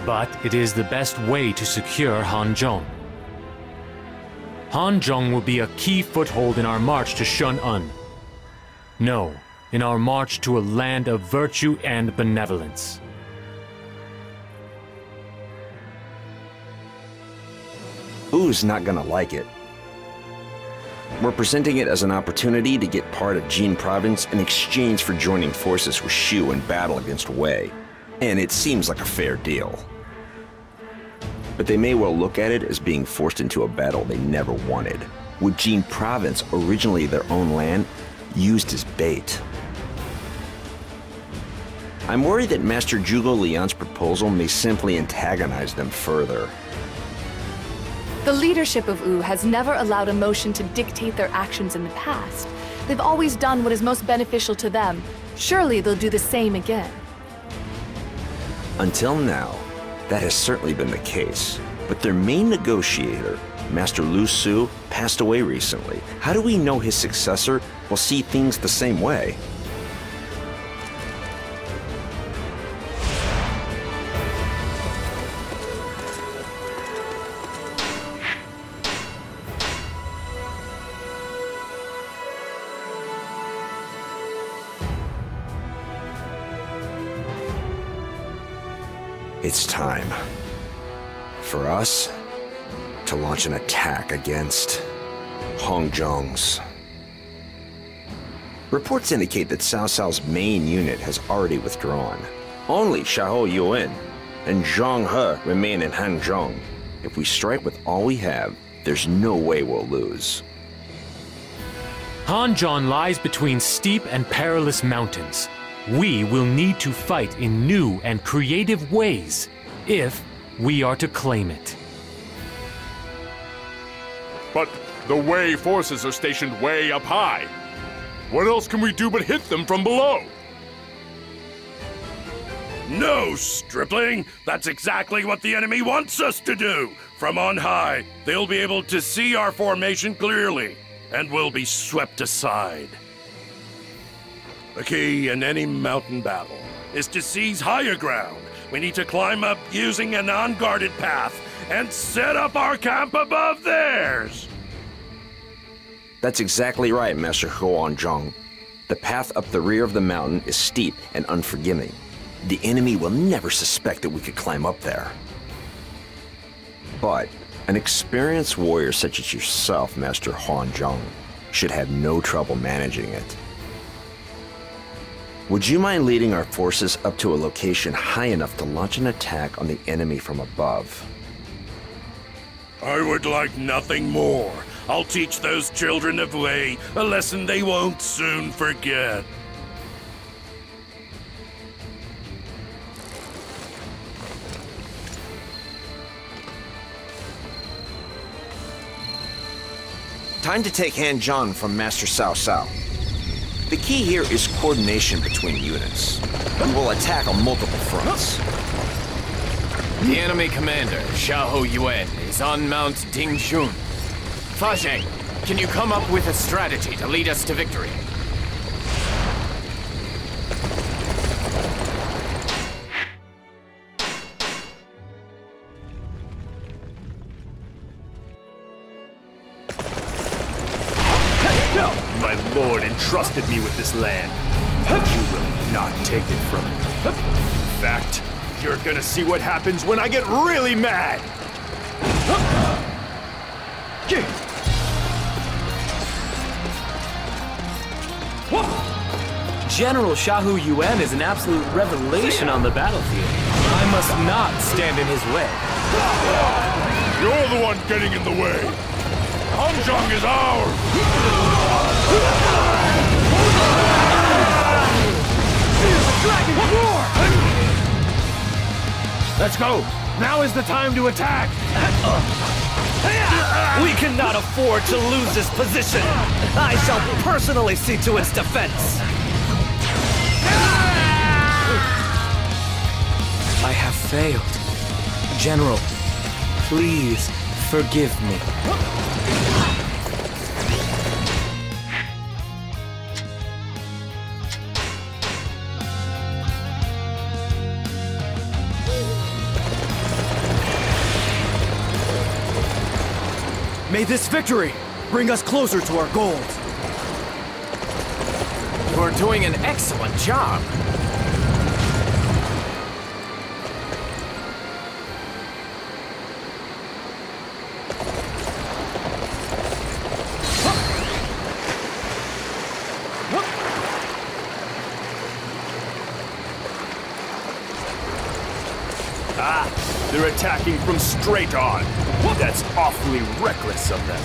But it is the best way to secure Hanzhong. Hanzhong will be a key foothold in our march to Shun'an. No, in our march to a land of virtue and benevolence. Wu's not gonna like it. We're presenting it as an opportunity to get part of Jin Province in exchange for joining forces with Shu in battle against Wei. And it seems like a fair deal. But they may well look at it as being forced into a battle they never wanted, with Jin Province, originally their own land, used as bait. I'm worried that Master Zhuge Liang's proposal may simply antagonize them further. The leadership of Wu has never allowed emotion to dictate their actions in the past. They've always done what is most beneficial to them. Surely they'll do the same again. Until now, that has certainly been the case. But their main negotiator, Master Lu Su, passed away recently. How do we know his successor will see things the same way? It's time for us to launch an attack against Hong Zhong's. Reports indicate that Cao Cao's main unit has already withdrawn. Only Xiahou Yuan and Zhang He remain in Hanzhong. If we strike with all we have, there's no way we'll lose. Hanzhong lies between steep and perilous mountains. We will need to fight in new and creative ways if we are to claim it. But the Wei forces are stationed way up high. What else can we do but hit them from below? No, stripling! That's exactly what the enemy wants us to do! From on high, they'll be able to see our formation clearly, and we'll be swept aside. The key in any mountain battle is to seize higher ground. We need to climb up using an unguarded path and set up our camp above theirs! That's exactly right, Master Huanzhong. The path up the rear of the mountain is steep and unforgiving. The enemy will never suspect that we could climb up there. But an experienced warrior such as yourself, Master Huanzhong, should have no trouble managing it. Would you mind leading our forces up to a location high enough to launch an attack on the enemy from above? I would like nothing more. I'll teach those children of Wei a lesson they won't soon forget. Time to take Hanzhong from Master Cao Cao. The key here is coordination between units. We will attack on multiple fronts. The enemy commander, Xiahou Yuan, is on Mount Dingxun. Fa Zheng, can you come up with a strategy to lead us to victory? My lord entrusted me with this land. You will not take it from me. In fact, you're gonna see what happens when I get really mad! General Xiahou Yuan is an absolute revelation on the battlefield. I must not stand in his way. You're the one getting in the way. Hanzhong is ours! Dragon roar! Let's go! Now is the time to attack! We cannot afford to lose this position! I shall personally see to its defense! I have failed. General, please forgive me. May this victory bring us closer to our goals. You're doing an excellent job. Ah, they're attacking from straight on. That's awfully reckless of them.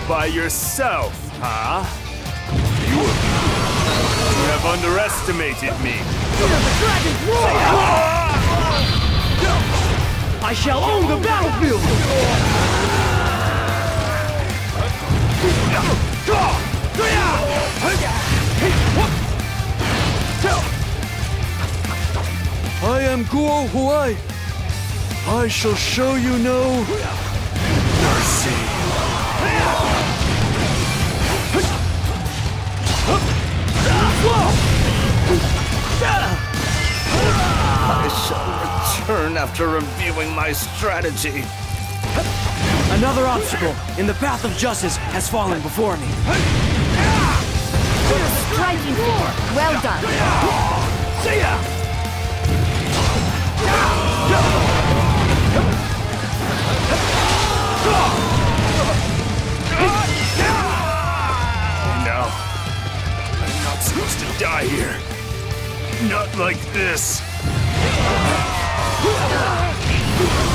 By yourself, huh? You have underestimated me. I shall own the battlefield! I am Guo Huai. I shall show you no mercy. I shall return after reviewing my strategy. Another obstacle in the path of justice has fallen before me. Striking force. Well done. See ya! No. I'm not supposed to die here. Not like this.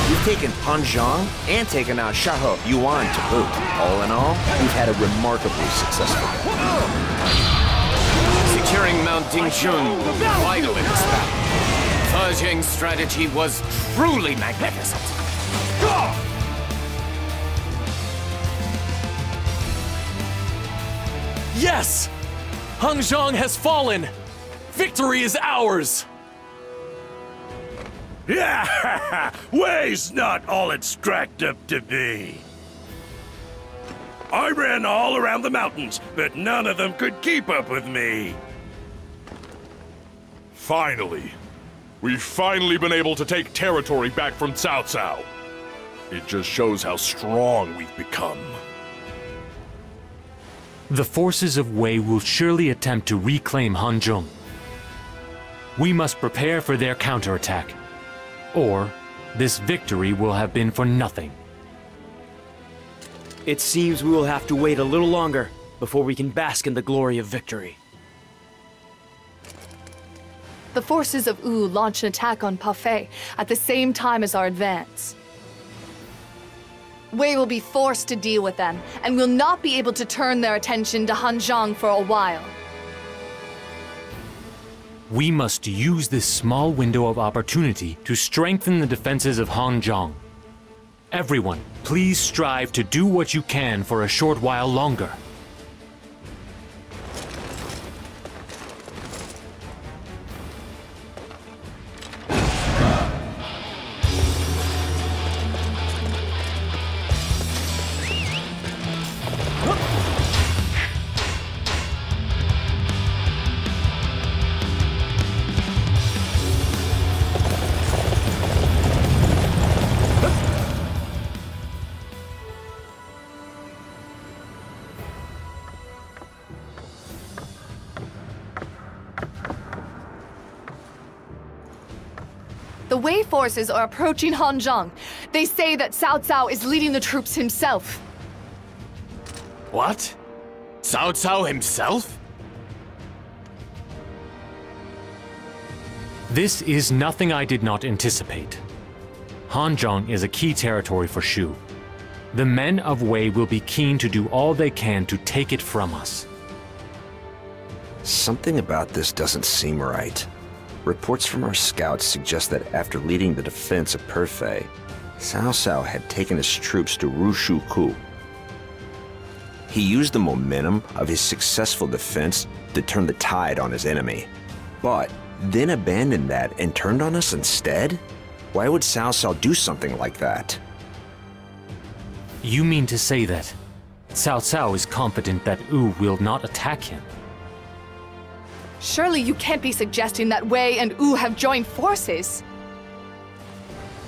We've taken Han Zhang and taken out Xiahou Yuan to boot. All in all, we've had a remarkably successful day. Securing Mount Dingchun will be vital in this battle. He Zheng's strategy was truly magnificent. Yes! Han Zhang has fallen! Victory is ours! Yeah, Wei's not all it's cracked up to be. I ran all around the mountains, but none of them could keep up with me. Finally. We've finally been able to take territory back from Cao Cao. It just shows how strong we've become. The forces of Wei will surely attempt to reclaim Hanzhong. We must prepare for their counterattack, or this victory will have been for nothing. It seems we will have to wait a little longer before we can bask in the glory of victory. The forces of Wu launch an attack on Pafei at the same time as our advance. Wei will be forced to deal with them, and will not be able to turn their attention to Hanzhong for a while. We must use this small window of opportunity to strengthen the defenses of Hanzhong. Everyone, please strive to do what you can for a short while longer. The Wei forces are approaching Hanzhong. They say that Cao Cao is leading the troops himself. What? Cao Cao himself? This is nothing I did not anticipate. Hanzhong is a key territory for Shu. The men of Wei will be keen to do all they can to take it from us. Something about this doesn't seem right. Reports from our scouts suggest that after leading the defense of Perfei, Cao Cao had taken his troops to Rushu Ku, He used the momentum of his successful defense to turn the tide on his enemy, but then abandoned that and turned on us instead? Why would Cao Cao do something like that? You mean to say that Cao Cao is confident that Wu will not attack him? Surely you can't be suggesting that Wei and Wu have joined forces.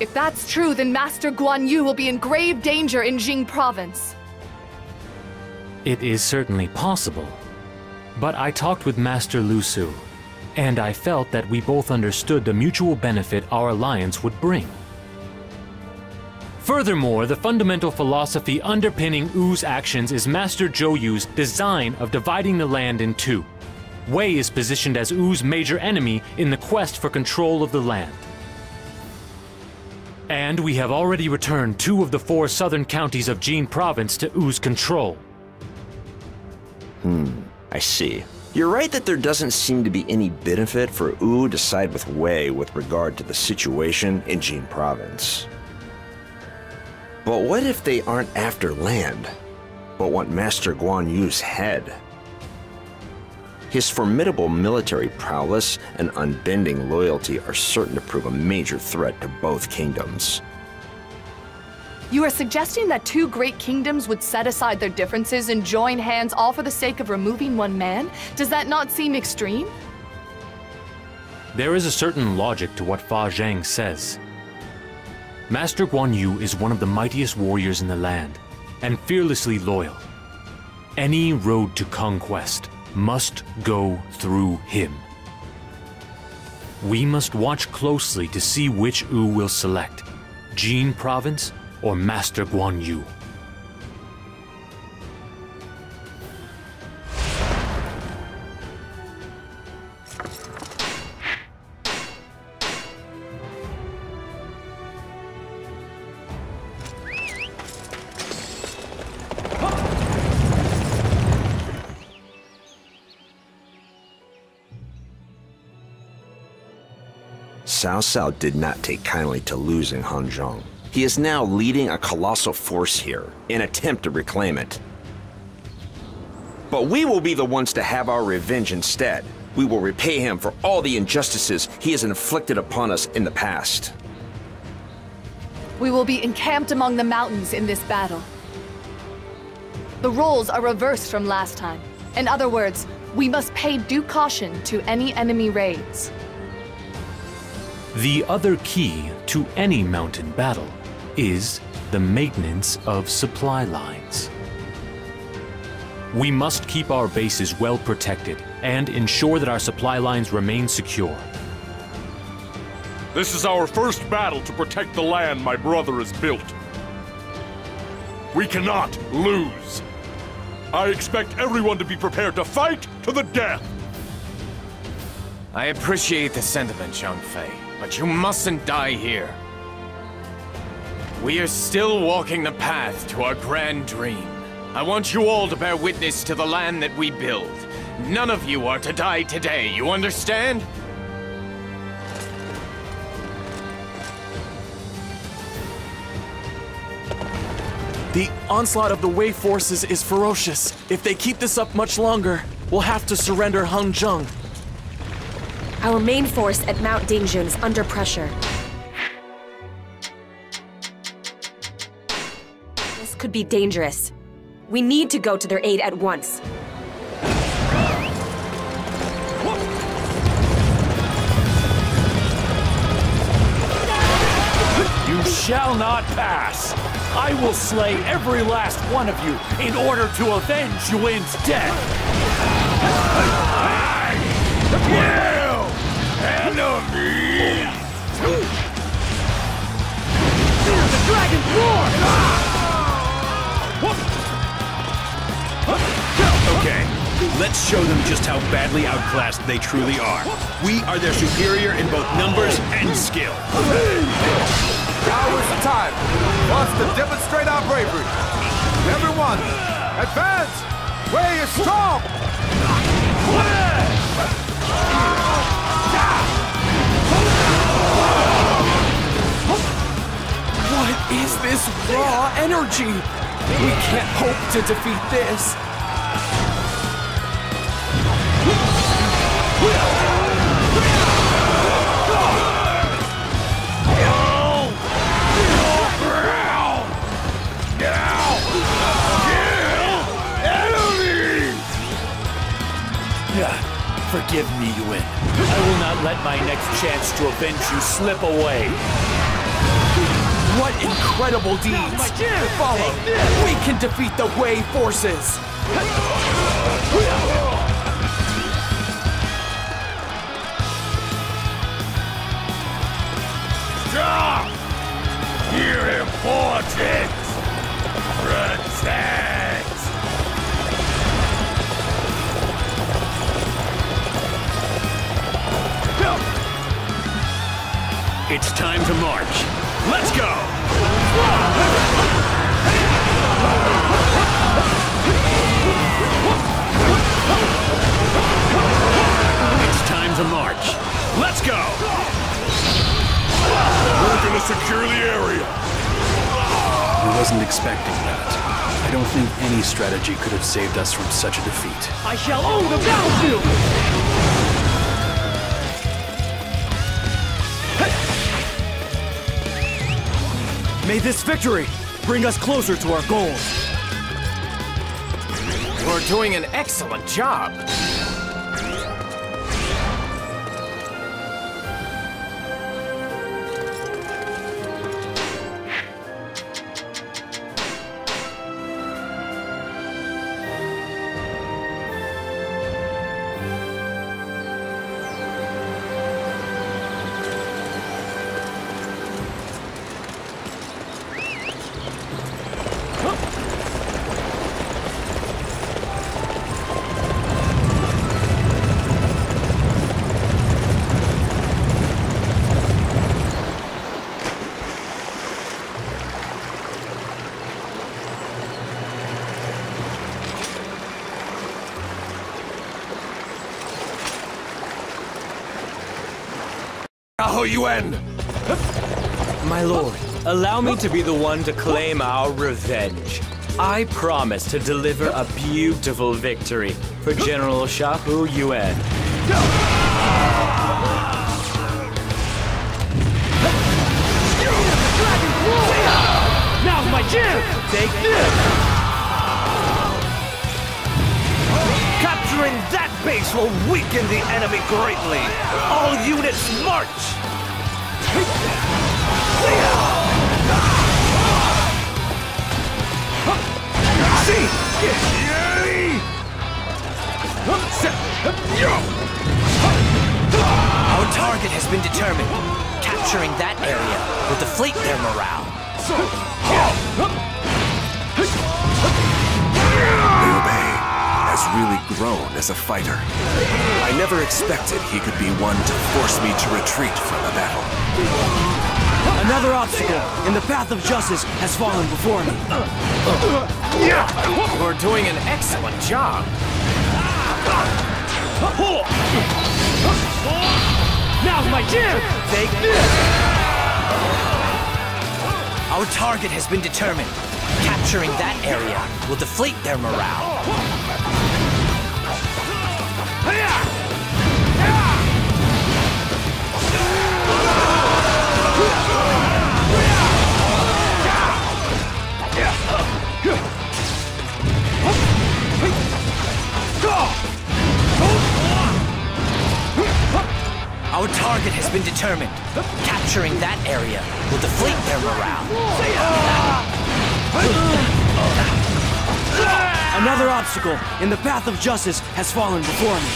If that's true, then Master Guan Yu will be in grave danger in Jing province. It is certainly possible. But I talked with Master Lu Su, and I felt that we both understood the mutual benefit our alliance would bring. Furthermore, the fundamental philosophy underpinning Wu's actions is Master Zhou Yu's design of dividing the land in two. Wei is positioned as Wu's major enemy in the quest for control of the land. And we have already returned 2 of the 4 southern counties of Jing province to Wu's control. I see. You're right that there doesn't seem to be any benefit for Wu to side with Wei with regard to the situation in Jing province. But what if they aren't after land, but want Master Guan Yu's head? His formidable military prowess and unbending loyalty are certain to prove a major threat to both kingdoms. You are suggesting that 2 great kingdoms would set aside their differences and join hands all for the sake of removing one man? Does that not seem extreme? There is a certain logic to what Fa Zhang says. Master Guan Yu is one of the mightiest warriors in the land, and fearlessly loyal. Any road to conquest must go through him. We must watch closely to see which Wu will select, Jing province or Master Guan Yu. Cao Cao did not take kindly to losing Hanzhong. He is now leading a colossal force here, in an attempt to reclaim it. But we will be the ones to have our revenge instead. We will repay him for all the injustices he has inflicted upon us in the past. We will be encamped among the mountains in this battle. The roles are reversed from last time. In other words, we must pay due caution to any enemy raids. The other key to any mountain battle is the maintenance of supply lines. We must keep our bases well protected and ensure that our supply lines remain secure. This is our first battle to protect the land my brother has built. We cannot lose. I expect everyone to be prepared to fight to the death. I appreciate the sentiment, Zhang Fei, but you mustn't die here. We are still walking the path to our grand dream. I want you all to bear witness to the land that we build. None of you are to die today, you understand? The onslaught of the Wei forces is ferocious. If they keep this up much longer, we'll have to surrender Hanzhong. Our main force at Mount Dingjun is under pressure. This could be dangerous. We need to go to their aid at once. You shall not pass! I will slay every last one of you in order to avenge Yuan's death! You! Enemy! The dragon's roar! Okay, let's show them just how badly outclassed they truly are. We are their superior in both numbers and skill. Now is the time for us to demonstrate our bravery. Everyone, advance! Wei is strong! What is this raw energy? We can't hope to defeat this. Forgive me, Yuan. I will not let my next chance to avenge you slip away. What incredible deeds! Follow! We can defeat the Wei forces! Stop! You're important! Protect! It's time to march. Let's go! It's time to march. Let's go! We're gonna secure the area! I wasn't expecting that. I don't think any strategy could have saved us from such a defeat. I shall own the battlefield! May this victory bring us closer to our goals. You're doing an excellent job. Yuan! My lord, allow me to be the one to claim our revenge. I promise to deliver a beautiful victory for General Xiahou Yuan. Now's my chance! Take this! Capturing that base will weaken the enemy greatly! All units march! Our target has been determined. Capturing that area will deflate their morale. Liu Bei has really grown as a fighter. I never expected he could be one to force me to retreat from a battle. Another obstacle in the path of justice has fallen before me. You're doing an excellent job. Now's my chance! Take this! Our target has been determined. Capturing that area will deflate their morale. Our target has been determined. Capturing that area will deflate their morale. Another obstacle in the path of justice has fallen before me.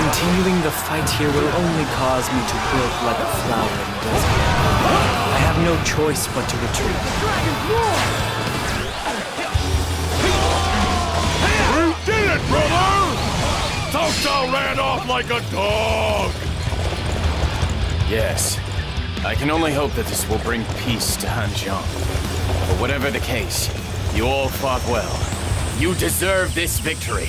Continuing the fight here will only cause me to wilt like a flower in the desert. I have no choice but to retreat. You did it, brother! Cao Cao ran off like a dog! Yes. I can only hope that this will bring peace to Hanzhong. But whatever the case, you all fought well. You deserve this victory.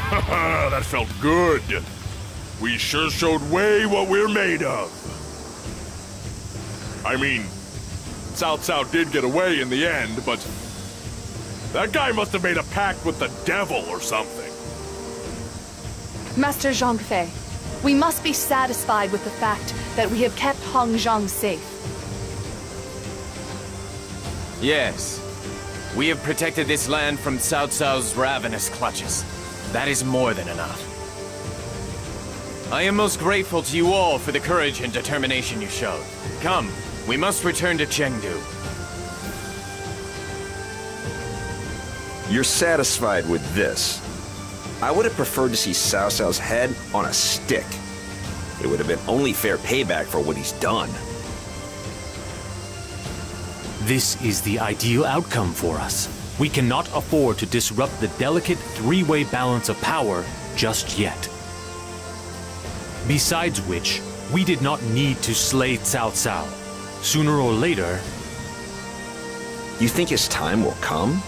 Haha, that felt good. We sure showed Wei what we're made of. I mean, Cao Cao did get away in the end, but that guy must have made a pact with the devil or something. Master Zhang, we must be satisfied with the fact that we have kept Hong Zhang safe. Yes. We have protected this land from Cao Cao's ravenous clutches. That is more than enough. I am most grateful to you all for the courage and determination you showed. Come, we must return to Chengdu. You're satisfied with this. I would have preferred to see Cao Cao's head on a stick. It would have been only fair payback for what he's done. This is the ideal outcome for us. We cannot afford to disrupt the delicate three-way balance of power just yet. Besides which, we did not need to slay Cao Cao. Sooner or later... You think his time will come?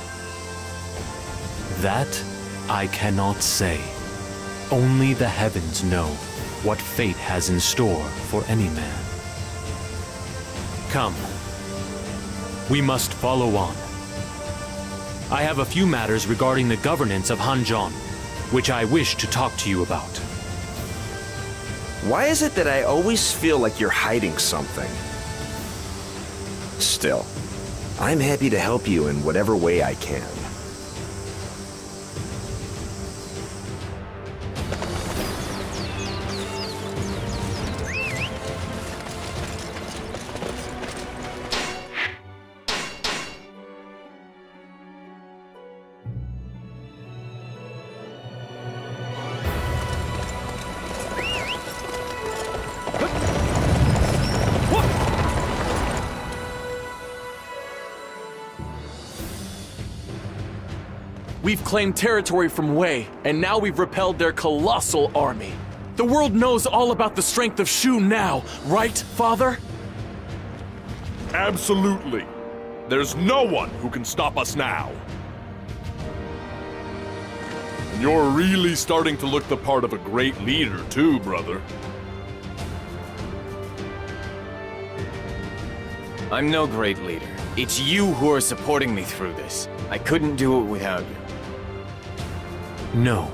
That I cannot say. Only the heavens know what fate has in store for any man. Come. We must follow on. I have a few matters regarding the governance of Hanzhong, which I wish to talk to you about. Why is it that I always feel like you're hiding something? Still, I'm happy to help you in whatever way I can. We've claimed territory from Wei, and now we've repelled their colossal army. The world knows all about the strength of Shu now, right, Father? Absolutely. There's no one who can stop us now. And you're really starting to look the part of a great leader, too, brother. I'm no great leader. It's you who are supporting me through this. I couldn't do it without you. No.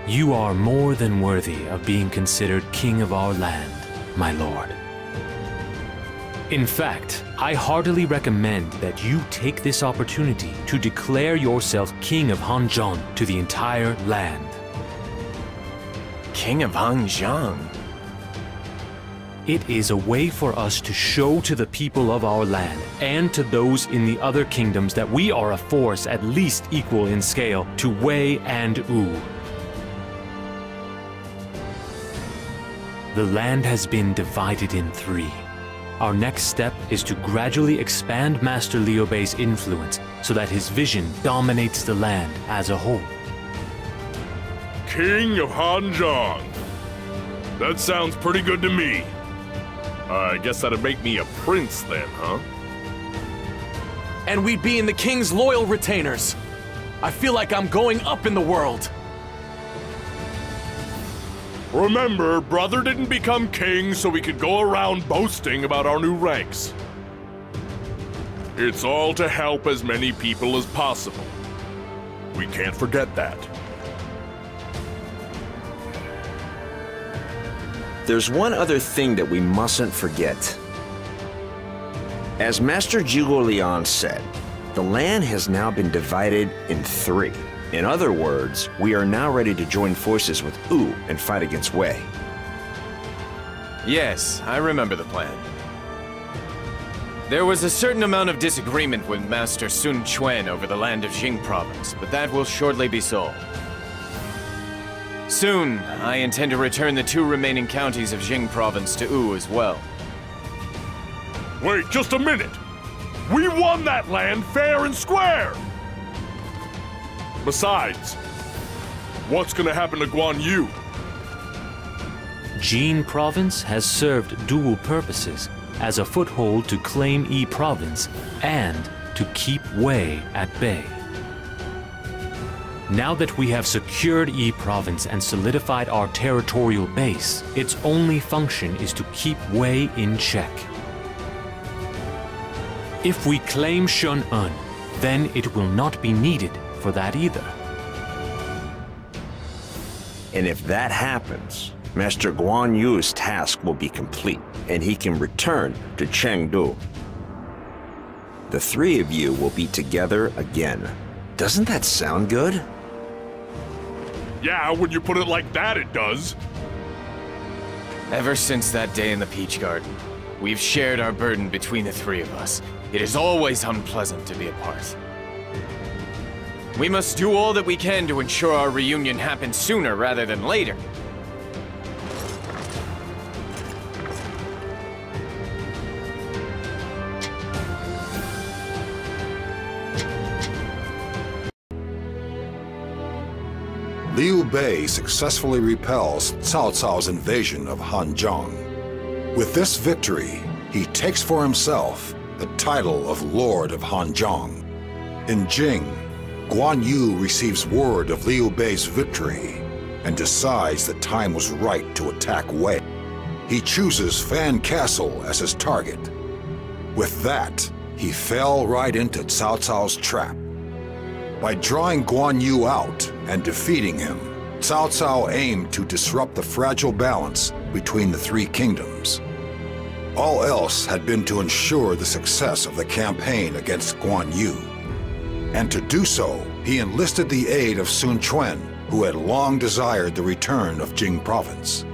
You are more than worthy of being considered king of our land, my lord. In fact, I heartily recommend that you take this opportunity to declare yourself king of Hanzhong to the entire land. King of Hanzhong? It is a way for us to show to the people of our land and to those in the other kingdoms that we are a force at least equal in scale to Wei and Wu. The land has been divided in three. Our next step is to gradually expand Master Liu Bei's influence so that his vision dominates the land as a whole. King of Hanzhong. That sounds pretty good to me. I guess that'd make me a prince then, huh? And we'd be in the king's loyal retainers. I feel like I'm going up in the world. Remember, brother didn't become king so we could go around boasting about our new ranks. It's all to help as many people as possible. We can't forget that. There's one other thing that we mustn't forget. As Master Zhuge Liang said, the land has now been divided in three. In other words, we are now ready to join forces with Wu and fight against Wei. Yes, I remember the plan. There was a certain amount of disagreement with Master Sun Quan over the land of Jing province, but that will shortly be solved. Soon, I intend to return the 2 remaining counties of Jing province to Wu as well. Wait just a minute! We won that land fair and square! Besides, what's gonna happen to Guan Yu? Jin Province has served dual purposes as a foothold to claim Yi Province and to keep Wei at bay. Now that we have secured Yi Province and solidified our territorial base, its only function is to keep Wei in check. If we claim Shun'en, then it will not be needed for that either. And if that happens, Master Guan Yu's task will be complete, and he can return to Chengdu. The three of you will be together again. Doesn't that sound good? Yeah, when you put it like that, it does. Ever since that day in the Peach Garden, we've shared our burden between the three of us. It is always unpleasant to be apart. We must do all that we can to ensure our reunion happens sooner rather than later. Liu Bei successfully repels Cao Cao's invasion of Hanzhong. With this victory, he takes for himself the title of Lord of Hanzhong. In Jing, Guan Yu receives word of Liu Bei's victory and decides the time was right to attack Wei. He chooses Fan Castle as his target. With that, he fell right into Cao Cao's trap. By drawing Guan Yu out and defeating him, Cao Cao aimed to disrupt the fragile balance between the three kingdoms. All else had been to ensure the success of the campaign against Guan Yu. And to do so, he enlisted the aid of Sun Quan, who had long desired the return of Jing Province.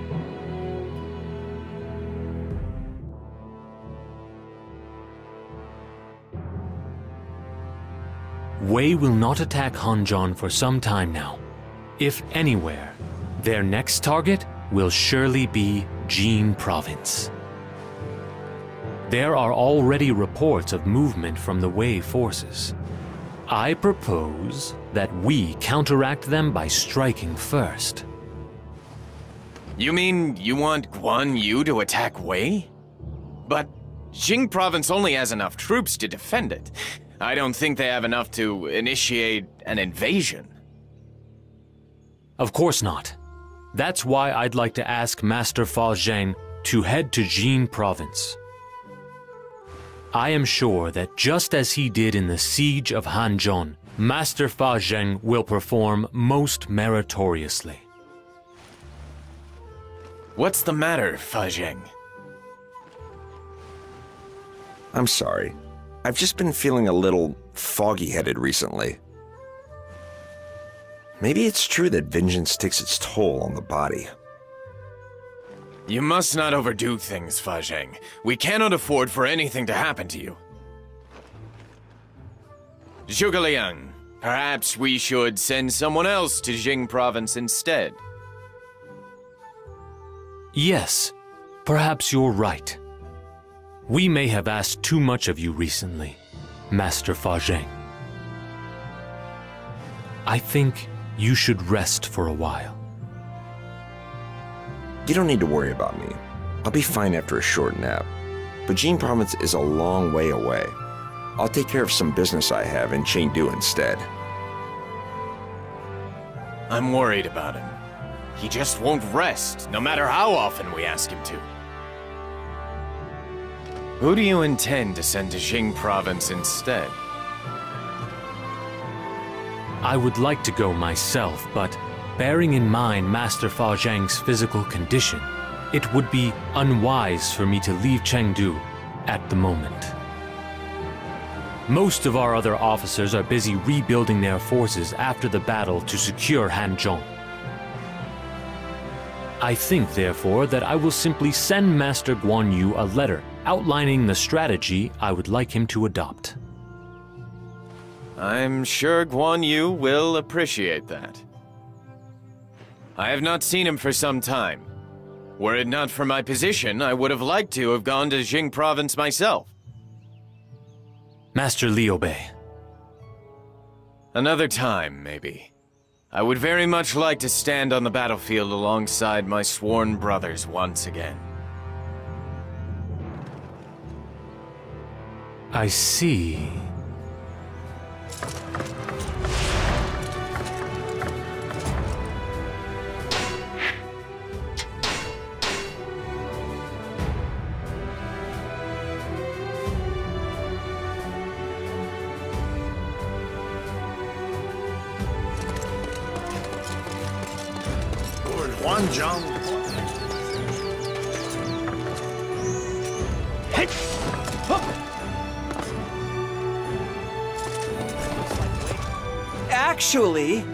Wei will not attack Hanzhong for some time now. If anywhere, their next target will surely be Jin Province. There are already reports of movement from the Wei forces. I propose that we counteract them by striking first. You mean you want Guan Yu to attack Wei? But Jing Province only has enough troops to defend it. I don't think they have enough to initiate an invasion. Of course not. That's why I'd like to ask Master Fa Zheng to head to Jin Province. I am sure that just as he did in the siege of Hanzhong, Master Fa Zheng will perform most meritoriously. What's the matter, Fa Zheng? I'm sorry. I've just been feeling a little foggy-headed recently. Maybe it's true that vengeance takes its toll on the body. You must not overdo things, Fa Zheng. We cannot afford for anything to happen to you. Zhuge Liang, perhaps we should send someone else to Jing Province instead. Yes, perhaps you're right. We may have asked too much of you recently, Master Fa Zheng. I think you should rest for a while. You don't need to worry about me. I'll be fine after a short nap. But Jin Province is a long way away. I'll take care of some business I have in Chengdu instead. I'm worried about him. He just won't rest, no matter how often we ask him to. Who do you intend to send to Jing Province instead? I would like to go myself, but bearing in mind Master Fa Zheng's physical condition, it would be unwise for me to leave Chengdu at the moment. Most of our other officers are busy rebuilding their forces after the battle to secure Hanzhong. I think, therefore, that I will simply send Master Guan Yu a letter outlining the strategy I would like him to adopt. I'm sure Guan Yu will appreciate that. I have not seen him for some time. Were it not for my position, I would have liked to have gone to Jing Province myself. Master Liu Bei. Another time, maybe. I would very much like to stand on the battlefield alongside my sworn brothers once again. I see. One jump. Actually,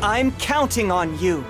I'm counting on you.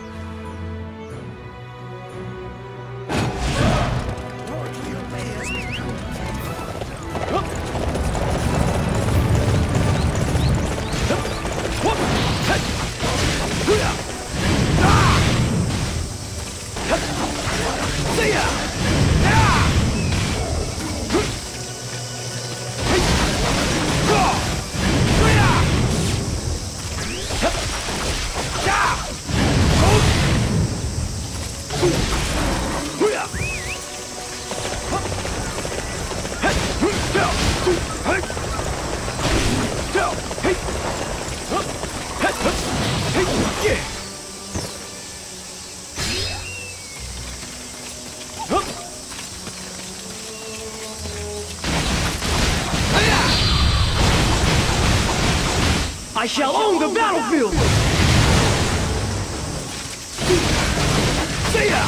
I shall own the battlefield! See ya!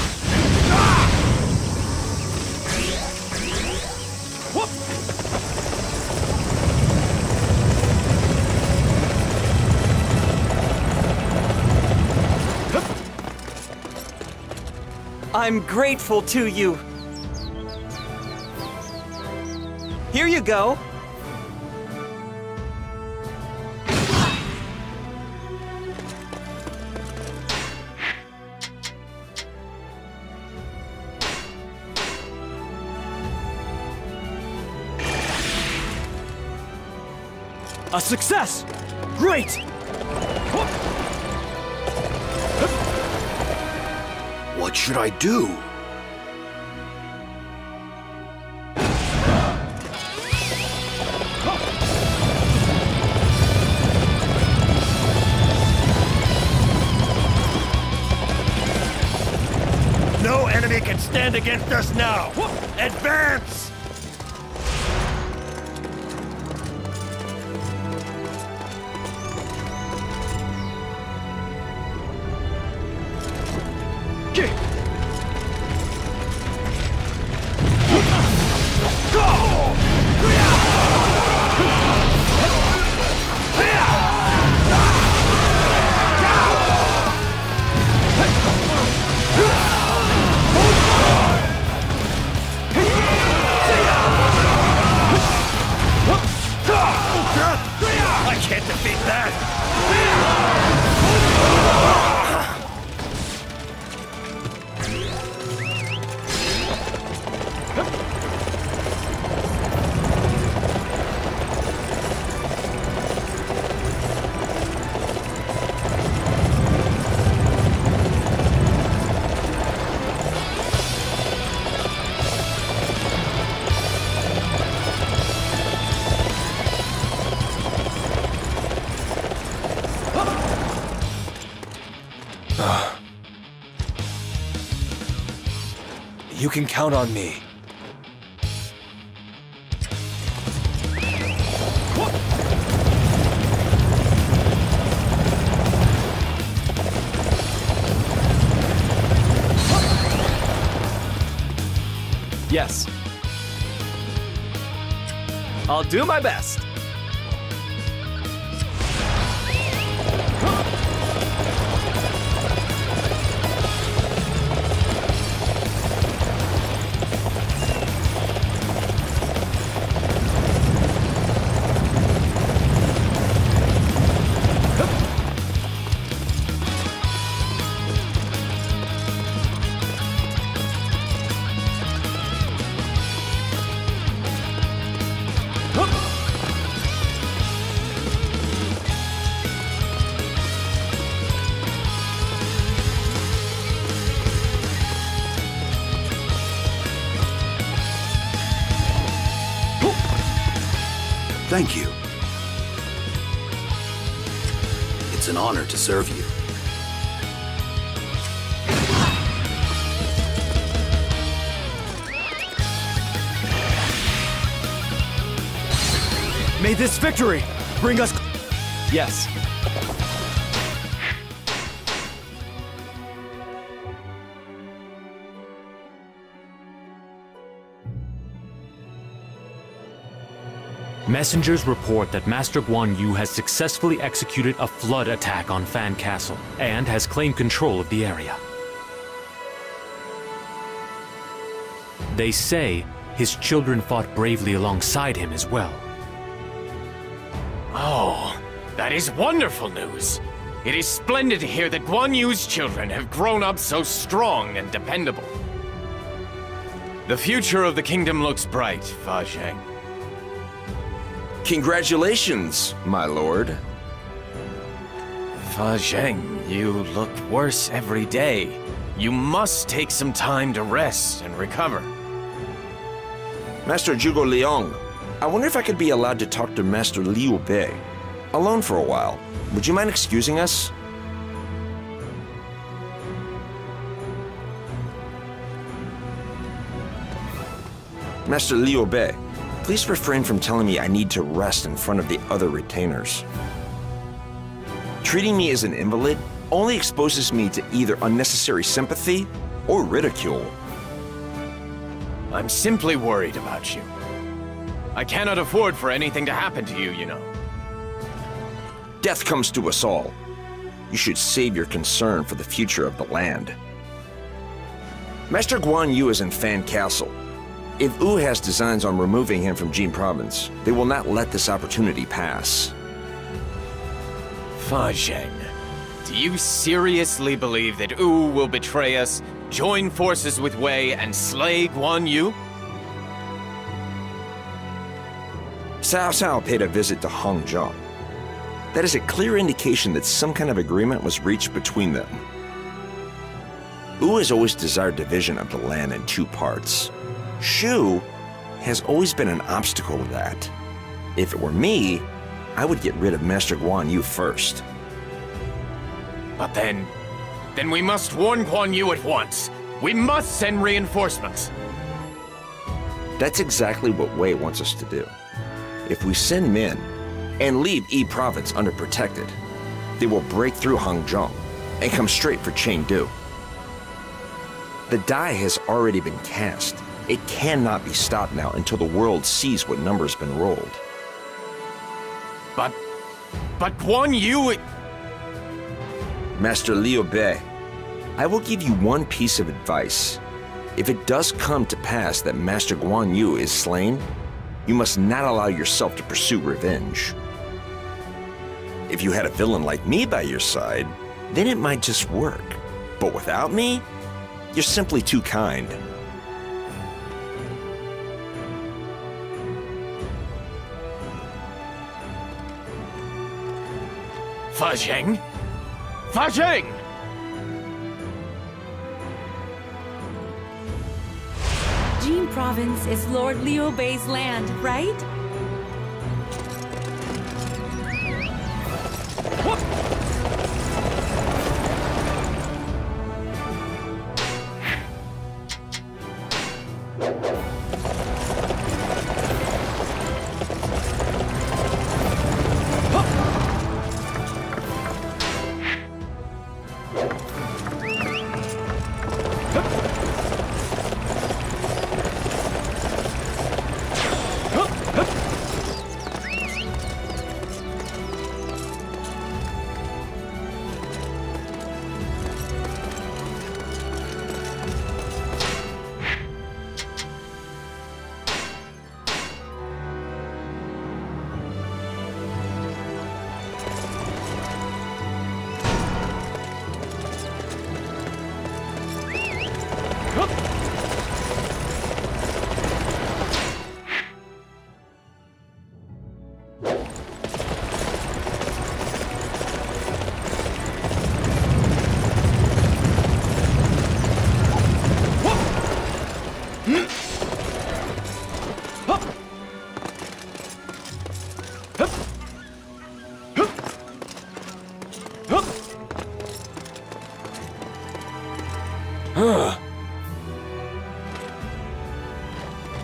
I'm grateful to you. Here you go. A success! Great! What should I do? No enemy can stand against us now! Advance! I can't defeat that! You can count on me. Yes. I'll do my best. Thank you. It's an honor to serve you. May this victory bring us... Yes. Messengers report that Master Guan Yu has successfully executed a flood attack on Fan Castle and has claimed control of the area. They say his children fought bravely alongside him as well. Oh, that is wonderful news. It is splendid to hear that Guan Yu's children have grown up so strong and dependable. The future of the kingdom looks bright, Fa Zheng. Congratulations, my lord. Fa Zheng, you look worse every day. You must take some time to rest and recover. Master Zhuge Liang, I wonder if I could be allowed to talk to Master Liu Bei. Alone for a while. Would you mind excusing us? Master Liu Bei, please refrain from telling me I need to rest in front of the other retainers. Treating me as an invalid only exposes me to either unnecessary sympathy or ridicule. I'm simply worried about you. I cannot afford for anything to happen to you, you know. Death comes to us all. You should save your concern for the future of the land. Master Guan Yu is in Fan Castle. If Wu has designs on removing him from Jin Province, they will not let this opportunity pass. Fa Zheng, do you seriously believe that Wu will betray us, join forces with Wei, and slay Guan Yu? Cao paid a visit to Hangzhou. That is a clear indication that some kind of agreement was reached between them. Wu has always desired division of the land in two parts. Shu has always been an obstacle to that. If it were me, I would get rid of Master Guan Yu first. But then we must warn Guan Yu at once. We must send reinforcements. That's exactly what Wei wants us to do. If we send men and leave Yi Province unprotected, they will break through Hangzhou and come straight for Chengdu. The die has already been cast. It cannot be stopped now until the world sees what number's been rolled. But Guan Yu... Master Liu Bei, I will give you one piece of advice. If it does come to pass that Master Guan Yu is slain, you must not allow yourself to pursue revenge. If you had a villain like me by your side, then it might just work. But without me, you're simply too kind. Fa Zheng? Fa Zheng! Jin Province is Lord Liu Bei's land, right?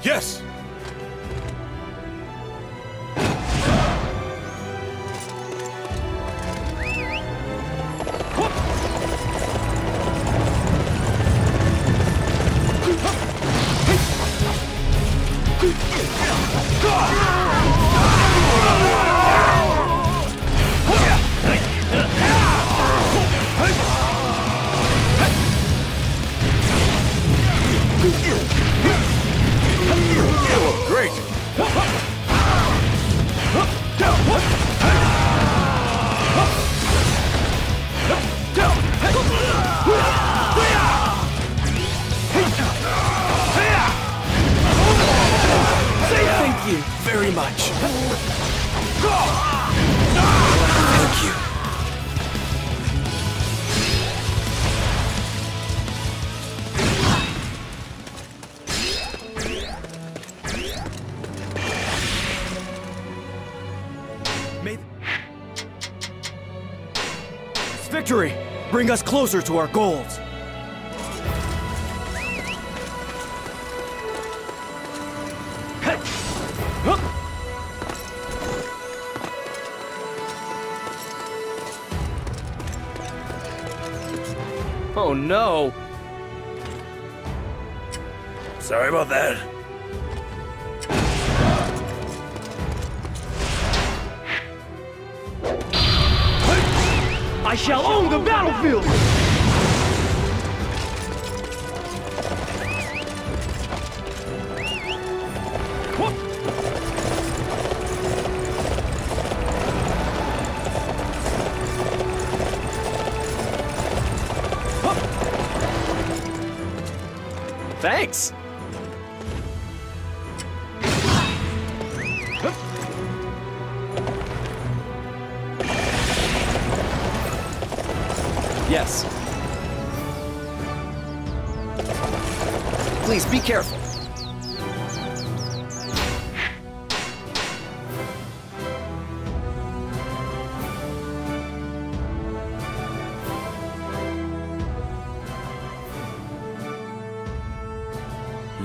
Yes! Great! Thank you very much. Thank you. This victory bring us closer to our goals. Oh no! Sorry about that. I shall own the battlefield! Thanks! Yes. Please be careful.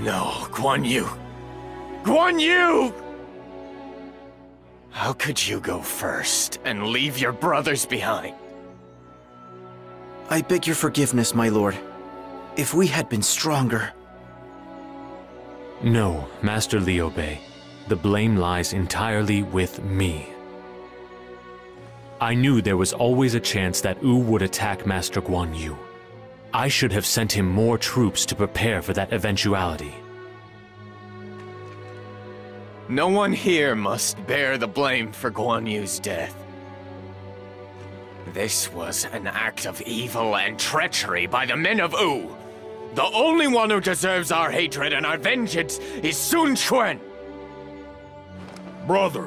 No, Guan Yu! Guan Yu! How could you go first and leave your brothers behind? I beg your forgiveness, my lord. If we had been stronger... No, Master Liu Bei. The blame lies entirely with me. I knew there was always a chance that Wu would attack Master Guan Yu. I should have sent him more troops to prepare for that eventuality. No one here must bear the blame for Guan Yu's death. This was an act of evil and treachery by the men of Wu. The only one who deserves our hatred and our vengeance is Sun Quan. Brother,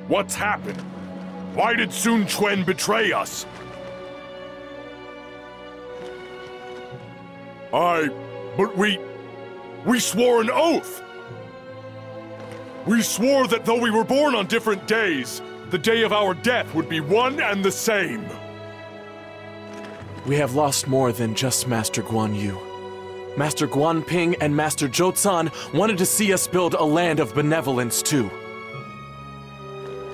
what's happened? Why did Sun Quan betray us? But we swore an oath! We swore that though we were born on different days, the day of our death would be one and the same. We have lost more than just Master Guan Yu. Master Guan Ping and Master Zhao Zan wanted to see us build a land of benevolence too.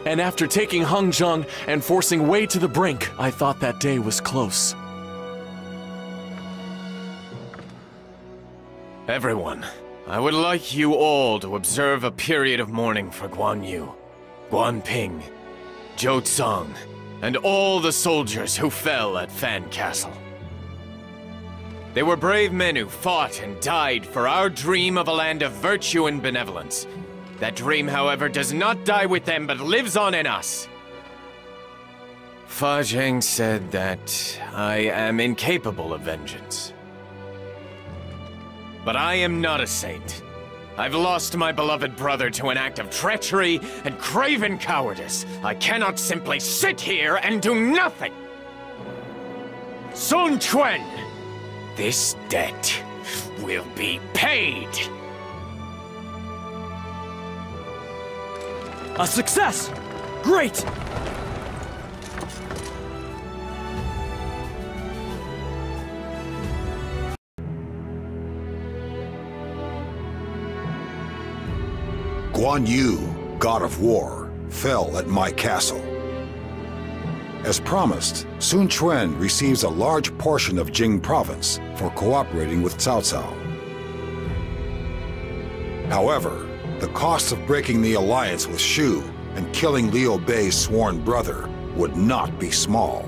And after taking Hengzheng and forcing Wei to the brink, I thought that day was close. Everyone, I would like you all to observe a period of mourning for Guan Yu, Guan Ping, Zhao Zan, and all the soldiers who fell at Fan Castle. They were brave men who fought and died for our dream of a land of virtue and benevolence. That dream, however, does not die with them, but lives on in us. Fa Zheng said that I am incapable of vengeance. But I am not a saint. I've lost my beloved brother to an act of treachery and craven cowardice. I cannot simply sit here and do nothing! Sun Quan! This debt will be paid! A success! Great! Guan Yu, god of war, fell at my castle. As promised, Sun Quan receives a large portion of Jing province for cooperating with Cao Cao. However, the cost of breaking the alliance with Shu and killing Liu Bei's sworn brother would not be small.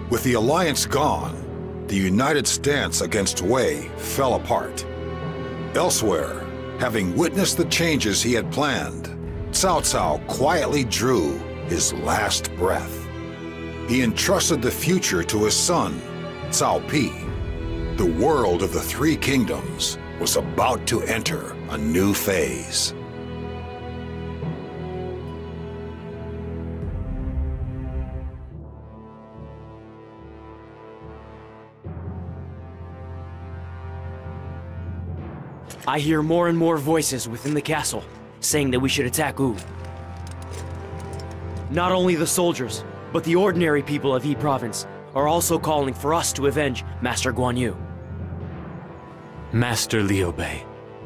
With the alliance gone, the united stance against Wei fell apart. Elsewhere, having witnessed the changes he had planned, Cao Cao quietly drew his last breath. He entrusted the future to his son, Cao Pi. The world of the Three Kingdoms was about to enter a new phase. I hear more and more voices within the castle saying that we should attack Wu. Not only the soldiers, but the ordinary people of Yi Province are also calling for us to avenge Master Guan Yu. Master Liu Bei,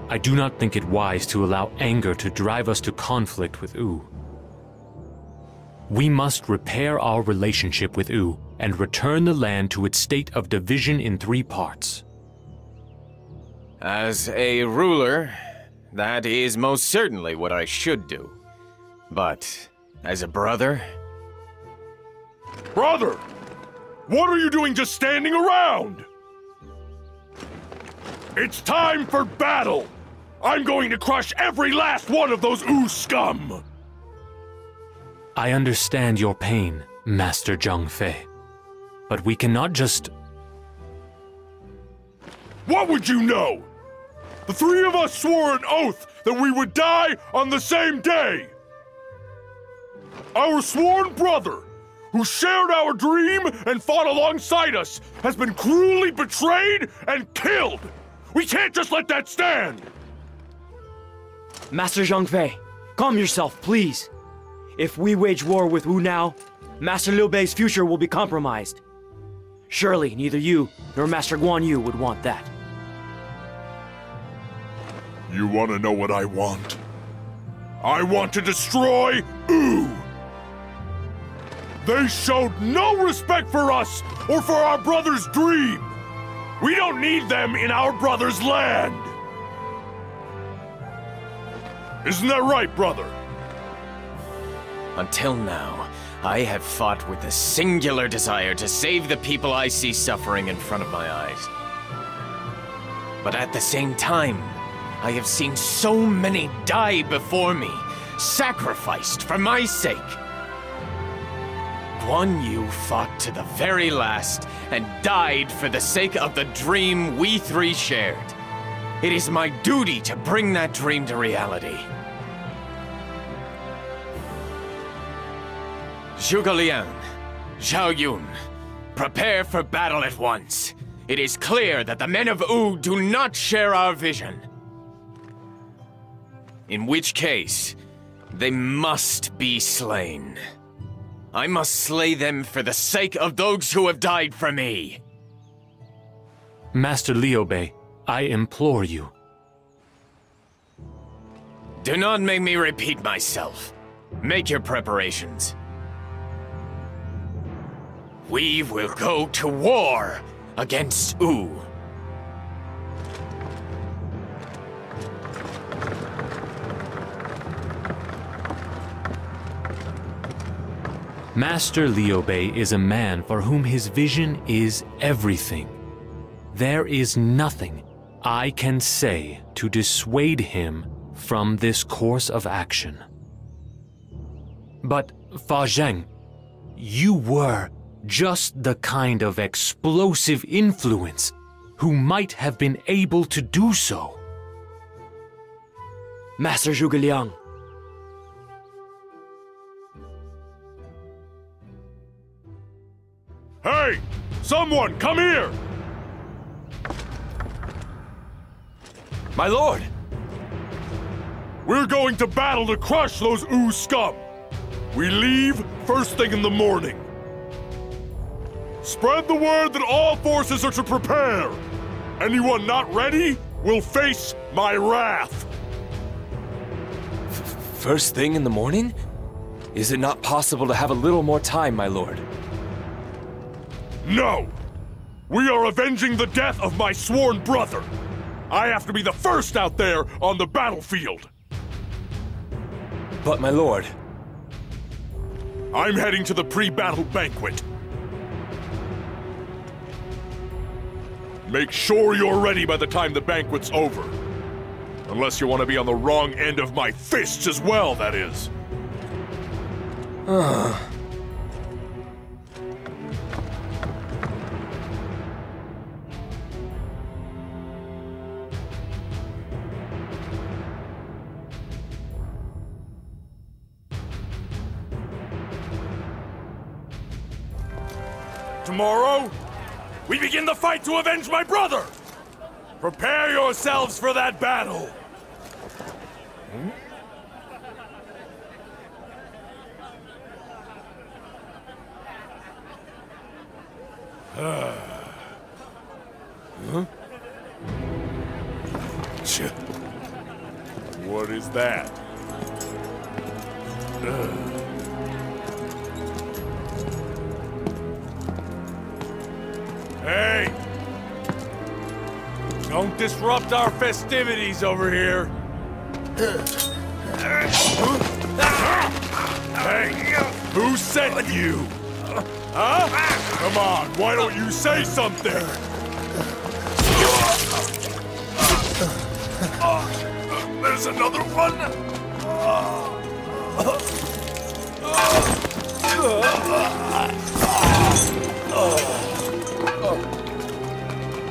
I do not think it wise to allow anger to drive us to conflict with Wu. We must repair our relationship with Wu and return the land to its state of division in 3 parts. As a ruler, that is most certainly what I should do. But as a brother... Brother! What are you doing just standing around? It's time for battle! I'm going to crush every last one of those Wu scum! I understand your pain, Master Zhang Fei. But we cannot just... What would you know? The 3 of us swore an oath that we would die on the same day! Our sworn brother, who shared our dream and fought alongside us, has been cruelly betrayed and killed! We can't just let that stand! Master Zhang Fei, calm yourself, please. If we wage war with Wu now, Master Liu Bei's future will be compromised. Surely neither you nor Master Guan Yu would want that. You want to know what I want? I want to destroy Wu! They showed no respect for us or for our brother's dream! We don't need them in our brother's land! Isn't that right, brother? Until now, I have fought with a singular desire to save the people I see suffering in front of my eyes. But at the same time, I have seen so many die before me, sacrificed for my sake. Guan Yu fought to the very last and died for the sake of the dream we 3 shared. It is my duty to bring that dream to reality. Zhuge Liang, Zhao Yun, prepare for battle at once. It is clear that the men of Wu do not share our vision. In which case, they must be slain. I must slay them for the sake of those who have died for me. Master Liu Bei, I implore you. Do not make me repeat myself. Make your preparations. We will go to war against Wu. Master Liu Bei is a man for whom his vision is everything. There is nothing I can say to dissuade him from this course of action. But, Fa Zheng, you were just the kind of explosive influence who might have been able to do so. Master Zhuge Liang. Hey! Someone, come here! My lord! We're going to battle to crush those Wu scum! We leave first thing in the morning. Spread the word that all forces are to prepare! Anyone not ready will face my wrath! First thing in the morning? Is it not possible to have a little more time, my lord? No! We are avenging the death of my sworn brother! I have to be the first out there on the battlefield! But my lord... I'm heading to the pre-battle banquet. Make sure you're ready by the time the banquet's over. Unless you want to be on the wrong end of my fists as well, that is. Tomorrow, we begin the fight to avenge my brother! Prepare yourselves for that battle! Huh? What is that? Hey! Don't disrupt our festivities over here! Hey! Who sent you? Huh? Come on, why don't you say something? There's another one?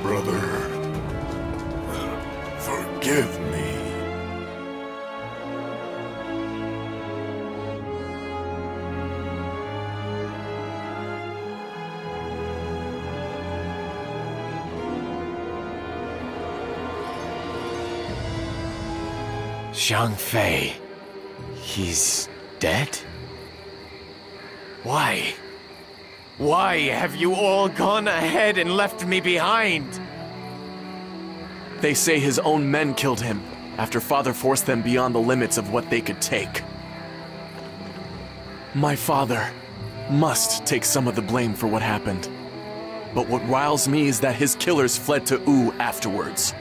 Brother, forgive me. Zhang Fei, he's dead? Why? Why have you all gone ahead and left me behind? They say his own men killed him after Father forced them beyond the limits of what they could take. My father must take some of the blame for what happened. But what riles me is that his killers fled to Wu afterwards.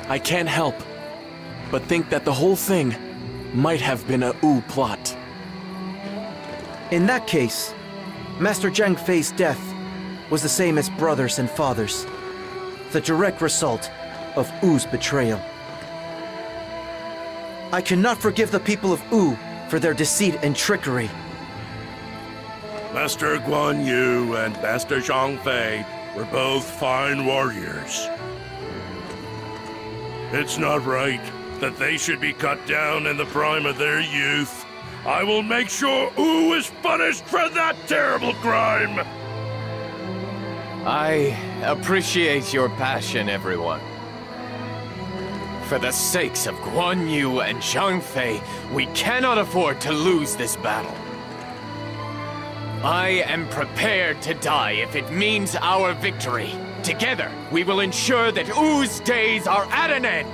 I can't help but think that the whole thing might have been a Wu plot. In that case, Master Zhang Fei's death was the same as brothers and fathers, the direct result of Wu's betrayal. I cannot forgive the people of Wu for their deceit and trickery. Master Guan Yu and Master Zhang Fei were both fine warriors. It's not right that they should be cut down in the prime of their youth. I will make sure Wu is punished for that terrible crime! I appreciate your passion, everyone. For the sakes of Guan Yu and Zhang Fei, we cannot afford to lose this battle. I am prepared to die if it means our victory. Together, we will ensure that Wu's days are at an end.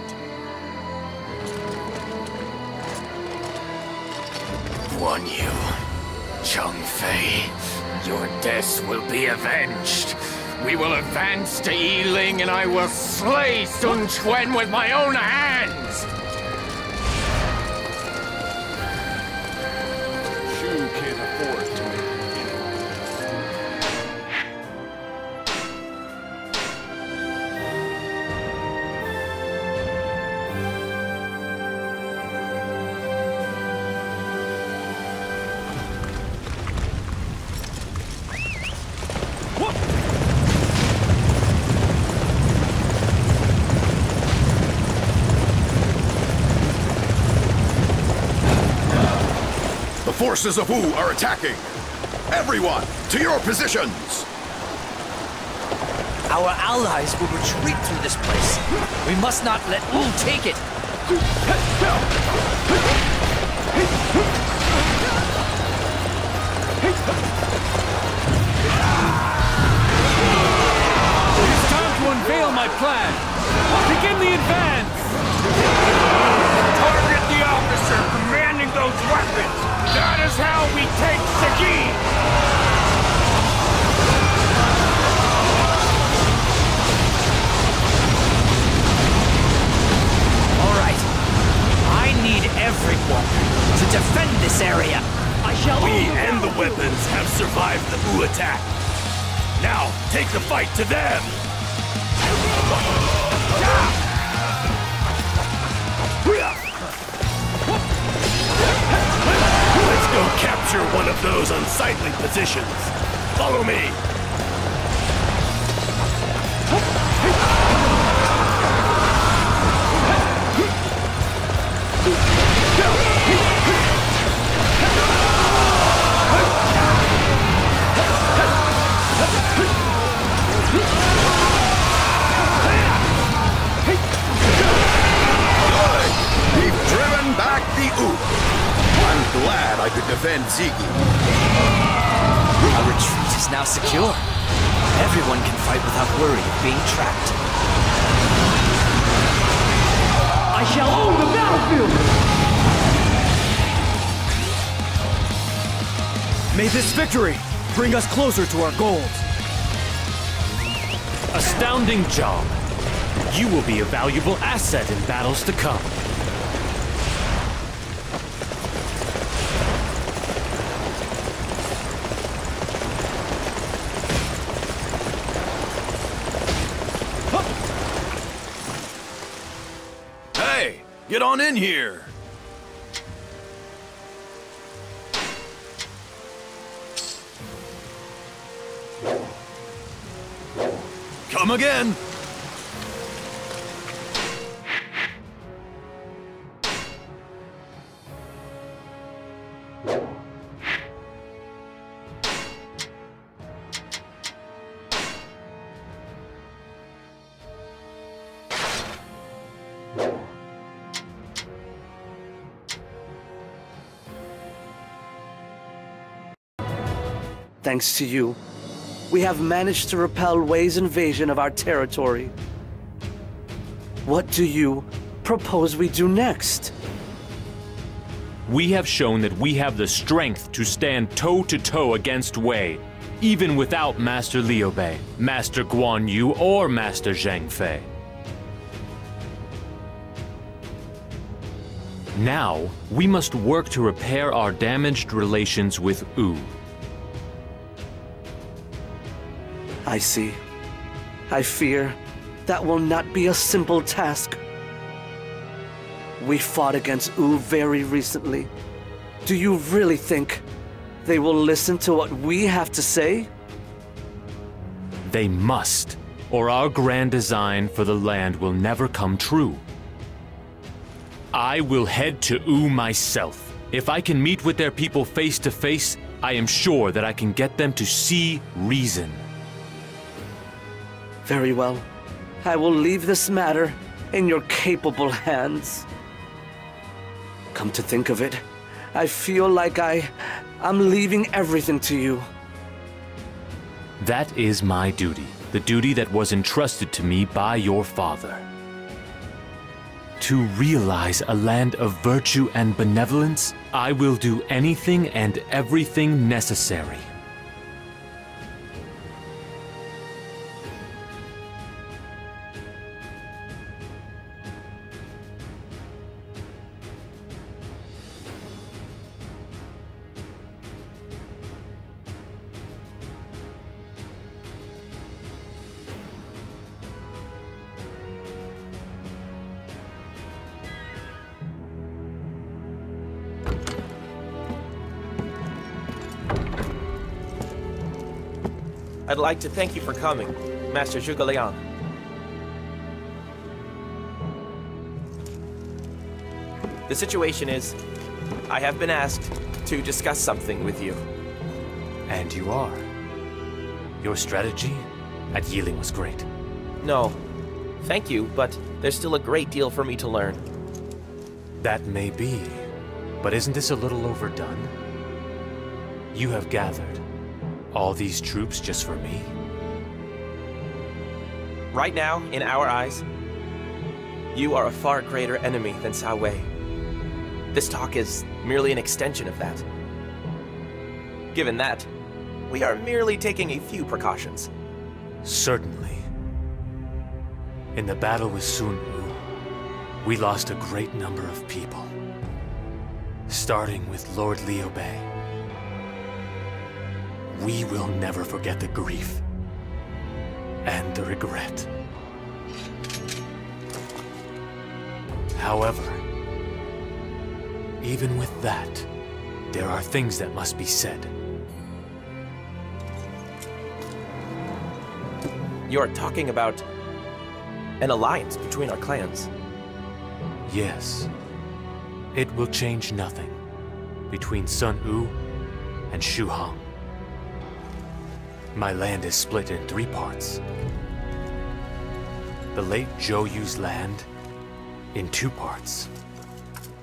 Guan Yu, Zhang Fei, your deaths will be avenged. We will advance to Yiling and I will slay Sun Quan with my own hands! Shu can't afford to make The forces of Wu are attacking! Everyone, to your positions! Our allies will retreat through this place. We must not let Wu take it. It's time to unveil my plan. Begin the advance! Target the officer! weapons have survived the Wu attack. Now, take the fight to them! Let's go capture one of those unsightly positions. Follow me! We've driven back the Wu. I'm glad I could defend Ziggy. Our retreat is now secure. Everyone can fight without worry of being trapped. I shall own the battlefield! May this victory bring us closer to our goals. Astounding job. You will be a valuable asset in battles to come. Hey, get on in here! Come again! Thanks to you, we have managed to repel Wei's invasion of our territory. What do you propose we do next? We have shown that we have the strength to stand toe-to-toe against Wei, even without Master Liu Bei, Master Guan Yu, or Master Zhang Fei. Now, we must work to repair our damaged relations with Wu. I see. I fear that will not be a simple task. We fought against Wu very recently. Do you really think they will listen to what we have to say? They must, or our grand design for the land will never come true. I will head to Wu myself. If I can meet with their people face to face, I am sure that I can get them to see reason. Very well. I will leave this matter in your capable hands. Come to think of it, I feel like I'm leaving everything to you. That is my duty, the duty that was entrusted to me by your father. To realize a land of virtue and benevolence, I will do anything and everything necessary. I'd like to thank you for coming, Master Zhuge Liang. The situation is, I have been asked to discuss something with you. And you are. Your strategy at Yiling was great. No, thank you, but there's still a great deal for me to learn. That may be, but isn't this a little overdone? You have gathered all these troops just for me? Right now, in our eyes, you are a far greater enemy than Cao Wei. This talk is merely an extension of that. Given that, we are merely taking a few precautions. Certainly. In the battle with Sun Wu, we lost a great number of people. Starting with Lord Liu Bei. We will never forget the grief and the regret. However, even with that, there are things that must be said. You're talking about an alliance between our clans. Yes. It will change nothing between Sun Wu and Shu Hong. My land is split in 3 parts. The late Zhou Yu's land in 2 parts.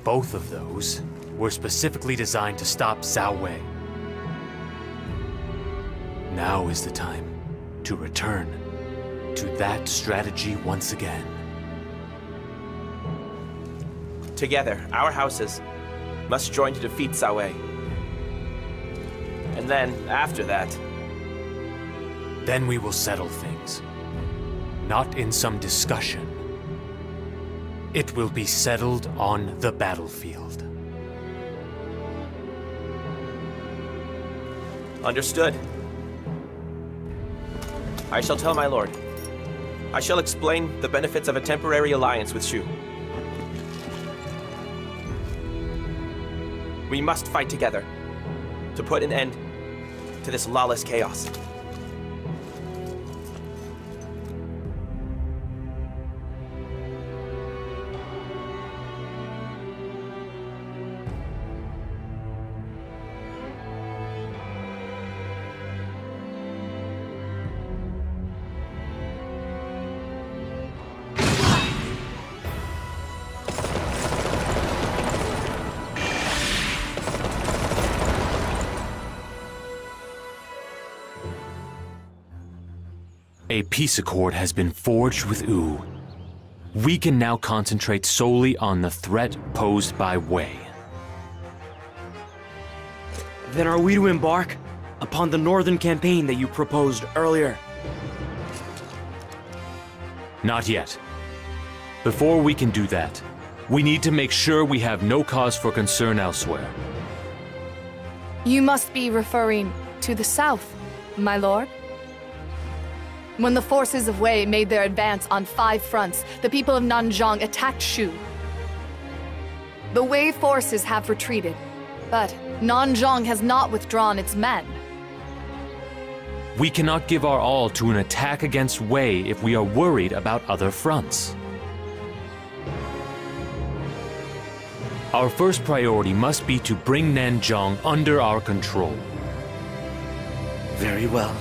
Both of those were specifically designed to stop Zhao Wei. Now is the time to return to that strategy once again. Together, our houses must join to defeat Zhao Wei. And then, after that... Then we will settle things. Not in some discussion. It will be settled on the battlefield. Understood. I shall tell my lord. I shall explain the benefits of a temporary alliance with Shu. We must fight together to put an end to this lawless chaos. A peace accord has been forged with Wu. We can now concentrate solely on the threat posed by Wei. Then are we to embark upon the northern campaign that you proposed earlier? Not yet. Before we can do that, we need to make sure we have no cause for concern elsewhere. You must be referring to the south, my lord. When the forces of Wei made their advance on 5 fronts, the people of Nanzhong attacked Shu. The Wei forces have retreated, but Nanzhong has not withdrawn its men. We cannot give our all to an attack against Wei if we are worried about other fronts. Our first priority must be to bring Nanzhong under our control. Very well.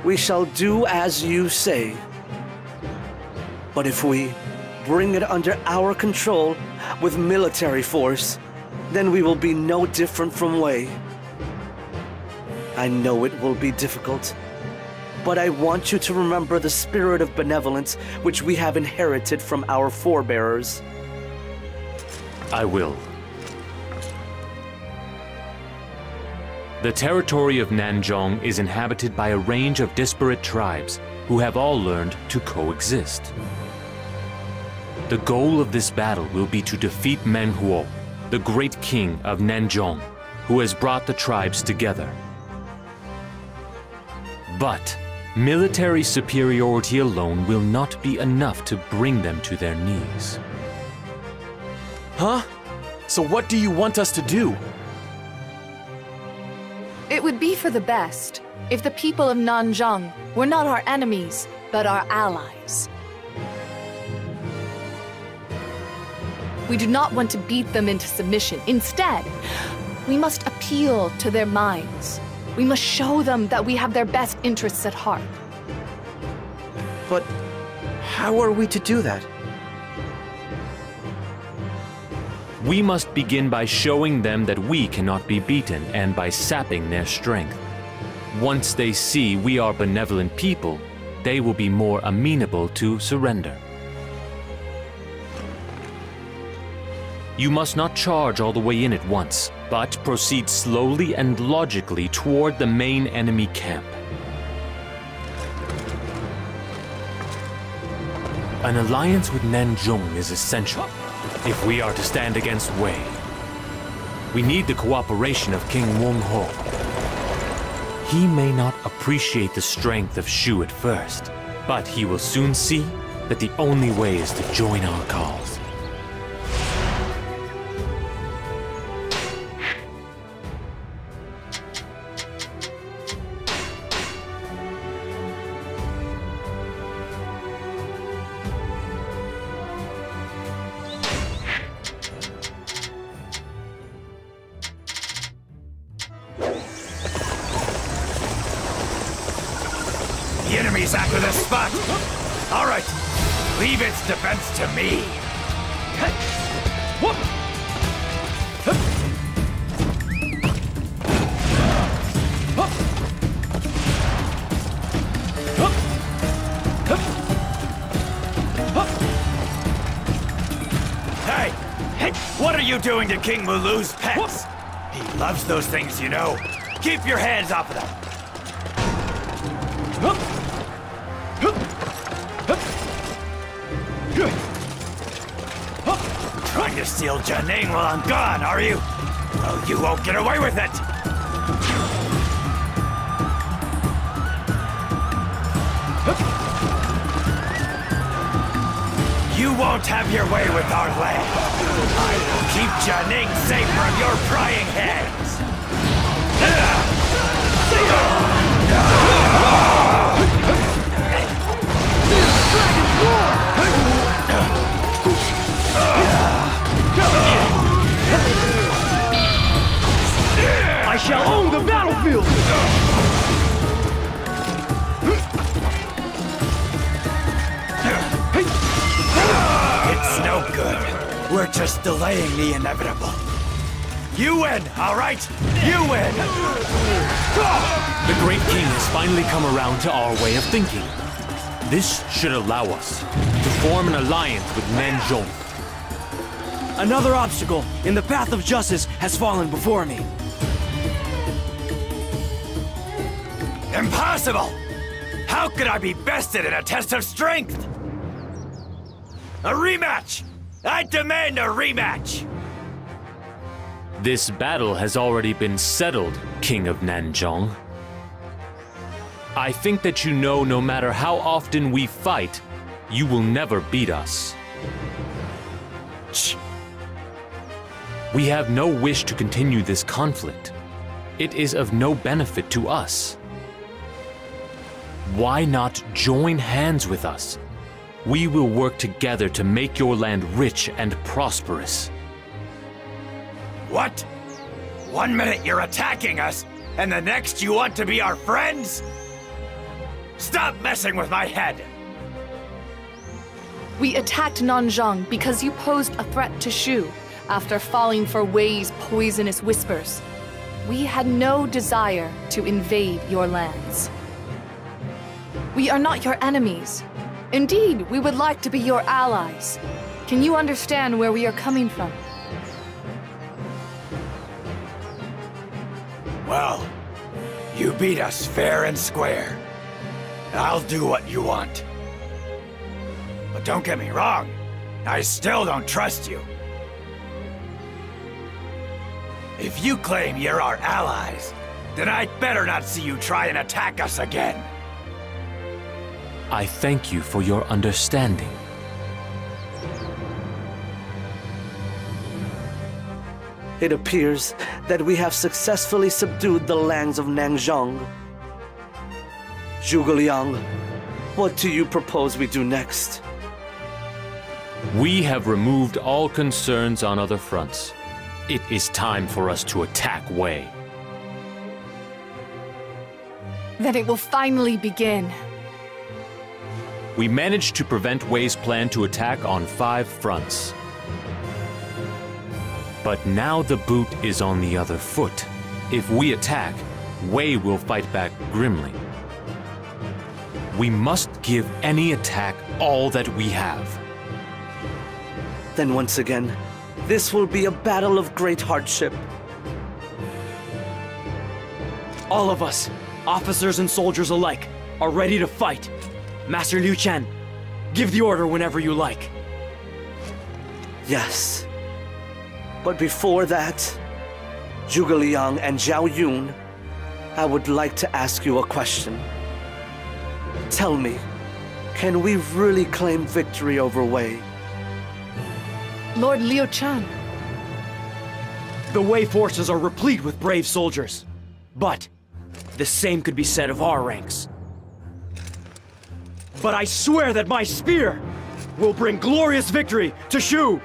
We shall do as you say. But if we bring it under our control with military force, then we will be no different from Wei. I know it will be difficult, but I want you to remember the spirit of benevolence which we have inherited from our forebears. I will. The territory of Nanzhong is inhabited by a range of disparate tribes who have all learned to coexist. The goal of this battle will be to defeat Menghuo, the great king of Nanzhong, who has brought the tribes together. But military superiority alone will not be enough to bring them to their knees. Huh? So what do you want us to do? It would be for the best if the people of Nanzhong were not our enemies, but our allies. We do not want to beat them into submission. Instead, we must appeal to their minds. We must show them that we have their best interests at heart. But how are we to do that? We must begin by showing them that we cannot be beaten and by sapping their strength. Once they see we are benevolent people, they will be more amenable to surrender. You must not charge all the way in at once, but proceed slowly and logically toward the main enemy camp. An alliance with Nanzhong is essential if we are to stand against Wei. We need the cooperation of King Wenghuo. He may not appreciate the strength of Shu at first, but he will soon see that the only way is to join our cause. The enemy's after this spot! All right, leave its defense to me! Hey! What are you doing to King Mulu's pets? He loves those things, you know. Keep your hands off of them! Trying to steal Jianing while I'm gone, are you? Well, you won't get away with it! You won't have your way with our land. I will keep Jianing safe from your prying hands! I shall own the battlefield! It's no good. We're just delaying the inevitable. You win, all right? You win! The Great King has finally come around to our way of thinking. This should allow us to form an alliance with Nanzhong. Another obstacle in the path of justice has fallen before me. Impossible! How could I be bested in a test of strength? A rematch! I demand a rematch! This battle has already been settled, King of Nanzhong. I think that you know no matter how often we fight, you will never beat us. Shh. We have no wish to continue this conflict. It is of no benefit to us. Why not join hands with us? We will work together to make your land rich and prosperous. What? 1 minute you're attacking us, and the next you want to be our friends? Stop messing with my head! We attacked Nanzhong because you posed a threat to Shu after falling for Wei's poisonous whispers. We had no desire to invade your lands. We are not your enemies. Indeed, we would like to be your allies. Can you understand where we are coming from? Well, you beat us fair and square. I'll do what you want. But don't get me wrong, I still don't trust you. If you claim you're our allies, then I'd better not see you try and attack us again. I thank you for your understanding. It appears that we have successfully subdued the lands of Nanzhong. Zhuge Liang, what do you propose we do next? We have removed all concerns on other fronts. It is time for us to attack Wei. Then it will finally begin. We managed to prevent Wei's plan to attack on 5 fronts. But now the boot is on the other foot. If we attack, Wei will fight back grimly. We must give any attack all that we have. Then once again, this will be a battle of great hardship. All of us, officers and soldiers alike, are ready to fight. Master Liu Chen, give the order whenever you like. Yes. But before that, Zhuge Liang and Zhao Yun, I would like to ask you a question. Tell me, can we really claim victory over Wei? Lord Liu Chan. The Wei forces are replete with brave soldiers. But the same could be said of our ranks. But I swear that my spear will bring glorious victory to Shu!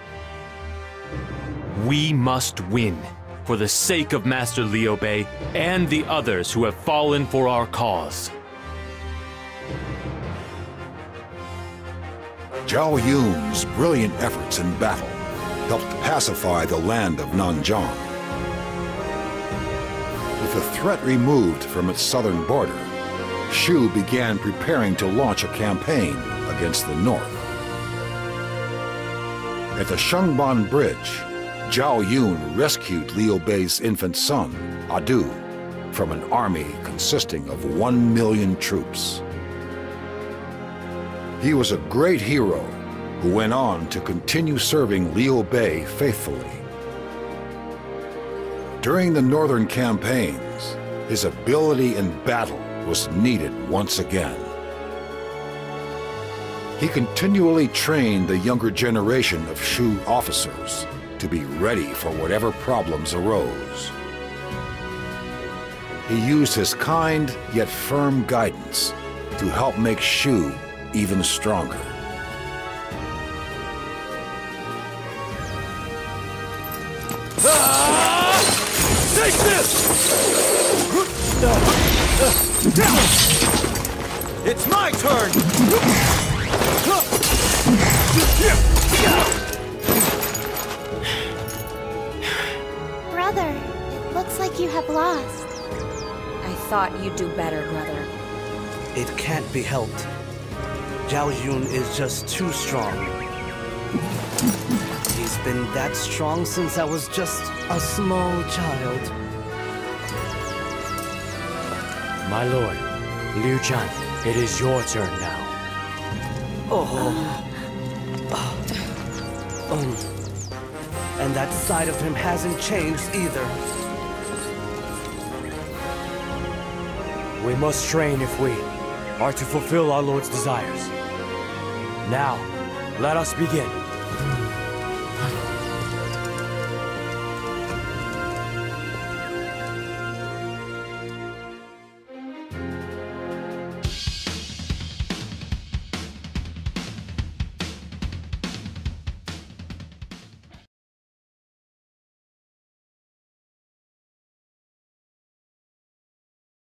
We must win, for the sake of Master Liu Bei and the others who have fallen for our cause. Zhao Yun's brilliant efforts in battle helped pacify the land of Nanzhang. With the threat removed from its southern border, Shu began preparing to launch a campaign against the north. At the Shengban Bridge, Zhao Yun rescued Liu Bei's infant son, Adu, from an army consisting of 1 million troops. He was a great hero who went on to continue serving Liu Bei faithfully. During the northern campaigns, his ability in battle was needed once again. He continually trained the younger generation of Shu officers to be ready for whatever problems arose. He used his kind yet firm guidance to help make Shu even stronger. Take this! It's my turn! Brother, it looks like you have lost. I thought you'd do better, brother. It can't be helped. Zhao Yun is just too strong. He's been that strong since I was just a small child. My lord, Liu Chan, it is your turn now. And that side of him hasn't changed either. We must train if we are to fulfill our lord's desires. Now, let us begin.